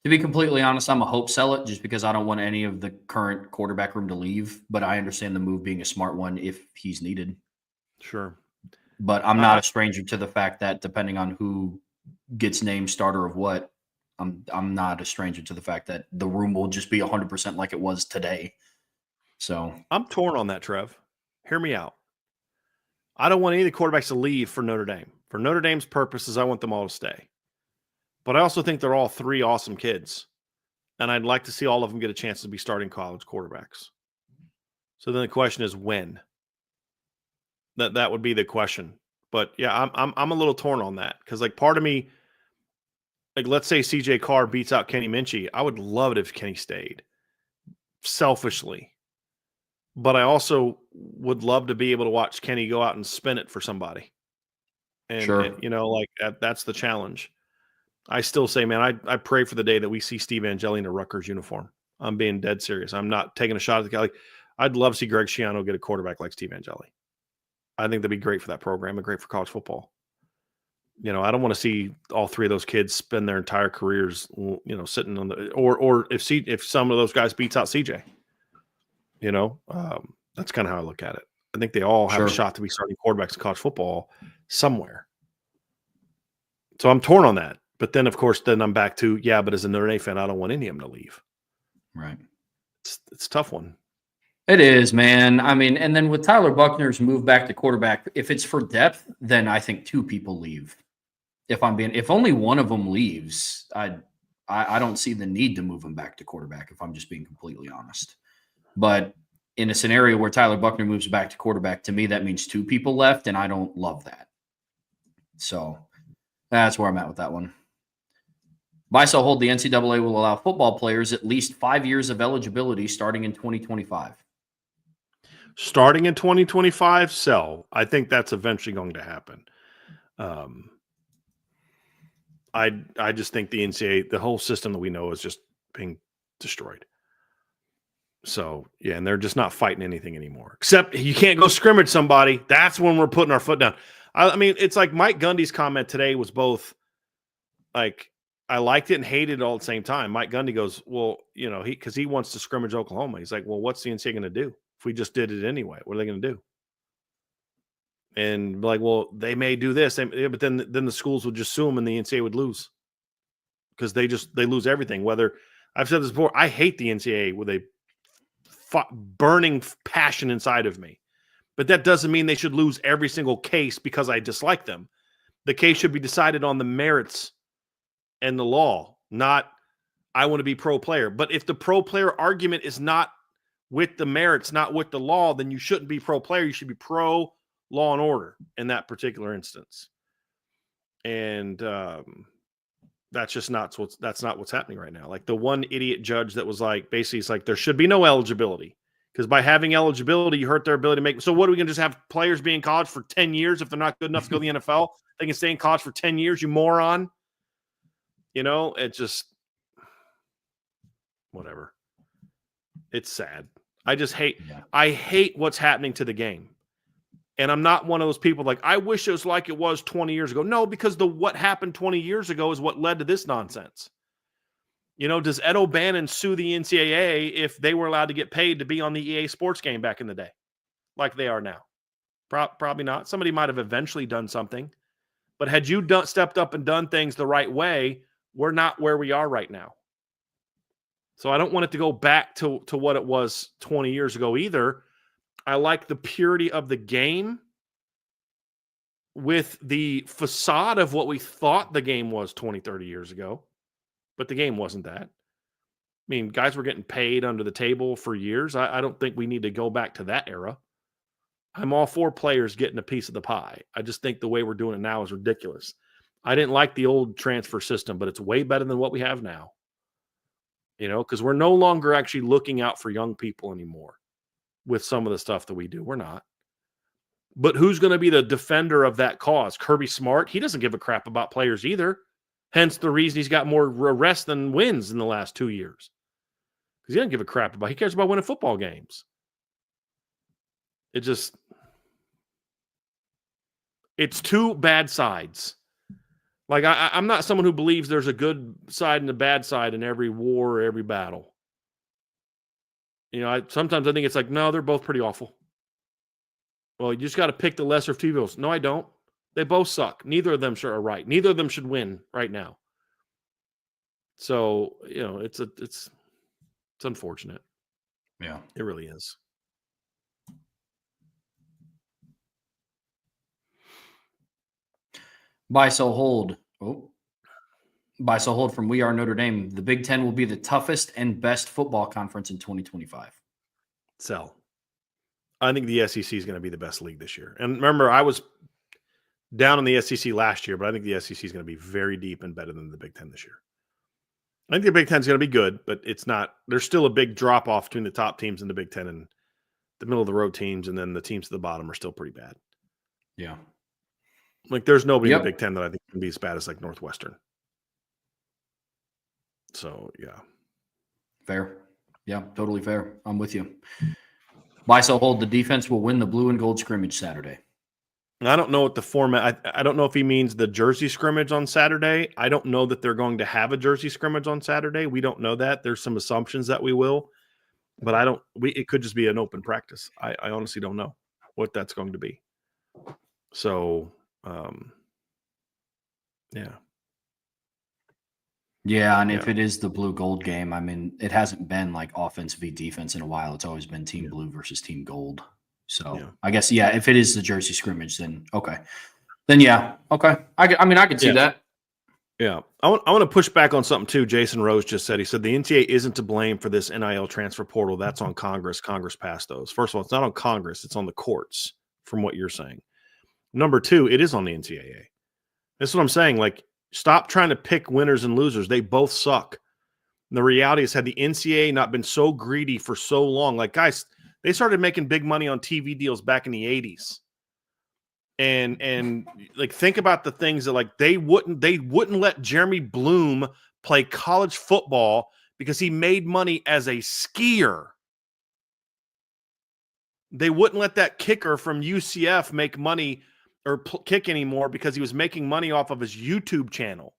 to be completely honest, I'm a hope sell it just because I don't want any of the current quarterback room to leave. But I understand the move being a smart one if he's needed. Sure. But I'm not a stranger to the fact that depending on who gets named starter of what, I'm not a stranger to the fact that the room will just be 100% like it was today. So I'm torn on that, Trev. Hear me out. I don't want any of the quarterbacks to leave for Notre Dame. For Notre Dame's purposes, I want them all to stay. But I also think they're all three awesome kids. And I'd like to see all of them get a chance to be starting college quarterbacks. So then the question is when? That would be the question. But yeah, I'm a little torn on that. Because like part of me, like let's say CJ Carr beats out Kenny Minchie. I would love it if Kenny stayed. Selfishly. But I also would love to be able to watch Kenny go out and spin it for somebody. And, sure. like that's the challenge. I still say, man, I pray for the day that we see Steve Angeli in a Rutgers uniform. I'm being dead serious. I'm not taking a shot at the guy. Like, I'd love to see Greg Schiano get a quarterback like Steve Angeli. I think that'd be great for that program and great for college football. I don't want to see all three of those kids spend their entire careers, sitting on the or if some of those guys beats out CJ. That's kind of how I look at it. I think they all have a shot to be starting quarterbacks in college football somewhere. So I'm torn on that. But then, of course, I'm back to, but as a Notre Dame fan, I don't want any of them to leave. Right. It's a tough one. It is, man. I mean, and then with Tyler Buchner's move back to quarterback, if it's for depth, then I think two people leave. If only one of them leaves, I don't see the need to move him back to quarterback, if I'm just being completely honest. But in a scenario where Tyler Buchner moves back to quarterback, to me, that means two people left, and I don't love that. So that's where I'm at with that one. Buy, sell, hold. The NCAA will allow football players at least 5 years of eligibility starting in 2025. Starting in 2025, sell. I think that's eventually going to happen. I just think the NCAA, the whole system that we know, is just being destroyed. So, yeah, and they're just not fighting anything anymore. Except you can't go scrimmage somebody. That's when we're putting our foot down. I mean, it's like Mike Gundy's comment today was both like I liked it and hated it all at the same time. Mike Gundy goes, well, because he wants to scrimmage Oklahoma. He's like, well, what's the NCAA going to do if we just did it anyway? What are they going to do? And like, well, they may do this, but then the schools would just sue them and the NCAA would lose because they lose everything. Whether I've said this before, I hate the NCAA with a burning passion inside of me, but that doesn't mean they should lose every single case because I dislike them. The case should be decided on the merits and the law, not I want to be pro player. But if the pro player argument is not with the merits, not with the law, then you shouldn't be pro player. You should be pro law and order in that particular instance. And that's not what's happening right now. Like the one idiot judge that was like, basically it's like there should be no eligibility because by having eligibility, you hurt their ability to make. So what are we going to just have players be in college for 10 years if they're not good enough to go to the NFL? They can stay in college for 10 years, you moron. It just whatever. It's sad. I hate what's happening to the game. And I'm not one of those people like, I wish it was like it was 20 years ago. No, because what happened 20 years ago is what led to this nonsense. Does Ed O'Bannon sue the NCAA if they were allowed to get paid to be on the EA Sports game back in the day like they are now? Probably not. Somebody might have eventually done something. But had you stepped up and done things the right way, we're not where we are right now. So I don't want it to go back to what it was 20 years ago either. I like the purity of the game with the facade of what we thought the game was 20, 30 years ago. But the game wasn't that. I mean, guys were getting paid under the table for years. I don't think we need to go back to that era. I'm all for players getting a piece of the pie. I just think the way we're doing it now is ridiculous. I didn't like the old transfer system, but it's way better than what we have now. Because we're no longer actually looking out for young people anymore. With some of the stuff that we do. We're not. But who's going to be the defender of that cause? Kirby Smart? He doesn't give a crap about players either. Hence the reason he's got more arrests than wins in the last 2 years. Because he doesn't give a crap about. He cares about winning football games. It's two bad sides. Like I'm not someone who believes there's a good side and a bad side in every war or every battle. Sometimes I think it's like, no, they're both pretty awful. Well, you just got to pick the lesser of two evils. No, I don't. They both suck. Neither of them are right. Neither of them should win right now. So, it's unfortunate. Yeah, it really is. Buy, sell, hold. Buy, sell, hold from We Are Notre Dame. The Big Ten will be the toughest and best football conference in 2025. Sell. I think the SEC is going to be the best league this year. And remember, I was down in the SEC last year, but I think the SEC is going to be very deep and better than the Big Ten this year. I think the Big Ten is going to be good, but it's not. There's still a big drop off between the top teams in the Big Ten and the middle of the road teams, and then the teams at the bottom are still pretty bad. Yeah. Like there's nobody in the Big Ten that I think can be as bad as like Northwestern. So, yeah. Fair. Yeah, totally fair. I'm with you. Buy, sell, hold. The defense will win the blue and gold scrimmage Saturday. I don't know what the format. I don't know if he means the jersey scrimmage on Saturday. I don't know that they're going to have a jersey scrimmage on Saturday. We don't know that. There's some assumptions that we will, but I don't. It could just be an open practice. I honestly don't know what that's going to be. So, yeah. Yeah, and if it is the blue gold game, I mean, it hasn't been like offense v defense in a while. It's always been team blue versus team gold. So I guess, if it is the jersey scrimmage, then okay. Then okay. I mean, I could see that. Yeah. I want to push back on something too. Jason Rose just said, he said the NCAA isn't to blame for this NIL transfer portal. That's on Congress. Congress passed those. First of all, it's not on Congress. It's on the courts from what you're saying. Number two, it is on the NCAA. That's what I'm saying. Like, stop trying to pick winners and losers. They both suck. And the reality is, had the NCAA not been so greedy for so long, like guys, they started making big money on TV deals back in the 80s. And like, think about the things that like they wouldn't let Jeremy Bloom play college football because he made money as a skier. They wouldn't let that kicker from UCF make money or kick anymore because he was making money off of his YouTube channel.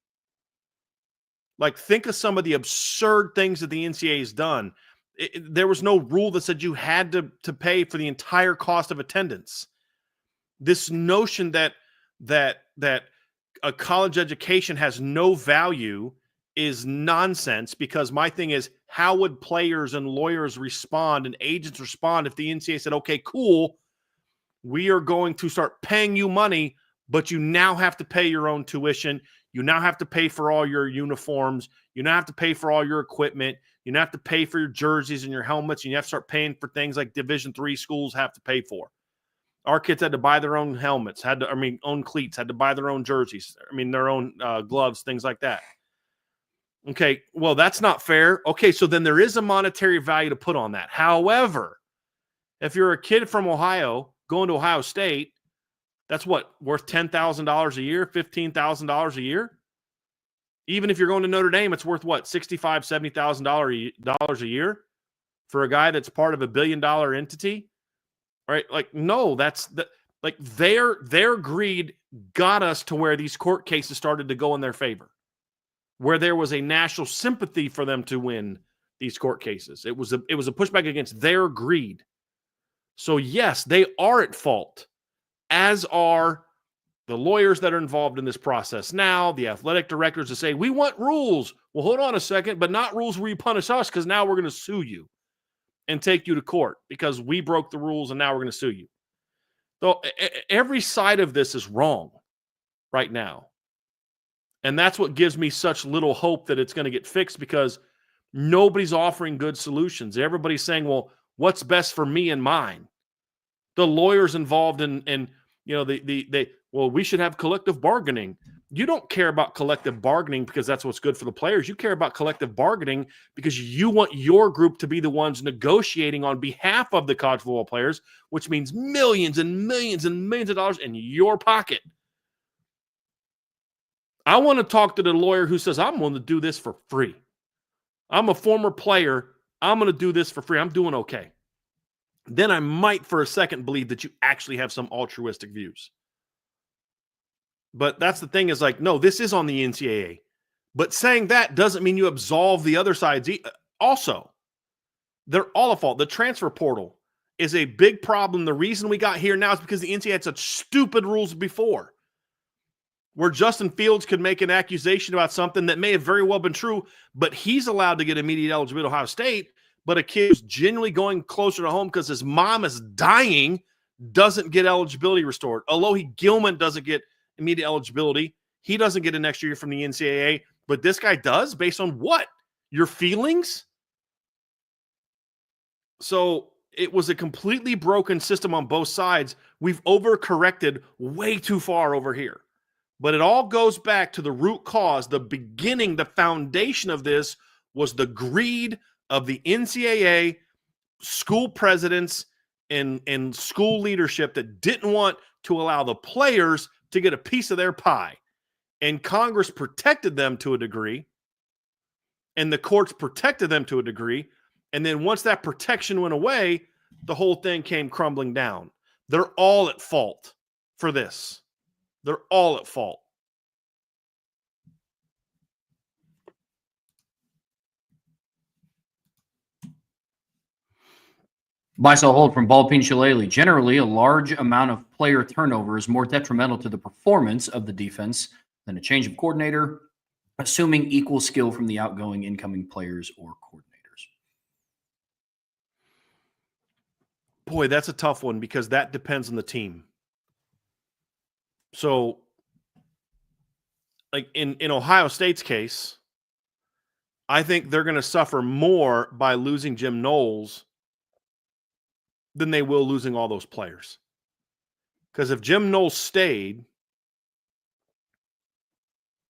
Like, think of some of the absurd things that the NCAA has done. There was no rule that said you had to pay for the entire cost of attendance. This notion that a college education has no value is nonsense, because my thing is, how would players and lawyers respond and agents respond if the NCAA said, okay, cool, we are going to start paying you money, but you now have to pay your own tuition. You now have to pay for all your uniforms. You now have to pay for all your equipment. You now have to pay for your jerseys and your helmets. And you have to start paying for things like Division III schools have to pay for. Our kids had to buy their own helmets, own cleats, had to buy their own jerseys, their own gloves, things like that. Okay, well, that's not fair. Okay, so then there is a monetary value to put on that. However, if you're a kid from Ohio going to Ohio State, that's what, worth $10,000 a year, $15,000 a year? Even if you're going to Notre Dame, it's worth what, $65,000, $70,000 a year for a guy that's part of a $1 billion entity? Right? Like, no, their greed got us to where these court cases started to go in their favor, where there was a national sympathy for them to win these court cases. It was a pushback against their greed. So yes, they are at fault, as are the lawyers that are involved in this process now, the athletic directors that say, we want rules. Well, hold on a second, but not rules where you punish us, because now we're going to sue you and take you to court because we broke the rules and now we're going to sue you. So every side of this is wrong right now. And that's what gives me such little hope that it's going to get fixed, because nobody's offering good solutions. Everybody's saying, well, what's best for me and mine? The lawyers involved in well, we should have collective bargaining. You don't care about collective bargaining because that's what's good for the players. You care about collective bargaining because you want your group to be the ones negotiating on behalf of the college football players, which means millions and millions and millions of dollars in your pocket. I want to talk to the lawyer who says, I'm going to do this for free. I'm a former player. I'm going to do this for free. I'm doing okay. Then I might for a second believe that you actually have some altruistic views. But that's the thing, is like, no, this is on the NCAA. But saying that doesn't mean you absolve the other sides. Also, they're all at fault. The transfer portal is a big problem. The reason we got here now is because the NCAA had such stupid rules before, where Justin Fields could make an accusation about something that may have very well been true, but he's allowed to get immediate eligibility at Ohio State. But a kid who's genuinely going closer to home because his mom is dying doesn't get eligibility restored. Alohi Gilman doesn't get immediate eligibility. He doesn't get an extra year from the NCAA, but this guy does, based on what? Your feelings? So it was a completely broken system on both sides. We've overcorrected way too far over here. But it all goes back to the root cause. The beginning, the foundation of this was the greed of the NCAA, school presidents, and school leadership that didn't want to allow the players to get a piece of their pie. And Congress protected them to a degree, and the courts protected them to a degree. And then once that protection went away, the whole thing came crumbling down. They're all at fault for this. They're all at fault. Buy, sell, hold from Ball Peen Shillelagh. Generally, a large amount of player turnover is more detrimental to the performance of the defense than a change of coordinator, assuming equal skill from the outgoing, incoming players or coordinators. Boy, that's a tough one, because that depends on the team. So, like in Ohio State's case, I think they're going to suffer more by losing Jim Knowles than they will losing all those players. Because if Jim Knowles stayed,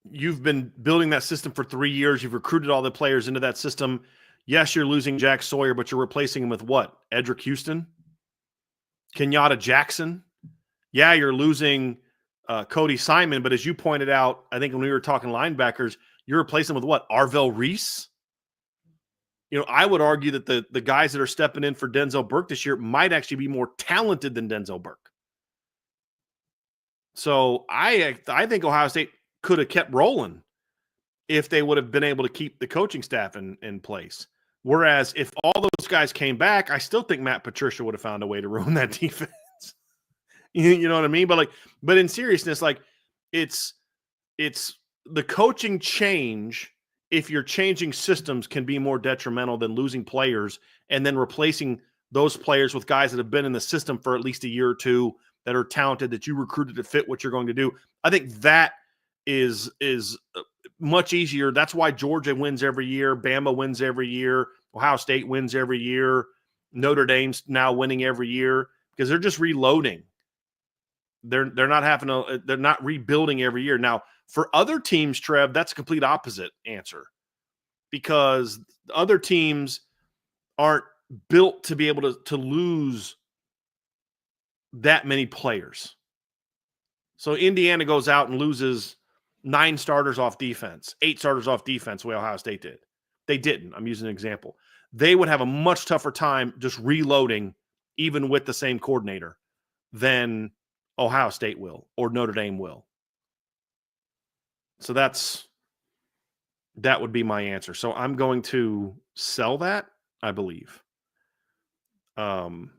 you've been building that system for 3 years. You've recruited all the players into that system. Yes, you're losing Jack Sawyer, but you're replacing him with what? Edric Houston? Kenyatta Jackson? Yeah, you're losing Cody Simon, but as you pointed out, I think when we were talking linebackers, you're replacing him with what? Arvell Reese? I would argue that the guys that are stepping in for Denzel Burke this year might actually be more talented than Denzel Burke. So I think Ohio State could have kept rolling if they would have been able to keep the coaching staff in place. Whereas if all those guys came back, I still think Matt Patricia would have found a way to ruin that defense. You know what I mean? But in seriousness, like it's the coaching change. If you're changing systems, can be more detrimental than losing players and then replacing those players with guys that have been in the system for at least a year or two that are talented, that you recruited to fit what you're going to do. I think that is much easier. That's why Georgia wins every year. Bama wins every year. Ohio State wins every year. Notre Dame's now winning every year because they're just reloading. They're not rebuilding every year. Now, for other teams, Trev, that's a complete opposite answer because other teams aren't built to be able to lose that many players. So Indiana goes out and loses 9 starters off defense, 8 starters off defense, the way Ohio State did. They didn't. I'm using an example. They would have a much tougher time just reloading, even with the same coordinator, than Ohio State will or Notre Dame will. So that would be my answer. So I'm going to sell that, I believe. And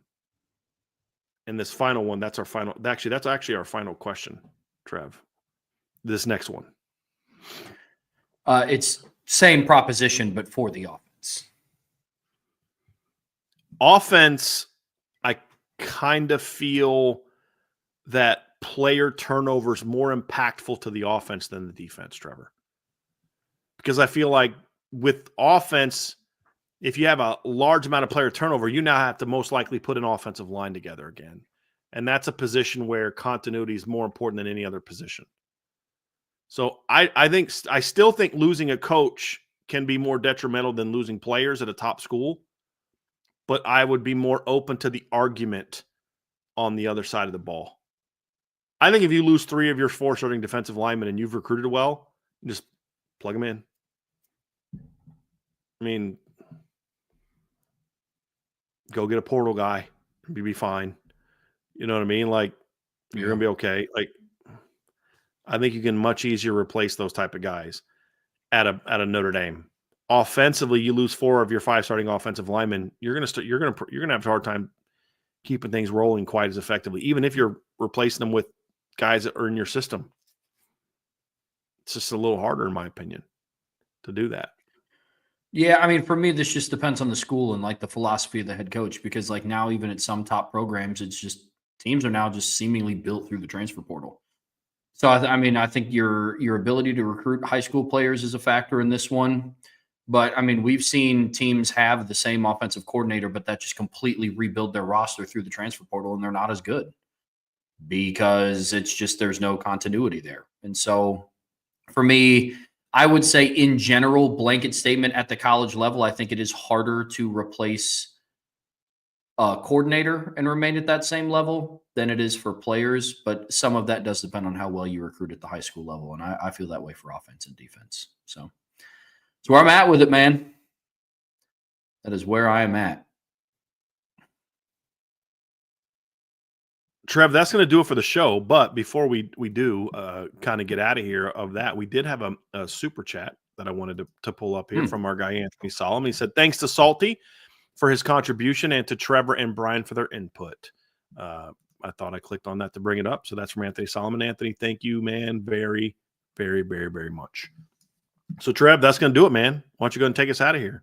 this final one, that's actually our final question, Trev. This next one. It's same proposition, but for the offense. Offense, I kind of feel that player turnover is more impactful to the offense than the defense, Trevor. Because I feel like with offense, if you have a large amount of player turnover, you now have to most likely put an offensive line together again. And that's a position where continuity is more important than any other position. So I still think losing a coach can be more detrimental than losing players at a top school. But I would be more open to the argument on the other side of the ball. I think if you lose 3 of your 4 starting defensive linemen and you've recruited well, just plug them in. I mean, go get a portal guy. You'll be fine. You know what I mean? Like, you're going to be okay. Like, I think you can much easier replace those type of guys at a Notre Dame. Offensively, you lose 4 of your 5 starting offensive linemen. You're going to have a hard time keeping things rolling quite as effectively, even if you're replacing them with guys that are in your system. It's just a little harder, in my opinion, to do that. Yeah, I mean, for me, this just depends on the school and like the philosophy of the head coach, because like now, even at some top programs, it's just teams are now just seemingly built through the transfer portal. So I think your ability to recruit high school players is a factor in this one. But I mean, we've seen teams have the same offensive coordinator, but that just completely rebuild their roster through the transfer portal, and they're not as good because it's just there's no continuity there. And so for me, I would say in general, blanket statement at the college level, I think it is harder to replace a coordinator and remain at that same level than it is for players. But some of that does depend on how well you recruit at the high school level. And I feel that way for offense and defense. So that's where I'm at with it, man. That is where I am at. Trev, that's going to do it for the show. But before we do kind of get out of here of that, we did have a super chat that I wanted to pull up here from our guy, Anthony Solomon. He said, thanks to Salty for his contribution and to Trevor and Brian for their input. I thought I clicked on that to bring it up. So that's from Anthony Solomon. Anthony, thank you, man, very, very, very, very much. So, Trev, that's going to do it, man. Why don't you go and take us out of here?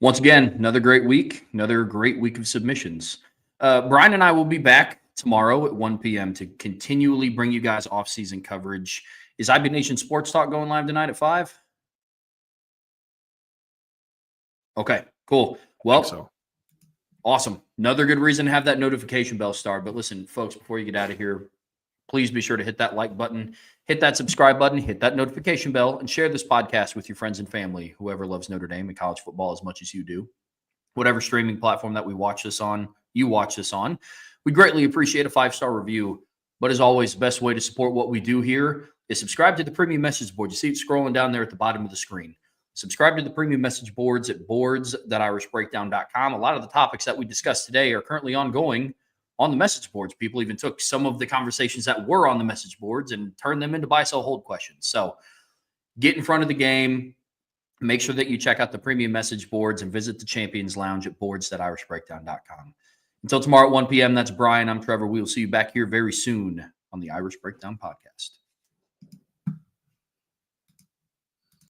Once again, another great week of submissions. Brian and I will be back tomorrow at 1 p.m. to continually bring you guys off-season coverage. Is IB Nation Sports Talk going live tonight at 5? Okay, cool. Well, so. Awesome. Another good reason to have that notification bell starred. But listen, folks, before you get out of here, please be sure to hit that like button, hit that subscribe button, hit that notification bell, and share this podcast with your friends and family, whoever loves Notre Dame and college football as much as you do. Whatever streaming platform that you watch this on, we greatly appreciate a 5-star review. But as always, the best way to support what we do here is subscribe to the premium message board. You see it scrolling down there at the bottom of the screen. Subscribe to the premium message boards at boards.irishbreakdown.com. A lot of the topics that we discussed today are currently ongoing on the message boards. People even took some of the conversations that were on the message boards and turned them into buy, sell, hold questions. So get in front of the game. Make sure that you check out the premium message boards and visit the Champions Lounge at boards.irishbreakdown.com. Until tomorrow at 1 p.m., that's Brian. I'm Trevor. We will see you back here very soon on the Irish Breakdown Podcast.